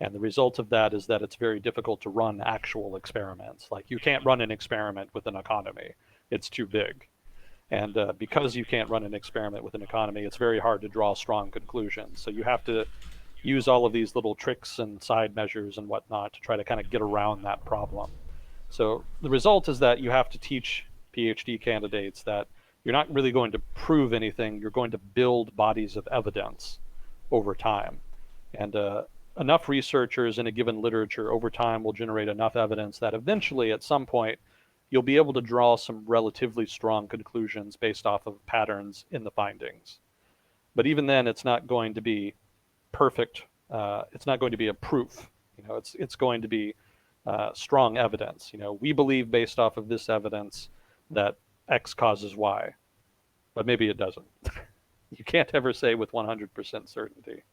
And the result of that is that it's very difficult to run actual experiments. Like, you can't run an experiment with an economy. It's too big. And because you can't run an experiment with an economy, it's very hard to draw strong conclusions. So you have to use all of these little tricks and side measures and whatnot to try to kind of get around that problem. So the result is that you have to teach PhD candidates that you're not really going to prove anything. You're going to build bodies of evidence over time. And enough researchers in a given literature over time will generate enough evidence that eventually, at some point, you'll be able to draw some relatively strong conclusions based off of patterns in the findings. But even then, it's not going to be perfect. It's not going to be a proof. It's going to be strong evidence. We believe based off of this evidence that X causes Y, but maybe it doesn't. You can't ever say with 100% certainty.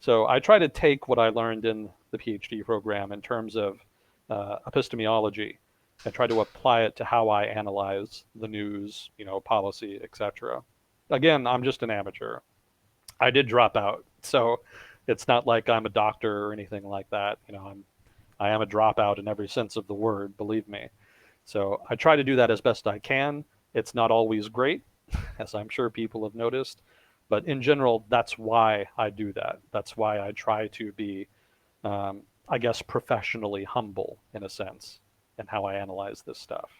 So I try to take what I learned in the PhD program in terms of epistemology and try to apply it to how I analyze the news, policy, etc. Again, I'm just an amateur. I did drop out, so it's not like I'm a doctor or anything like that. I am a dropout in every sense of the word, believe me. So I try to do that as best I can. It's not always great, as I'm sure people have noticed. But in general, that's why I do that. That's why I try to be, I guess, professionally humble in a sense in how I analyze this stuff.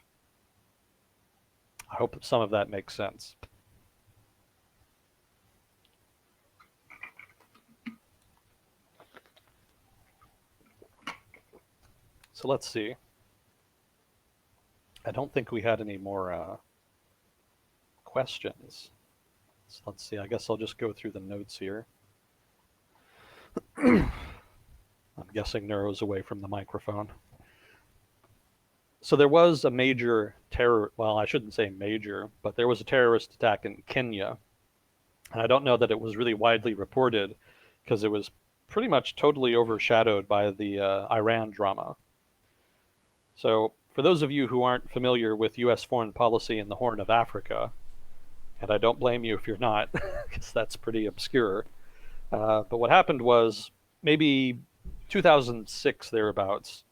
I hope some of that makes sense. So let's see. I don't think we had any more questions. So let's see. I guess I'll just go through the notes here. I'm guessing Neuro's away from the microphone. So there was a major terror, well, I shouldn't say major, but there was a terrorist attack in Kenya. And I don't know that it was really widely reported because it was pretty much totally overshadowed by the Iran drama. So for those of you who aren't familiar with U.S. foreign policy in the Horn of Africa, and I don't blame you if you're not, because that's pretty obscure, but what happened was maybe 2006 thereabouts,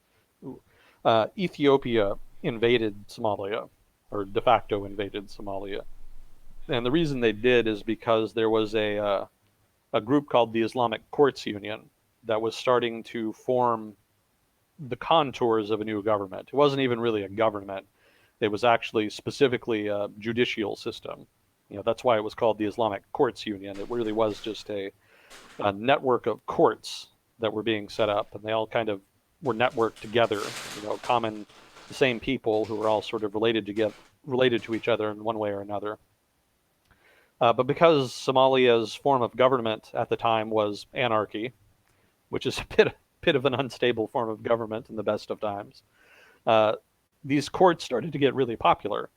Ethiopia invaded Somalia, or de facto invaded Somalia. And the reason they did is because there was a group called the Islamic Courts Union that was starting to form the contours of a new government. It wasn't even really a government. It was actually specifically a judicial system. That's why it was called the Islamic Courts Union. It really was just a network of courts that were being set up, and they all kind of were networked together, the same people who were all sort of related to each other in one way or another. But because Somalia's form of government at the time was anarchy, which is a bit of an unstable form of government in the best of times, these courts started to get really popular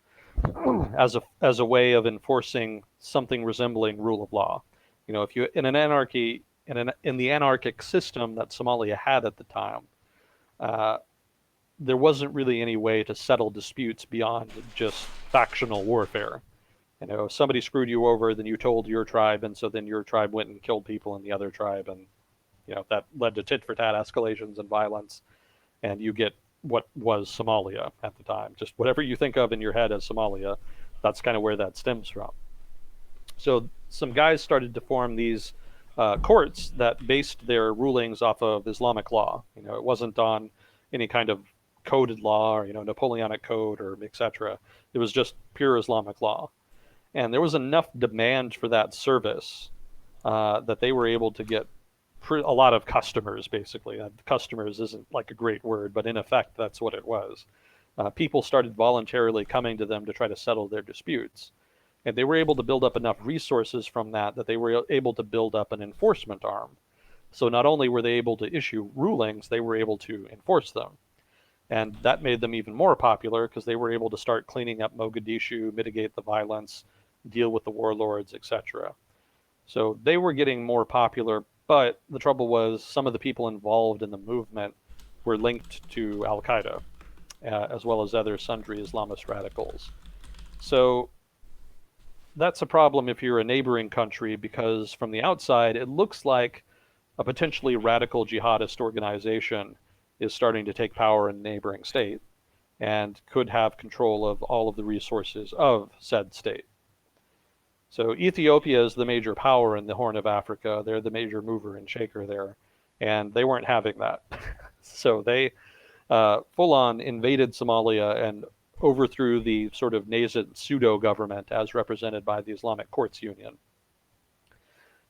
as a way of enforcing something resembling rule of law. If you in an anarchy in the anarchic system that Somalia had at the time, there wasn't really any way to settle disputes beyond just factional warfare. If somebody screwed you over, then you told your tribe, and so then your tribe went and killed people in the other tribe, and that led to tit for tat escalations and violence, and you get what was Somalia at the time. Just whatever you think of in your head as Somalia, that's kind of where that stems from. So some guys started to form these courts that based their rulings off of Islamic law. It wasn't on any kind of coded law or Napoleonic code or etc. It was just pure Islamic law, and there was enough demand for that service that they were able to get a lot of customers. Basically, customers isn't like a great word, but in effect, that's what it was. People started voluntarily coming to them to try to settle their disputes. And they were able to build up enough resources from that they were able to build up an enforcement arm. So not only were they able to issue rulings, they were able to enforce them. And that made them even more popular because they were able to start cleaning up Mogadishu, mitigate the violence, deal with the warlords, etc. So they were getting more popular, but the trouble was some of the people involved in the movement were linked to Al-Qaeda, as well as other sundry Islamist radicals. So that's a problem if you're a neighboring country, because from the outside, it looks like a potentially radical jihadist organization is starting to take power in a neighboring state and could have control of all of the resources of said state. So Ethiopia is the major power in the Horn of Africa. They're the major mover and shaker there, and they weren't having that. So they full-on invaded Somalia and overthrew the sort of nascent pseudo-government as represented by the Islamic Courts Union.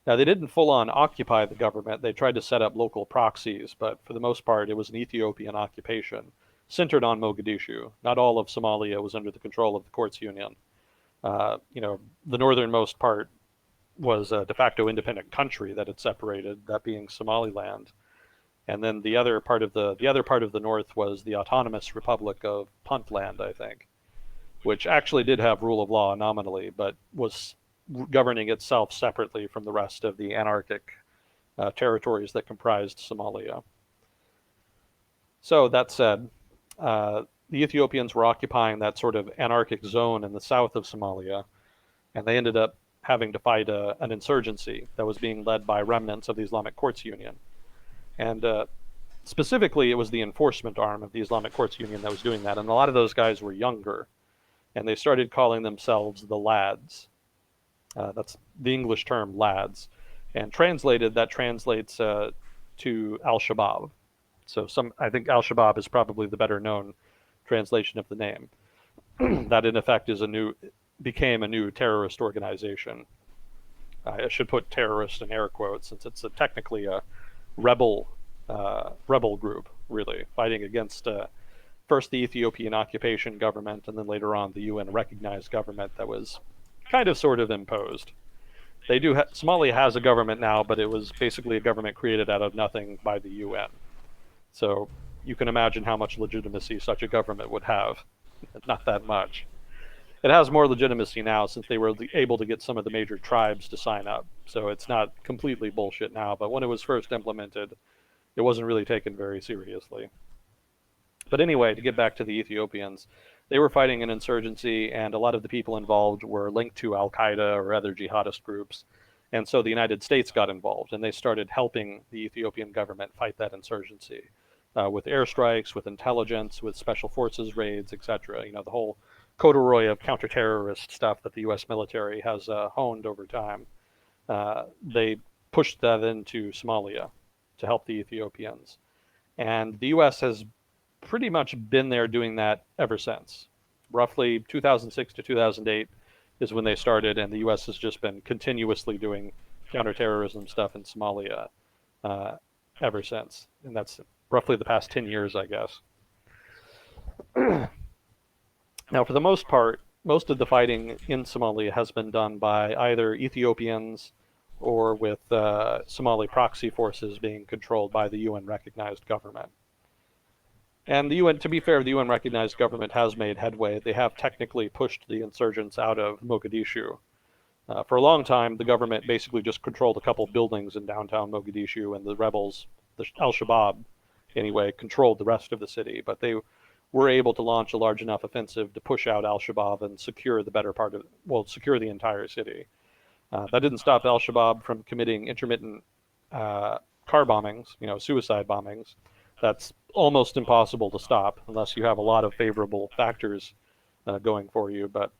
Now, they didn't full on occupy the government. They tried to set up local proxies, but for the most part, it was an Ethiopian occupation centered on Mogadishu. Not all of Somalia was under the control of the courts union. The northernmost part was a de facto independent country that had separated, that being Somaliland. And then the other part of the north was the autonomous Republic of Puntland, I think, which actually did have rule of law nominally, but was governing itself separately from the rest of the anarchic territories that comprised Somalia. So that said, the Ethiopians were occupying that sort of anarchic zone in the south of Somalia, and they ended up having to fight an insurgency that was being led by remnants of the Islamic Courts Union. And specifically, it was the enforcement arm of the Islamic Courts Union that was doing that, and a lot of those guys were younger, and they started calling themselves the lads. That's the English term, lads. And translated, that translates to Al-Shabaab. So I think Al-Shabaab is probably the better known translation of the name. That in effect became a new terrorist organization. I should put terrorist in air quotes, since it's technically a rebel group, really, fighting against first the Ethiopian occupation government, and then later on the UN recognized government that was kind of sort of imposed. Somalia has a government now, but it was basically a government created out of nothing by the UN. So you can imagine how much legitimacy such a government would have. Not that much. It has more legitimacy now since they were able to get some of the major tribes to sign up. So it's not completely bullshit now, but when it was first implemented, it wasn't really taken very seriously. But anyway, to get back to the Ethiopians, they were fighting an insurgency, and a lot of the people involved were linked to Al-Qaeda or other jihadist groups. And so the United States got involved, and they started helping the Ethiopian government fight that insurgency with airstrikes, with intelligence, with special forces raids, etc. The whole corduroy of counterterrorist stuff that the U.S. military has honed over time. They pushed that into Somalia to help the Ethiopians. And the U.S. has pretty much been there doing that ever since. Roughly 2006 to 2008 is when they started, and the U.S. has just been continuously doing counterterrorism stuff in Somalia ever since. And that's roughly the past 10 years, I guess. Now, for the most part, most of the fighting in Somalia has been done by either Ethiopians or with Somali proxy forces being controlled by the UN-recognized government. And the UN, to be fair, the UN-recognized government has made headway. They have technically pushed the insurgents out of Mogadishu. For a long time, the government basically just controlled a couple buildings in downtown Mogadishu, and the rebels, the Al-Shabaab anyway, controlled the rest of the city. But they were able to launch a large enough offensive to push out Al-Shabaab and secure secure the entire city. That didn't stop Al-Shabaab from committing intermittent car bombings, suicide bombings. That's almost impossible to stop unless you have a lot of favorable factors going for you. But,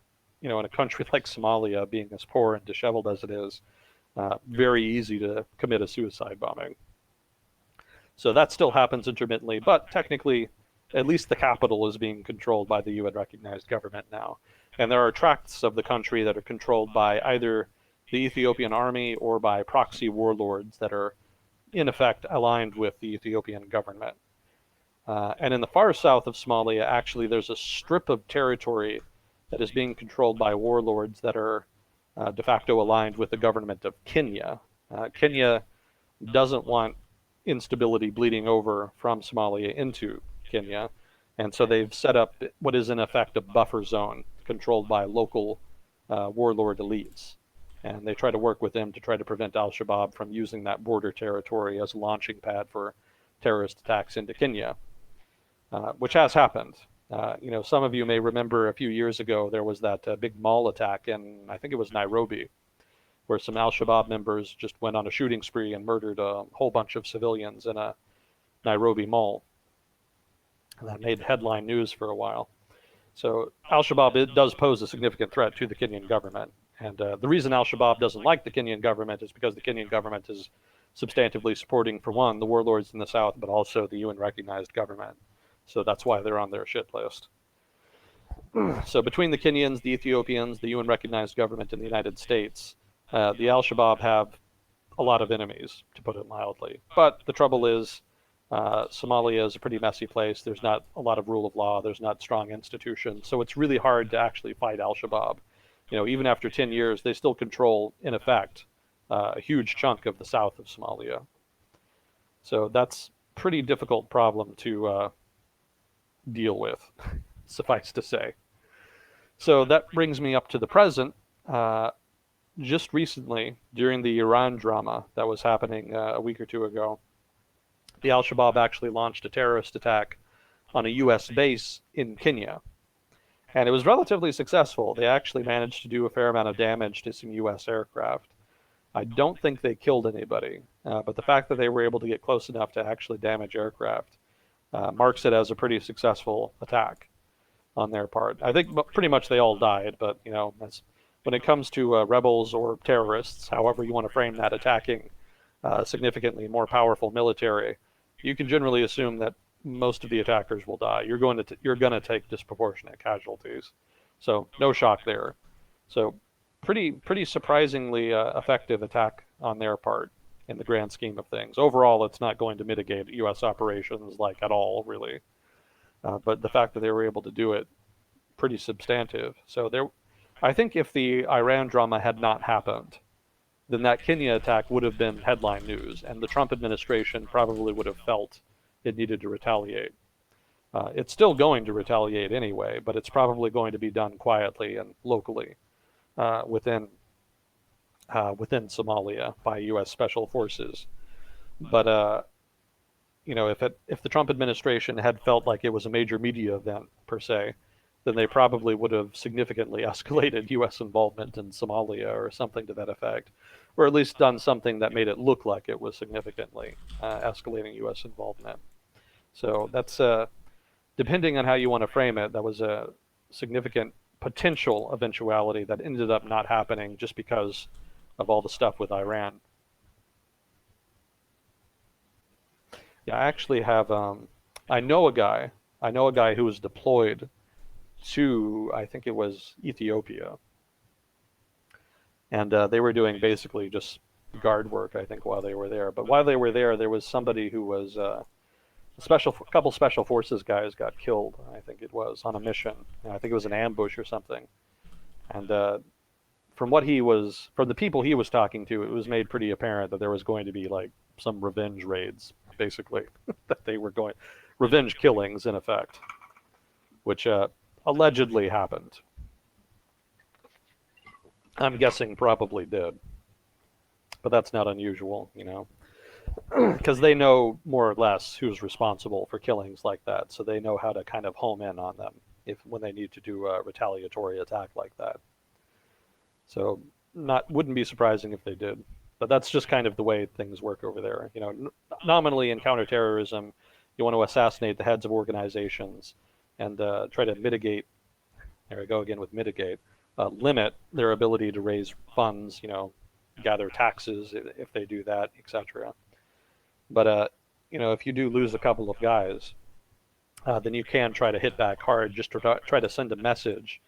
in a country like Somalia, being as poor and disheveled as it is, very easy to commit a suicide bombing. So that still happens intermittently, but technically, at least the capital is being controlled by the UN-recognized government now. And there are tracts of the country that are controlled by either the Ethiopian army or by proxy warlords that are, in effect, aligned with the Ethiopian government. And in the far south of Somalia, actually, there's a strip of territory that is being controlled by warlords that are de facto aligned with the government of Kenya. Kenya doesn't want instability bleeding over from Somalia into Kenya, and so they've set up what is in effect a buffer zone controlled by local warlord elites. And they try to work with them to try to prevent Al-Shabaab from using that border territory as a launching pad for terrorist attacks into Kenya, which has happened. Some of you may remember a few years ago there was that big mall attack in, I think it was Nairobi, where some Al-Shabaab members just went on a shooting spree and murdered a whole bunch of civilians in a Nairobi mall. And that made headline news for a while. So Al-Shabaab, it does pose a significant threat to the Kenyan government. And the reason Al-Shabaab doesn't like the Kenyan government is because the Kenyan government is substantively supporting, for one, the warlords in the south, but also the UN-recognized government. So that's why they're on their shit list. So between the Kenyans, the Ethiopians, the UN-recognized government, and the United States, the Al-Shabaab have a lot of enemies, to put it mildly. But the trouble is, Somalia is a pretty messy place. There's not a lot of rule of law. There's not strong institutions. So it's really hard to actually fight al-Shabaab. Even after 10 years, they still control, in effect, a huge chunk of the south of Somalia. So that's a pretty difficult problem to deal with, suffice to say. So that brings me up to the present. Just recently, during the Iran drama that was happening a week or two ago, the al-Shabaab actually launched a terrorist attack on a U.S. base in Kenya. And it was relatively successful. They actually managed to do a fair amount of damage to some U.S. aircraft. I don't think they killed anybody, but the fact that they were able to get close enough to actually damage aircraft marks it as a pretty successful attack on their part. I think pretty much they all died, but when it comes to rebels or terrorists, however you want to frame that, attacking significantly more powerful military, you can generally assume that most of the attackers will die. You're going to take disproportionate casualties, so no shock there. So pretty surprisingly effective attack on their part in the grand scheme of things. Overall, it's not going to mitigate U.S. operations like at all, really. But the fact that they were able to do it, pretty substantive. So I think if the Iran drama had not happened, then that Kenya attack would have been headline news, and the Trump administration probably would have felt it needed to retaliate. It's still going to retaliate anyway, but it's probably going to be done quietly and locally within Somalia by U.S. special forces. But if the Trump administration had felt like it was a major media event per se, then they probably would have significantly escalated U.S. involvement in Somalia or something to that effect, or at least done something that made it look like it was significantly escalating U.S. involvement. So that's, depending on how you want to frame it, that was a significant potential eventuality that ended up not happening just because of all the stuff with Iran. Yeah, I actually have, I know a guy who was deployed to, I think it was Ethiopia. And they were doing basically just guard work, I think, while they were there. But while they were there, there was somebody who was, a couple special forces guys got killed, I think it was, on a mission. I think it was an ambush or something. And from the people he was talking to, it was made pretty apparent that there was going to be like some revenge raids, basically, that they were going, revenge killings in effect, which allegedly happened. I'm guessing probably did, but that's not unusual, because they know more or less who's responsible for killings like that, so they know how to kind of home in on them when they need to do a retaliatory attack like that. So wouldn't be surprising if they did, but that's just kind of the way things work over there. Nominally in counterterrorism, you want to assassinate the heads of organizations and try to mitigate. There we go again with mitigate. Limit their ability to raise funds, gather taxes if they do that, etc. But if you do lose a couple of guys, then you can try to hit back hard, just to try to send a message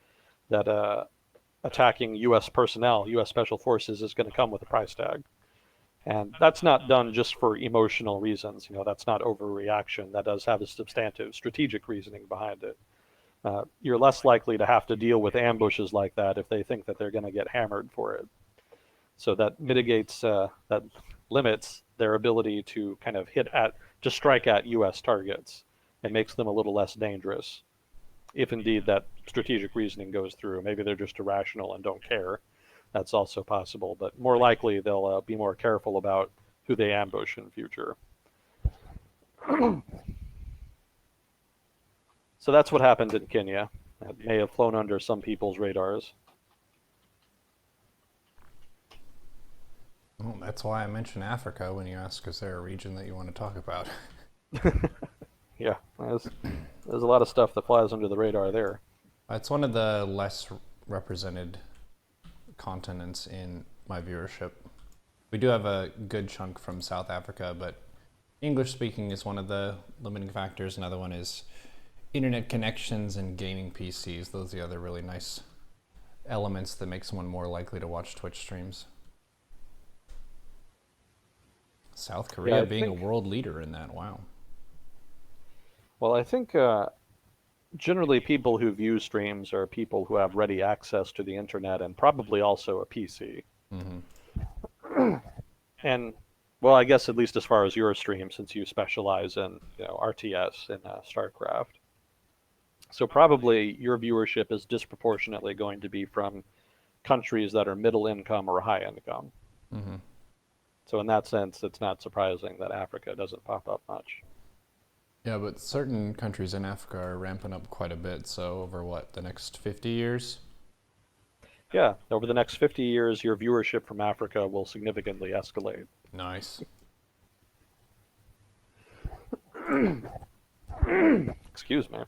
that attacking U.S. personnel, U.S. Special Forces, is going to come with a price tag. And that's not done just for emotional reasons. That's not overreaction. That does have a substantive strategic reasoning behind it. You're less likely to have to deal with ambushes like that if they think that they're going to get hammered for it. So that mitigates, that limits their ability to kind of strike at U.S. targets and makes them a little less dangerous. If indeed that strategic reasoning goes through, maybe they're just irrational and don't care. That's also possible, but more likely they'll be more careful about who they ambush in future. So that's what happened in Kenya. It may have flown under some people's radars. Well, that's why I mentioned Africa when you ask, is there a region that you want to talk about? Yeah, there's a lot of stuff that flies under the radar there. It's one of the less represented continents in my viewership. We do have a good chunk from South Africa, but English speaking is one of the limiting factors. Another one is internet connections and gaming PCs. Those are the other really nice elements that make someone more likely to watch Twitch streams. South Yeah, Korea I being a think. world leader in that. Wow. Well, I think generally people who view streams are people who have ready access to the internet and probably also a PC. Mm-hmm. And well, I guess at least as far as your stream, since you specialize in RTS in StarCraft, so probably your viewership is disproportionately going to be from countries that are middle income or high income. Mm-hmm. So in that sense, it's not surprising that Africa doesn't pop up much. Yeah, but certain countries in Africa are ramping up quite a bit. So over what, the next 50 years? Yeah, over the next 50 years, your viewership from Africa will significantly escalate. Nice. Excuse me.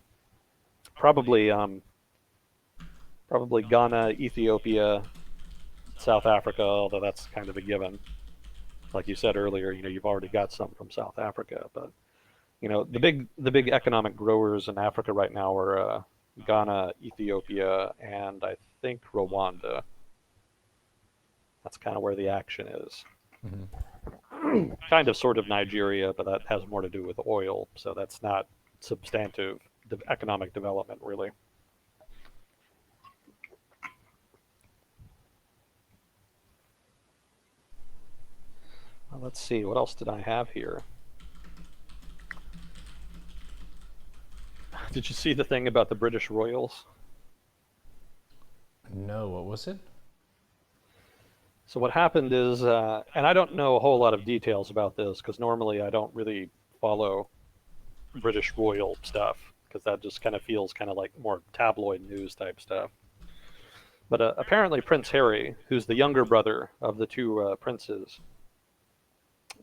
Probably, probably Ghana, Ethiopia, South Africa, although that's kind of a given. Like you said earlier, you've already got some from South Africa, but the big economic growers in Africa right now are Ghana, Ethiopia, and I think Rwanda. That's kind of where the action is. Mm-hmm. Kind of sort of Nigeria, but that has more to do with oil, so that's not substantive economic development, really. Well, let's see, what else did I have here? Did you see the thing about the British royals? No, what was it? So what happened is, and I don't know a whole lot of details about this because normally I don't really follow British royal stuff because that just kind of feels kind of like more tabloid news type stuff. But apparently Prince Harry, who's the younger brother of the two princes,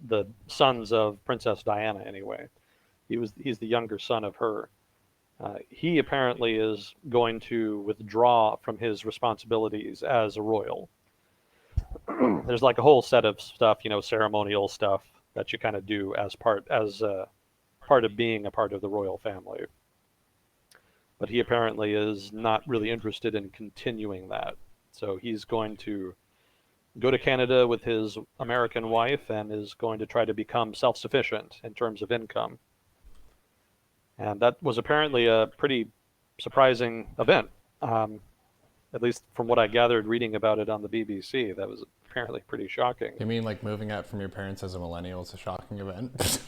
the sons of Princess Diana anyway, he's the younger son of her. He apparently is going to withdraw from his responsibilities as a royal. There's like a whole set of stuff, ceremonial stuff that you kind of do as part of being a part of the royal family. But he apparently is not really interested in continuing that. So he's going to go to Canada with his American wife and is going to try to become self-sufficient in terms of income. And that was apparently a pretty surprising event. At least from what I gathered reading about it on the BBC, that was apparently pretty shocking. You mean like moving out from your parents as a millennial is a shocking event?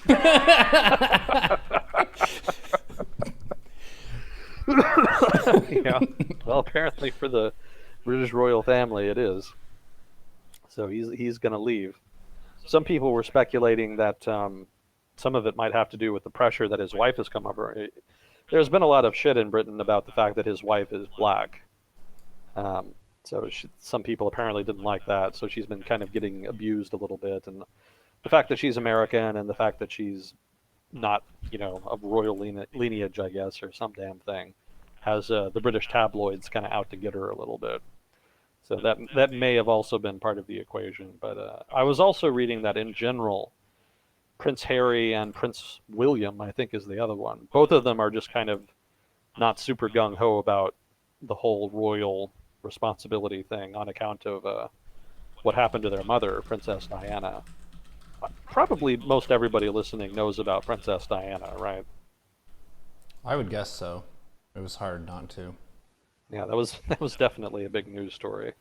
Yeah. Well, apparently for the British royal family, it is. So he's going to leave. Some people were speculating that some of it might have to do with the pressure that his wife has come over. There's been a lot of shit in Britain about the fact that his wife is black. So some people apparently didn't like that. So she's been kind of getting abused a little bit, and the fact that she's American and the fact that she's not, of royal lineage, I guess, or some damn thing, has the British tabloids kind of out to get her a little bit. So that may have also been part of the equation. But I was also reading that in general, Prince Harry and Prince William, I think, is the other one. Both of them are just kind of not super gung ho about the whole royal responsibility thing on account of what happened to their mother, Princess Diana. Probably most everybody listening knows about Princess Diana, right? I would guess so. It was hard not to. Yeah, that was definitely a big news story.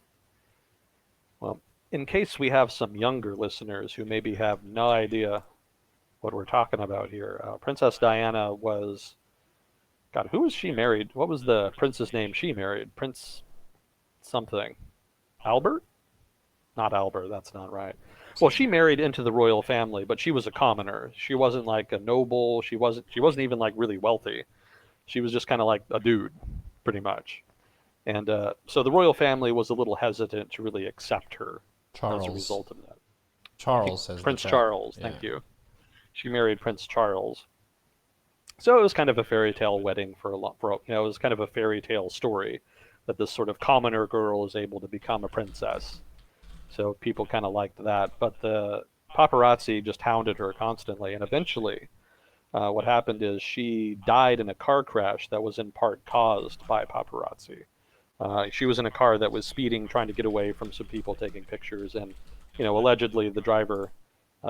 Well, in case we have some younger listeners who maybe have no idea what we're talking about here, Princess Diana was, God, who was she married? What was the prince's name she married? Prince something. Albert? Not Albert, that's not right. Well, she married into the royal family, but she was a commoner. She wasn't like a noble. She wasn't even like really wealthy. She was just kind of like a dude, pretty much. And so the royal family was a little hesitant to really accept her as a Charles. result of that. Charles says the Prince chat. Charles, Yeah. thank you. She married Prince Charles. So it was kind of a fairy tale wedding it was kind of a fairy tale story that this sort of commoner girl is able to become a princess. So people kind of liked that, but the paparazzi just hounded her constantly, and eventually, what happened is she died in a car crash that was in part caused by paparazzi. She was in a car that was speeding, trying to get away from some people taking pictures, and allegedly the driver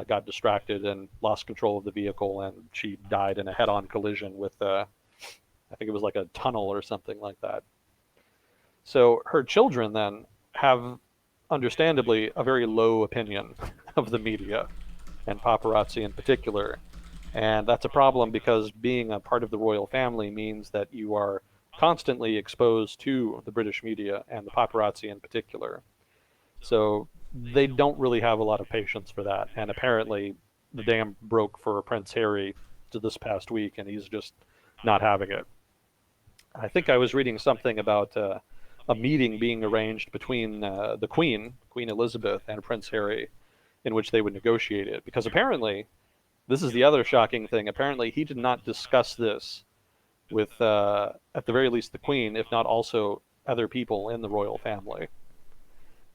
got distracted and lost control of the vehicle, and she died in a head-on collision with, I think it was like a tunnel or something like that. So her children then have, understandably, a very low opinion of the media and paparazzi in particular. And that's a problem because being a part of the royal family means that you are constantly exposed to the British media and the paparazzi in particular. So they don't really have a lot of patience for that. And apparently, the dam broke for Prince Harry this past week, and he's just not having it. I think I was reading something about a meeting being arranged between the Queen, Queen Elizabeth, and Prince Harry, in which they would negotiate it. Because apparently, this is the other shocking thing. Apparently, he did not discuss this with, at the very least, the Queen, if not also other people in the royal family.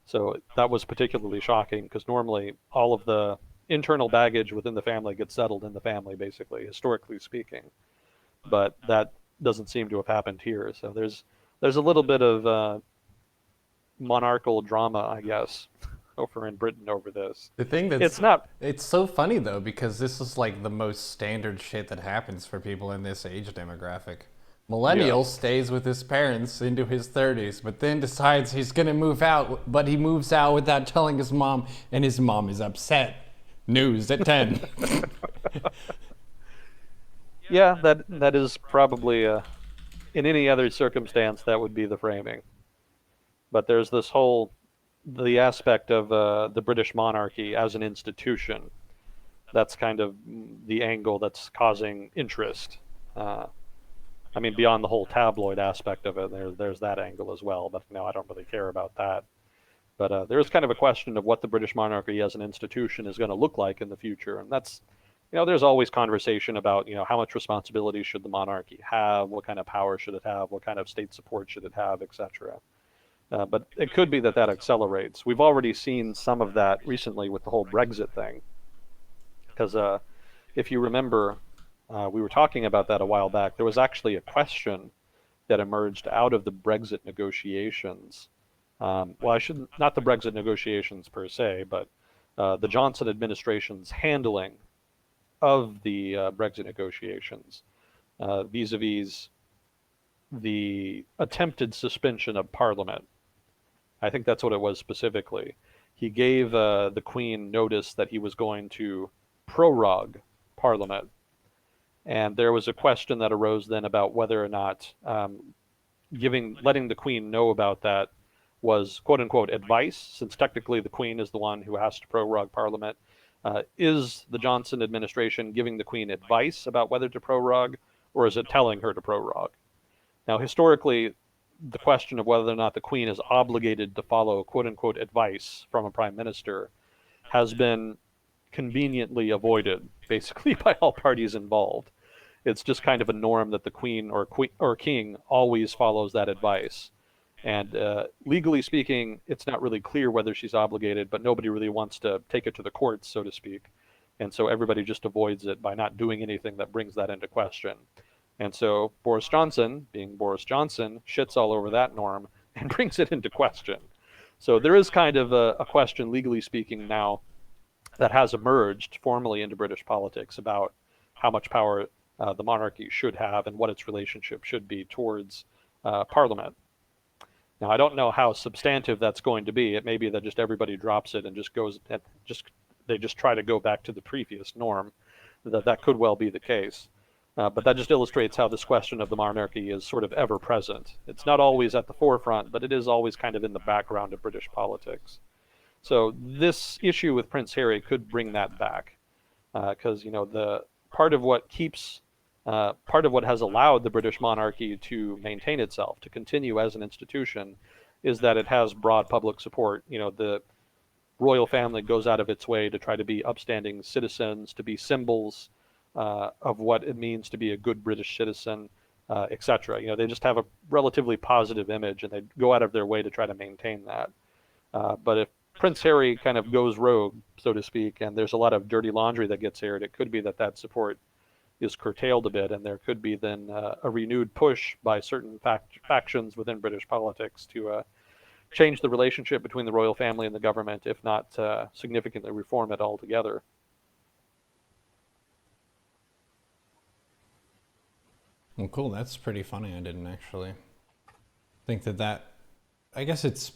So that was particularly shocking because normally all of the internal baggage within the family gets settled in the family, basically, historically speaking. But that doesn't seem to have happened here. So there's a little bit of monarchical drama, I guess, over in Britain over this. The thing It's that's not. it's so funny though because this is like the most standard shit that happens for people in this age demographic. Yeah. Millennial stays with his parents into his 30s, but then decides he's gonna move out, but he moves out without telling his mom, and his mom is upset. News at 10. Yeah, that is probably in any other circumstance that would be the framing. But there's this whole the aspect of the British monarchy as an institution. That's kind of the angle that's causing interest. Uh, I mean, beyond the whole tabloid aspect of it, there's that angle as well. But no, I don't really care about that. But there is kind of a question of what the British monarchy as an institution is going to look like in the future, and that's, there's always conversation about, how much responsibility should the monarchy have, what kind of power should it have, what kind of state support should it have, etc. But it could be that that accelerates. We've already seen some of that recently with the whole Brexit thing, because if you remember, we were talking about that a while back. There was actually a question that emerged out of the Brexit negotiations. Well, I shouldn't, not the Brexit negotiations per se, but the Johnson administration's handling of the Brexit negotiations vis-a-vis the attempted suspension of Parliament. I think that's what it was specifically. He gave the Queen notice that he was going to prorogue Parliament, and there was a question that arose then about whether or not letting the Queen know about that was quote unquote advice, since technically the Queen is the one who has to prorogue Parliament. Is the Johnson administration giving the Queen advice about whether to prorogue, or is it telling her to prorogue? Now, historically, the question of whether or not the Queen is obligated to follow quote unquote advice from a prime minister has been conveniently avoided, basically, by all parties involved. It's just kind of a norm that the Queen or King always follows that advice. And legally speaking, it's not really clear whether she's obligated, but nobody really wants to take it to the courts, so to speak. And so everybody just avoids it by not doing anything that brings that into question. And so Boris Johnson, being Boris Johnson, shits all over that norm and brings it into question. So there is kind of a question, legally speaking, now that has emerged formally into British politics about how much power the monarchy should have and what its relationship should be towards Parliament. Now, I don't know how substantive that's going to be. It may be that just everybody drops it and just goes and they just try to go back to the previous norm. That could well be the case. But that just illustrates how this question of the monarchy is sort of ever present. It's not always at the forefront, but it is always kind of in the background of British politics. So this issue with Prince Harry could bring that back, because the part of what keeps part of what has allowed the British monarchy to maintain itself, to continue as an institution, is that it has broad public support. The royal family goes out of its way to try to be upstanding citizens, to be symbols of what it means to be a good British citizen, etc. They just have a relatively positive image, and they go out of their way to try to maintain that. But if Prince Harry kind of goes rogue, so to speak, and there's a lot of dirty laundry that gets aired, it could be that that support is curtailed a bit, and there could be then a renewed push by certain factions within British politics to change the relationship between the royal family and the government, if not significantly reform it altogether. Well, cool. That's pretty funny. I didn't actually think that. I guess it's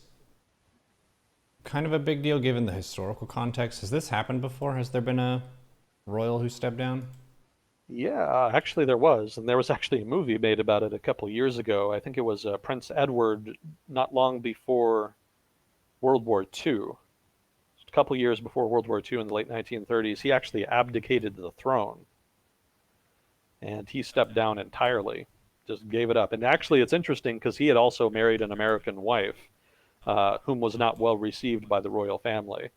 kind of a big deal given the historical context. Has this happened before? Has there been a royal who stepped down? Yeah, actually there was, and there was actually a movie made about it a couple years ago. I think it was Prince Edward, not long before World War II. A couple years before World War II in the late 1930s, he actually abdicated the throne and he stepped down entirely, just gave it up. And actually, it's interesting because he had also married an American wife, whom was not well received by the royal family.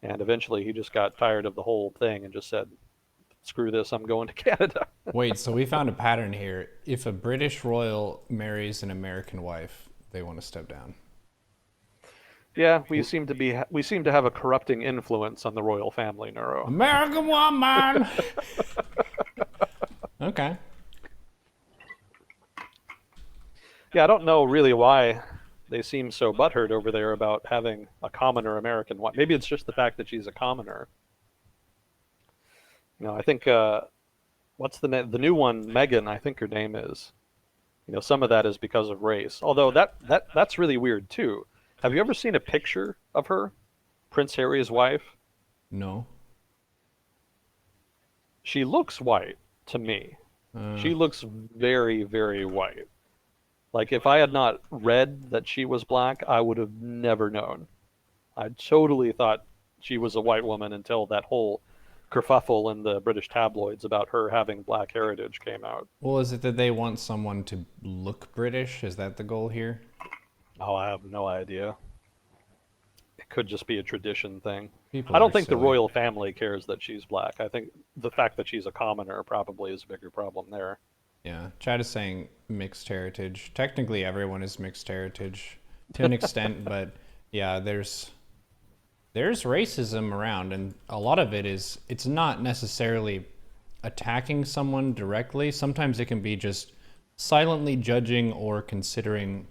And eventually, he just got tired of the whole thing and just said, "Screw this! I'm going to Canada." Wait, so we found a pattern here. If a British royal marries an American wife, they want to step down. Yeah, we seem to have a corrupting influence on the royal family, Neuro. American woman! Okay. Yeah, I don't know really why they seem so butthurt over there about having a commoner American wife. Maybe it's just the fact that she's a commoner. I think what's the new one, Megan? I think her name is. Some of that is because of race. Although that's really weird too. Have you ever seen a picture of her, Prince Harry's wife? No. She looks white to me. Uh, She looks very, very white. Like if I had not read that she was black, I would have never known. I totally thought she was a white woman until that whole kerfuffle in the British tabloids about her having black heritage came out. well, is it that they want someone to look British? Is that the goal here? Oh, I have no idea. It could just be a tradition thing. People I don't are think the silly. royal family cares that she's black. I think the fact that she's a commoner probably is a bigger problem there. Yeah, Chad is saying mixed heritage. Technically, everyone is mixed heritage to an extent, but yeah, there's racism around, and a lot of it is it's not necessarily attacking someone directly. Sometimes it can be just silently judging or considering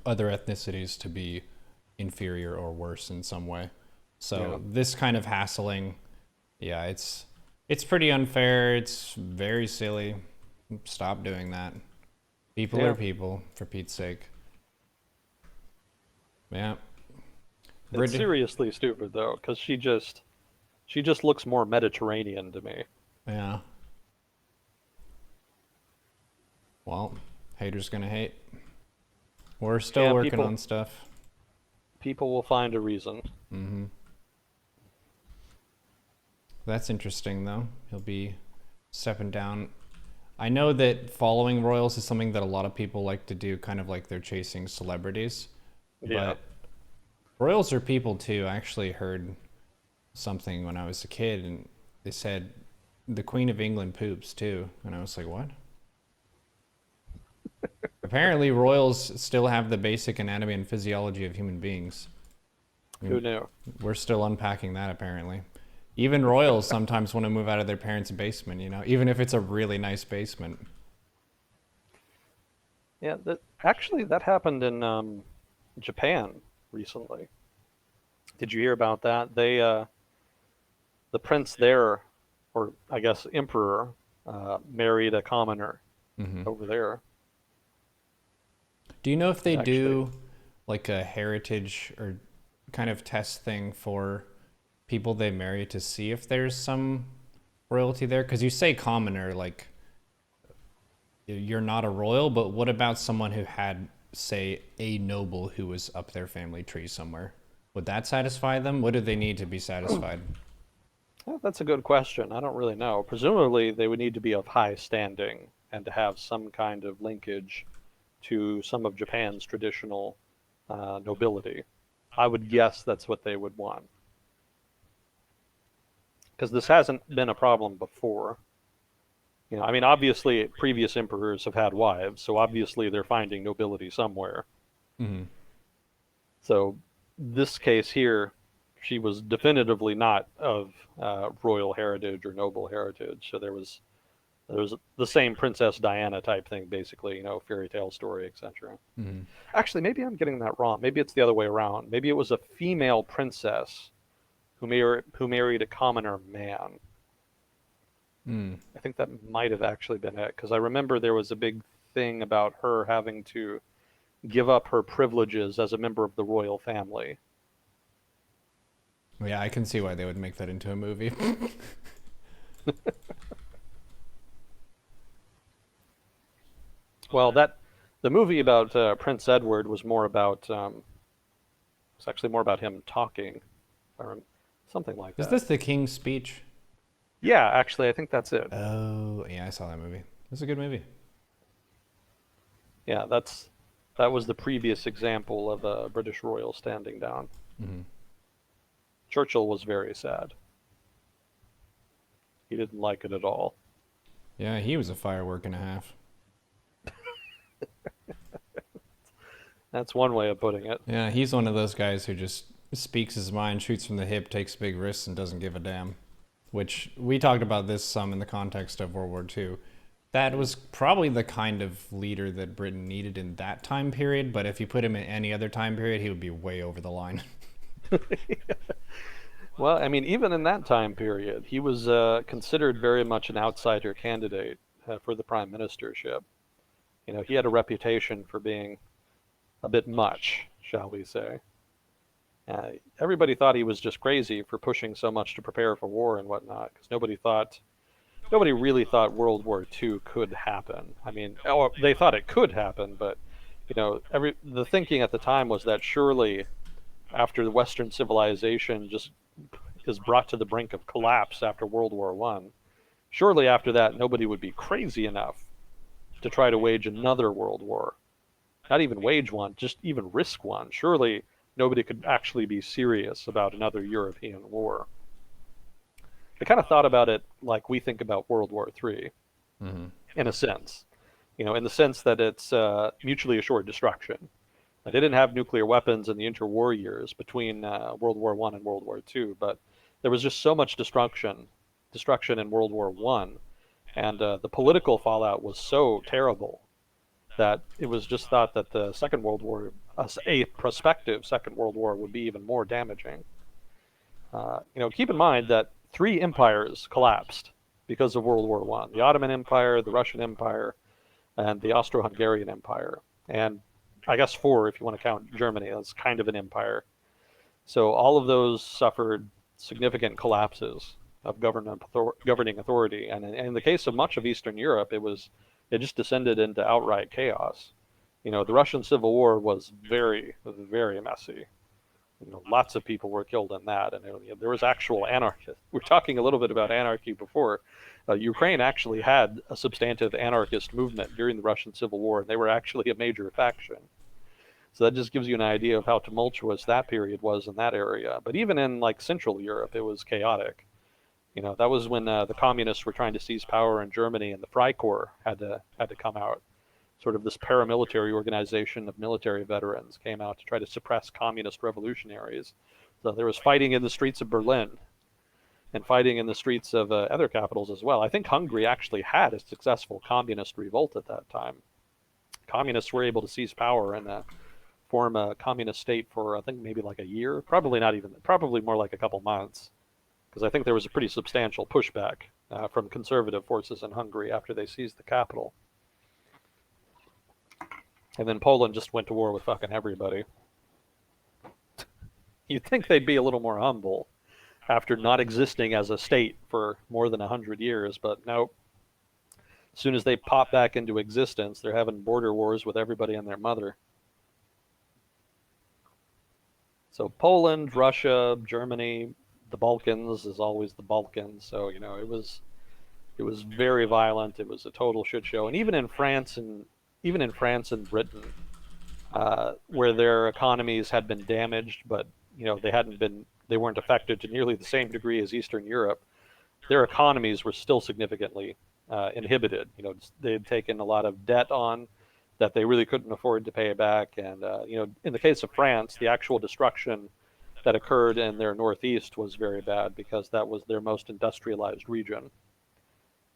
other ethnicities to be inferior or worse in some way. Yeah. So this kind of hassling, yeah, it's pretty unfair. It's very silly. Stop doing that. People Yeah. are people, for Pete's sake. Yeah. It's Brid- seriously stupid though, because she just looks more Mediterranean to me. yeah. Well, haters gonna hate. We're still Yeah, working people on stuff. people will find a reason. Mm-hmm. That's interesting, though. He'll be stepping down. I know that following royals is something that a lot of people like to do, kind of like they're chasing celebrities. Yeah. But royals are people too. I actually heard something when I was a kid, and they said the Queen of England poops too, and I was like, what? Apparently, royals still have the basic anatomy and physiology of human beings. Who knew? We're still unpacking that, apparently. Even royals sometimes want to move out of their parents' basement, even if it's a really nice basement. Yeah, that happened in Japan recently. Did you hear about that? The prince there, or I guess emperor, married a commoner Hmm. over there. Do you know if they Actually, do like a heritage or kind of test thing for people they marry to see if there's some royalty there? Because you say commoner, like you're not a royal, but what about someone who had, say, a noble who was up their family tree somewhere? Would that satisfy them? What do they need to be satisfied? yeah, that's a good question. I don't really know. Presumably, they would need to be of high standing and to have some kind of linkage to some of Japan's traditional nobility. I would guess that's what they would want. Because this hasn't been a problem before. I mean, obviously, previous emperors have had wives, so obviously they're finding nobility somewhere. Hmm. So, this case here, she was definitively not of royal heritage or noble heritage. So there was the same Princess Diana type thing, basically, fairy tale story, etc. Hmm. Actually, maybe I'm getting that wrong. Maybe it's the other way around. Maybe it was a female princess who married a commoner man. Mm. I think that might have actually been it, because I remember there was a big thing about her having to give up her privileges as a member of the royal family. Yeah, I can see why they would make that into a movie. Well, the movie about Prince Edward was more about it's actually more about him talking, or something like Is that. this the King's Speech? Yeah, actually, I think that's it. Oh, yeah, I saw that movie. It's a good movie. Yeah, that was the previous example of a British royal standing down. Hmm. Churchill was very sad. He didn't like it at all. Yeah, he was a firework and a half. That's one way of putting it. Yeah, he's one of those guys who just speaks his mind, shoots from the hip, takes big risks, and doesn't give a damn. Which we talked about this some in the context of World War II. That was probably the kind of leader that Britain needed in that time period, but if you put him in any other time period, he would be way over the line. Well, I mean, even in that time period, he was considered very much an outsider candidate for the prime ministership. You know, he had a reputation for being a bit much, shall we say. Everybody thought he was just crazy for pushing so much to prepare for war and whatnot, because nobody really thought World War II could happen. I mean, oh, they thought it could happen, but the thinking at the time was that surely after the Western civilization just is brought to the brink of collapse after World War One, surely after that nobody would be crazy enough to try to wage another world war. Not even wage one, just even risk one. Surely nobody could actually be serious about another European war. They kind of thought about it like we think about World War III, Hmm. in a sense. In the sense that it's mutually assured destruction. They didn't have nuclear weapons in the interwar years between World War One and World War Two, but there was just so much destruction in World War One, and the political fallout was so terrible that it was just thought that the Second World War, a prospective Second World War, would be even more damaging. Keep in mind that three empires collapsed because of World War One: the Ottoman Empire, the Russian Empire, and the Austro-Hungarian Empire. And I guess four, if you want to count Germany, that's kind of an empire. So all of those suffered significant collapses of governing authority. And in the case of much of Eastern Europe, it just descended into outright chaos. The Russian Civil War was very, very messy. Lots of people were killed in that, and there was actual anarchy. We are talking a little bit about anarchy before. Ukraine actually had a substantive anarchist movement during the Russian Civil War, and they were actually a major faction. So that just gives you an idea of how tumultuous that period was in that area. But even in like Central Europe, it was chaotic. That was when the communists were trying to seize power in Germany, and the Freikorps had to come out. Sort of this paramilitary organization of military veterans came out to try to suppress communist revolutionaries. So there was fighting in the streets of Berlin and fighting in the streets of other capitals as well. I think Hungary actually had a successful communist revolt at that time. Communists were able to seize power and form a communist state for, I think, maybe like a year. Probably not even, probably more like a couple months, because I think there was a pretty substantial pushback from conservative forces in Hungary after they seized the capital. And then Poland just went to war with fucking everybody. You'd think they'd be a little more humble after not existing as a state for more than 100 years, but nope. As soon as they pop back into existence, they're having border wars with everybody and their mother. So Poland, Russia, Germany, the Balkans is always the Balkans. So it was very violent. It was a total shit show. And even in France and Britain, where their economies had been damaged, but they weren't affected to nearly the same degree as Eastern Europe. Their economies were still significantly inhibited. They had taken a lot of debt on that they really couldn't afford to pay back, and in the case of France, the actual destruction that occurred in their northeast was very bad because that was their most industrialized region.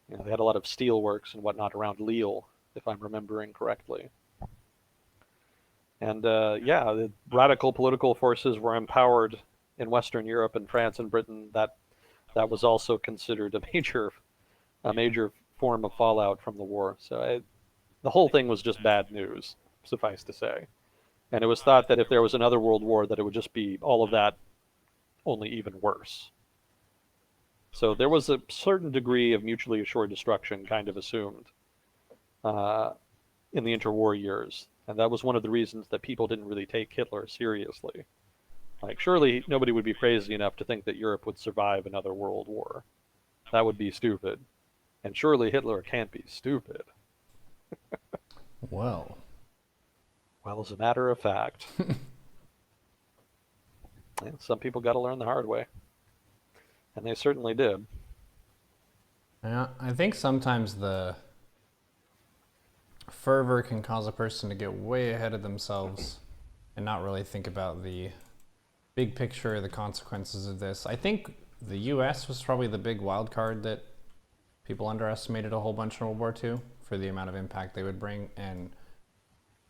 They had a lot of steelworks and whatnot around Lille, if I'm remembering correctly. And yeah, the radical political forces were empowered in Western Europe and France and Britain. That was also considered a a major form of fallout from the war. The whole thing was just bad news, suffice to say. And it was thought that if there was another world war, that it would just be all of that, only even worse. So there was a certain degree of mutually assured destruction kind of assumed uh, in the interwar years. And that was one of the reasons that people didn't really take Hitler seriously. Like, surely nobody would be crazy enough to think that Europe would survive another world war. That would be stupid. And surely Hitler can't be stupid. Well, Well, as a matter of fact, some people got to learn the hard way. And they certainly did. yeah, I think sometimes the fervor can cause a person to get way ahead of themselves and not really think about the big picture, the consequences of this. I think the US was probably the big wild card that people underestimated a whole bunch in World War II for the amount of impact they would bring. And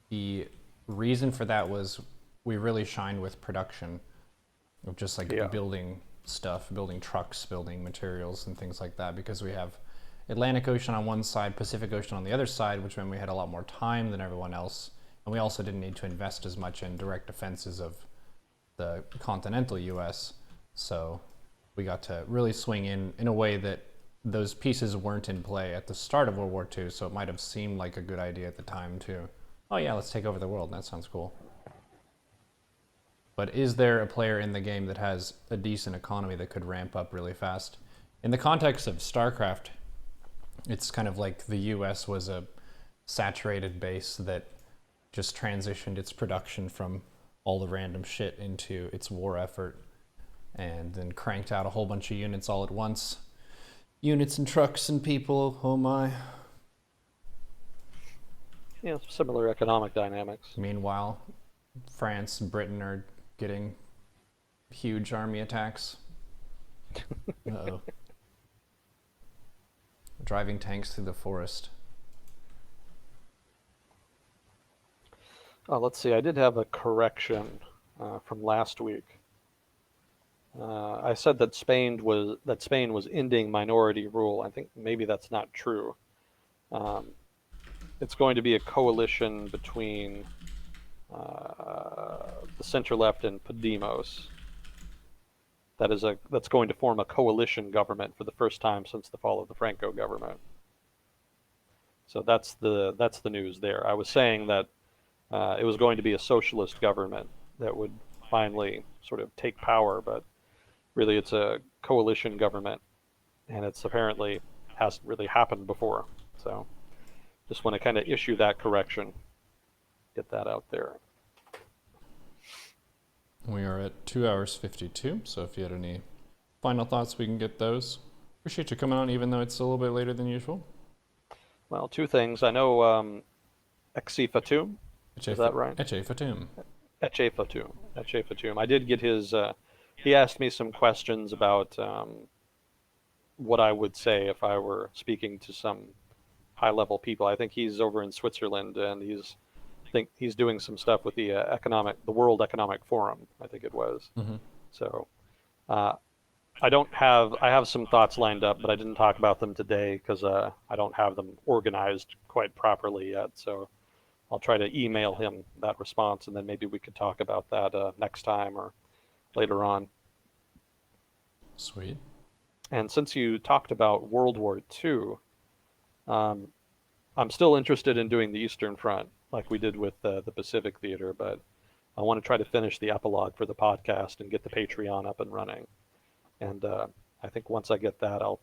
the reason for that was we really shined with production of just like building stuff, building trucks, building materials and things like that, because we have Atlantic Ocean on one side, Pacific Ocean on the other side, which meant we had a lot more time than everyone else. And we also didn't need to invest as much in direct defenses of the continental US. So we got to really swing in a way that those pieces weren't in play at the start of World War II. So it might have seemed like a good idea at the time to, oh yeah, let's take over the world. That sounds cool. But is there a player in the game that has a decent economy that could ramp up really fast? In the context of StarCraft, it's kind of like the US was a saturated base that just transitioned its production from all the random shit into its war effort and then cranked out a whole bunch of units all at once. Units and trucks and people, oh my. Yeah, similar economic dynamics. Meanwhile, France and Britain are getting huge army attacks. Uh-oh. Driving tanks through the forest. Let's see. I did have a correction from last week. I said that Spain was ending minority rule. I think maybe that's not true. It's going to be a coalition between the center left and Podemos. That's going to form a coalition government for the first time since the fall of the Franco government. So that's the news there. I was saying that it was going to be a socialist government that would finally sort of take power, but really it's a coalition government, and it's apparently hasn't really happened before. So just want to kind of issue that correction, get that out there. We are at 2 hours 52, so if you had any final thoughts, we can get those. Appreciate you coming on, even though it's a little bit later than usual. Well, two things. I know Ep68, is that right? Ep68. Ep68. I did get his, he asked me some questions about what I would say if I were speaking to some high-level people. I think he's over in Switzerland, and he's doing some stuff with the World Economic Forum, I think it was. Mm-hmm. So I have some thoughts lined up, but I didn't talk about them today because I don't have them organized quite properly yet. So I'll try to email him that response, and then maybe we could talk about that next time or later on. Sweet. And since you talked about World War II, I'm still interested in doing the Eastern Front, like we did with the Pacific Theater, but I want to try to finish the epilogue for the podcast and get the Patreon up and running. And I think once I get that, I'll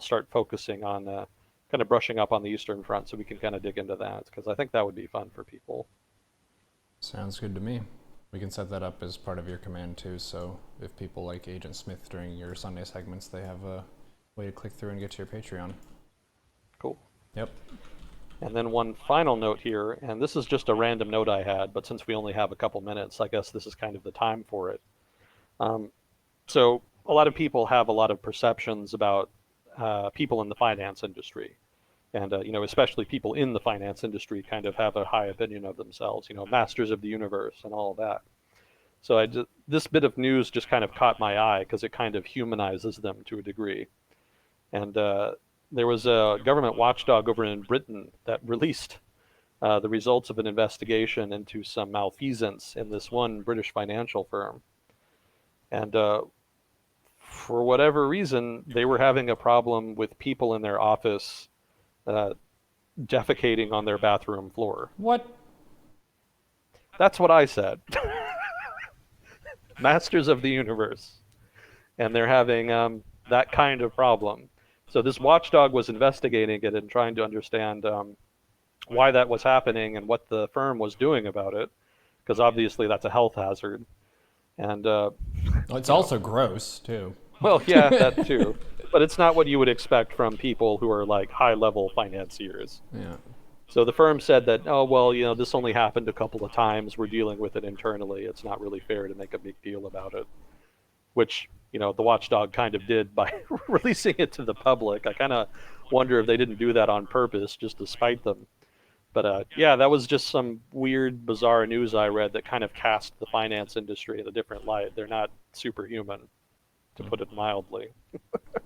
start focusing on kind of brushing up on the Eastern Front so we can kind of dig into that, because I think that would be fun for people. Sounds good to me. We can set that up as part of your command too, so if people like Agent Smith during your Sunday segments, they have a way to click through and get to your Patreon. Cool. Yep. And then one final note here, and this is just a random note I had, but since we only have a couple minutes, I guess this is kind of the time for it. So a lot of people have a lot of perceptions about people in the finance industry. And, especially people in the finance industry kind of have a high opinion of themselves, masters of the universe and all of that. So this bit of news just kind of caught my eye because it kind of humanizes them to a degree. And there was a government watchdog over in Britain that released the results of an investigation into some malfeasance in this one British financial firm. And for whatever reason, they were having a problem with people in their office uh, defecating on their bathroom floor. What? That's what I said. Masters of the universe. And they're having that kind of problem. So this watchdog was investigating it and trying to understand why that was happening and what the firm was doing about it, because obviously that's a health hazard. And Well, it's also gross too. well, yeah, that too. But it's not what you would expect from people who are like high-level financiers. Yeah. So the firm said that, oh, well, this only happened a couple of times. We're dealing with it internally. It's not really fair to make a big deal about it, which, the watchdog kind of did by releasing it to the public. I kind of wonder if they didn't do that on purpose just to spite them. But yeah, that was just some weird, bizarre news I read that kind of cast the finance industry in a different light. They're not superhuman, to put it mildly.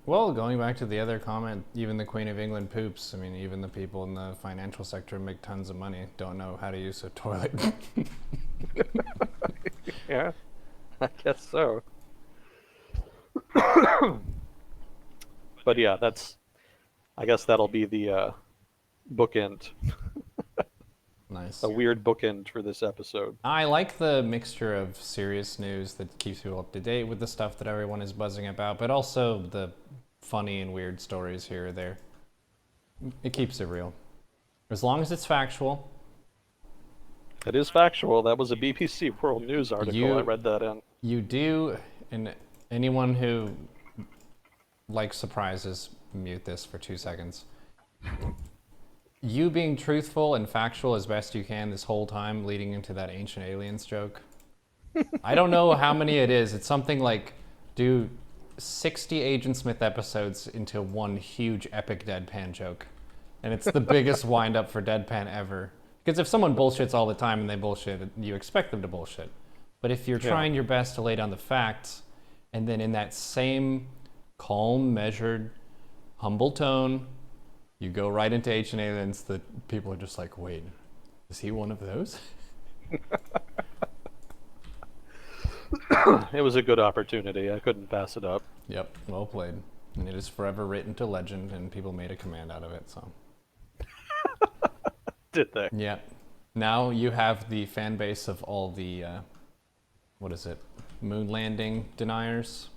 Well, going back to the other comment, even the Queen of England poops. I mean, even the people in the financial sector make tons of money, don't know how to use a toilet. Yeah, I guess so. But yeah, I guess that'll be the bookend, Nice. a weird bookend for this episode. I like the mixture of serious news that keeps people up to date with the stuff that everyone is buzzing about, but also the funny and weird stories here or there. It keeps it real. As long as it's factual. It is factual. That was a BBC World News article. I read that in. You do, and anyone who likes surprises, mute this for 2 seconds. You being truthful and factual as best you can this whole time leading into that Ancient Aliens joke. I don't know how many it is. It's something like do 60 Agent Smith episodes into one huge epic deadpan joke. And it's the biggest wind up for deadpan ever. Because if someone bullshits all the time and they bullshit, you expect them to bullshit. But if you're trying your best to lay down the facts, and then in that same calm, measured, humble tone, you go right into Ancient Aliens, that people are just like, wait, is he one of those? It was a good opportunity. I couldn't pass it up. Yep, well played. And it is forever written to legend, and people made a command out of it, so. Did they? Yeah. Now you have the fan base of all the, moon landing deniers.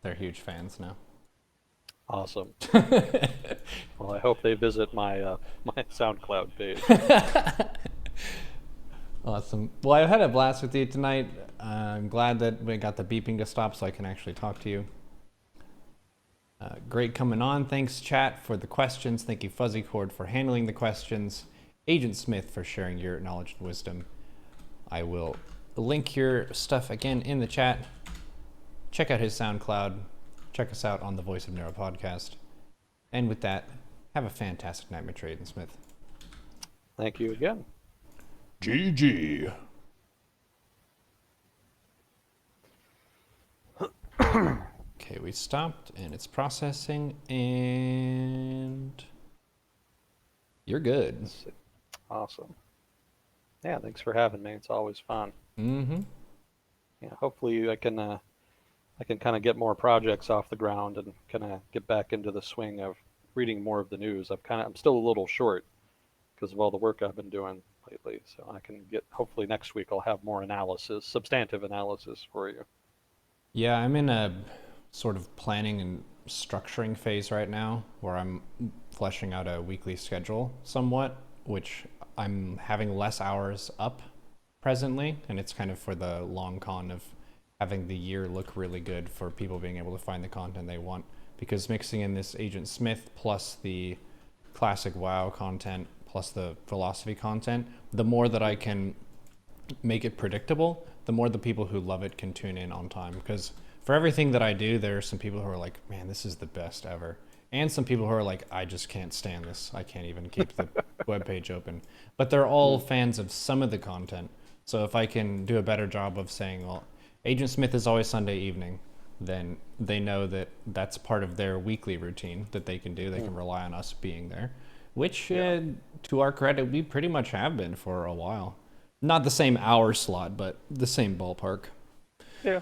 They're huge fans now. Awesome. Well, I hope they visit my my SoundCloud page. Awesome. Well, I had a blast with you tonight. I'm glad that we got the beeping to stop so I can actually talk to you. Great coming on. Thanks, chat, for the questions. Thank you, Fuzzy Cord, for handling the questions. Agent Smith, for sharing your knowledge and wisdom. I will link your stuff again in the chat. Check out his SoundCloud. Check us out on the Voice of Neuro podcast. And with that, have a fantastic night, Mr. Agent Smith. Thank you again. GG. Okay, we stopped and it's processing and you're good. Awesome. Yeah, thanks for having me. It's always fun. Mm-hmm. Yeah, hopefully I can kind of get more projects off the ground and kind of get back into the swing of reading more of the news. I'm still a little short because of all the work I've been doing lately. So I can hopefully next week I'll have more analysis, substantive analysis for you. Yeah, I'm in a sort of planning and structuring phase right now where I'm fleshing out a weekly schedule somewhat, which I'm having less hours up presently, and it's kind of for the long con of having the year look really good for people being able to find the content they want, because mixing in this Agent Smith plus the classic WoW content plus the philosophy content, the more that I can make it predictable, the more the people who love it can tune in on time. Because for everything that I do, there are some people who are like, man, this is the best ever. And some people who are like, I just can't stand this. I can't even keep the webpage open. But they're all fans of some of the content. So if I can do a better job of saying, well, Agent Smith is always Sunday evening, then they know that that's part of their weekly routine that they can do. They can rely on us being there, which, to our credit, we pretty much have been for a while. Not the same hour slot, but the same ballpark. Yeah.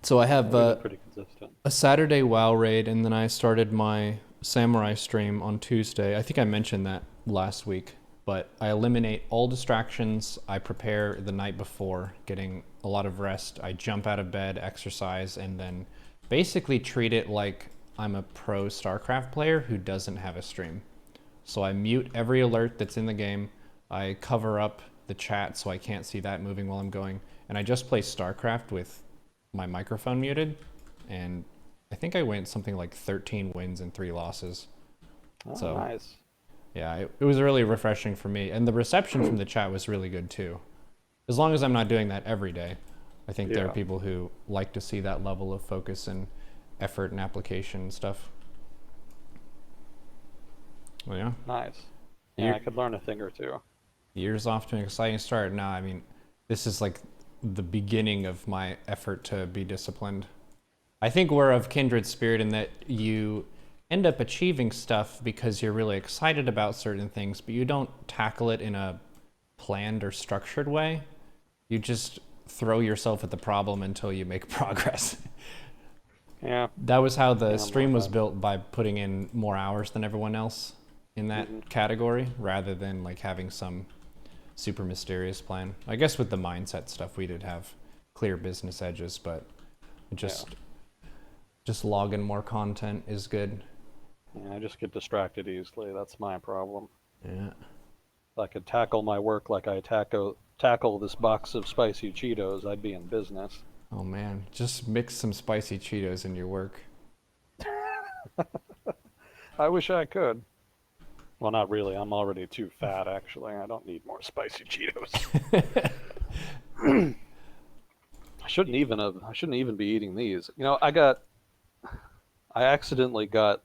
So I have We've been pretty consistent. a Saturday WoW raid, and then I started my Samurai stream on Tuesday. I think I mentioned that last week, but I eliminate all distractions. I prepare the night before, getting a lot of rest. I jump out of bed, exercise, and then basically treat it like I'm a pro StarCraft player who doesn't have a stream. So I mute every alert that's in the game. I cover up the chat so I can't see that moving while I'm going. And I just play StarCraft with my microphone muted. And I think I went something like 13 wins and 3 losses. Oh, So, nice. yeah, it was really refreshing for me. And the reception from the chat was really good too. As long as I'm not doing that every day. I think there are people who like to see that level of focus and effort and application and stuff. Well, yeah. Nice. Yeah, I could learn a thing or two. Year's off to an exciting start. Now, I mean, this is like the beginning of my effort to be disciplined. I think we're of kindred spirit in that you end up achieving stuff because you're really excited about certain things, but you don't tackle it in a planned or structured way. You just throw yourself at the problem until you make progress. Yeah. That was how the stream was built, by putting in more hours than everyone else in that category, rather than like having some super mysterious plan. I guess with the mindset stuff, we did have clear business edges, but just logging more content is good. Yeah, I just get distracted easily. That's my problem. Yeah. If I could tackle my work like I tackle this box of spicy Cheetos, I'd be in business. Oh man, just mix some spicy Cheetos in your work. I wish I could. Well, not really. I'm already too fat, actually. I don't need more spicy Cheetos. I shouldn't even be eating these. You know, I accidentally got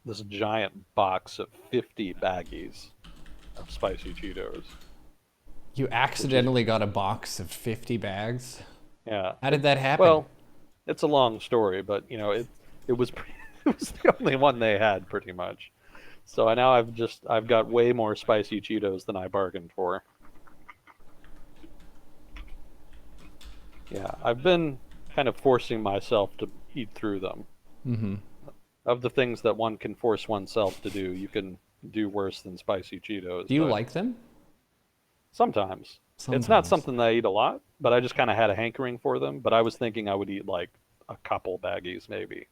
this giant box of 50 baggies of spicy Cheetos. You accidentally got a box of 50 bags? Yeah. How did that happen? Well, it's a long story, but you know, it was it was the only one they had pretty much. So I've got way more spicy Cheetos than I bargained for. Yeah, I've been kind of forcing myself to eat through them. Mm-hmm. Of the things that one can force oneself to do, you can do worse than spicy Cheetos. Do you but like them? Sometimes. It's not something that I eat a lot, but I just kind of had a hankering for them. But I was thinking I would eat like a couple baggies maybe.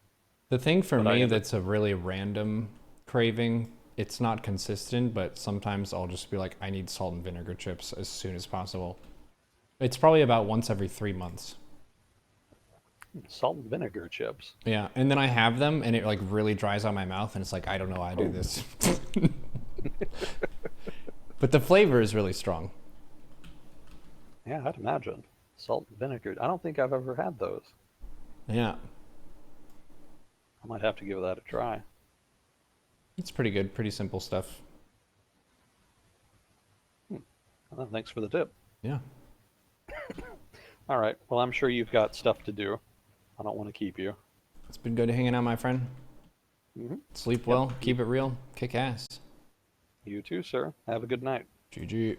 The thing for me that's a really random craving, it's not consistent, but sometimes I'll just be like, I need salt and vinegar chips as soon as possible. It's probably about once every 3 months. Salt and vinegar chips. Yeah, and then I have them, and it like really dries out my mouth, and it's like, I don't know why I do this. But the flavor is really strong. Yeah, I'd imagine. Salt and vinegar. I don't think I've ever had those. Yeah. I might have to give that a try. It's pretty good, pretty simple stuff. Well, thanks for the tip. Yeah. All right. Well, I'm sure you've got stuff to do. I don't want to keep you. It's been good hanging out, my friend. Mm-hmm. Sleep well, keep it real, kick ass. You too, sir. Have a good night. GG.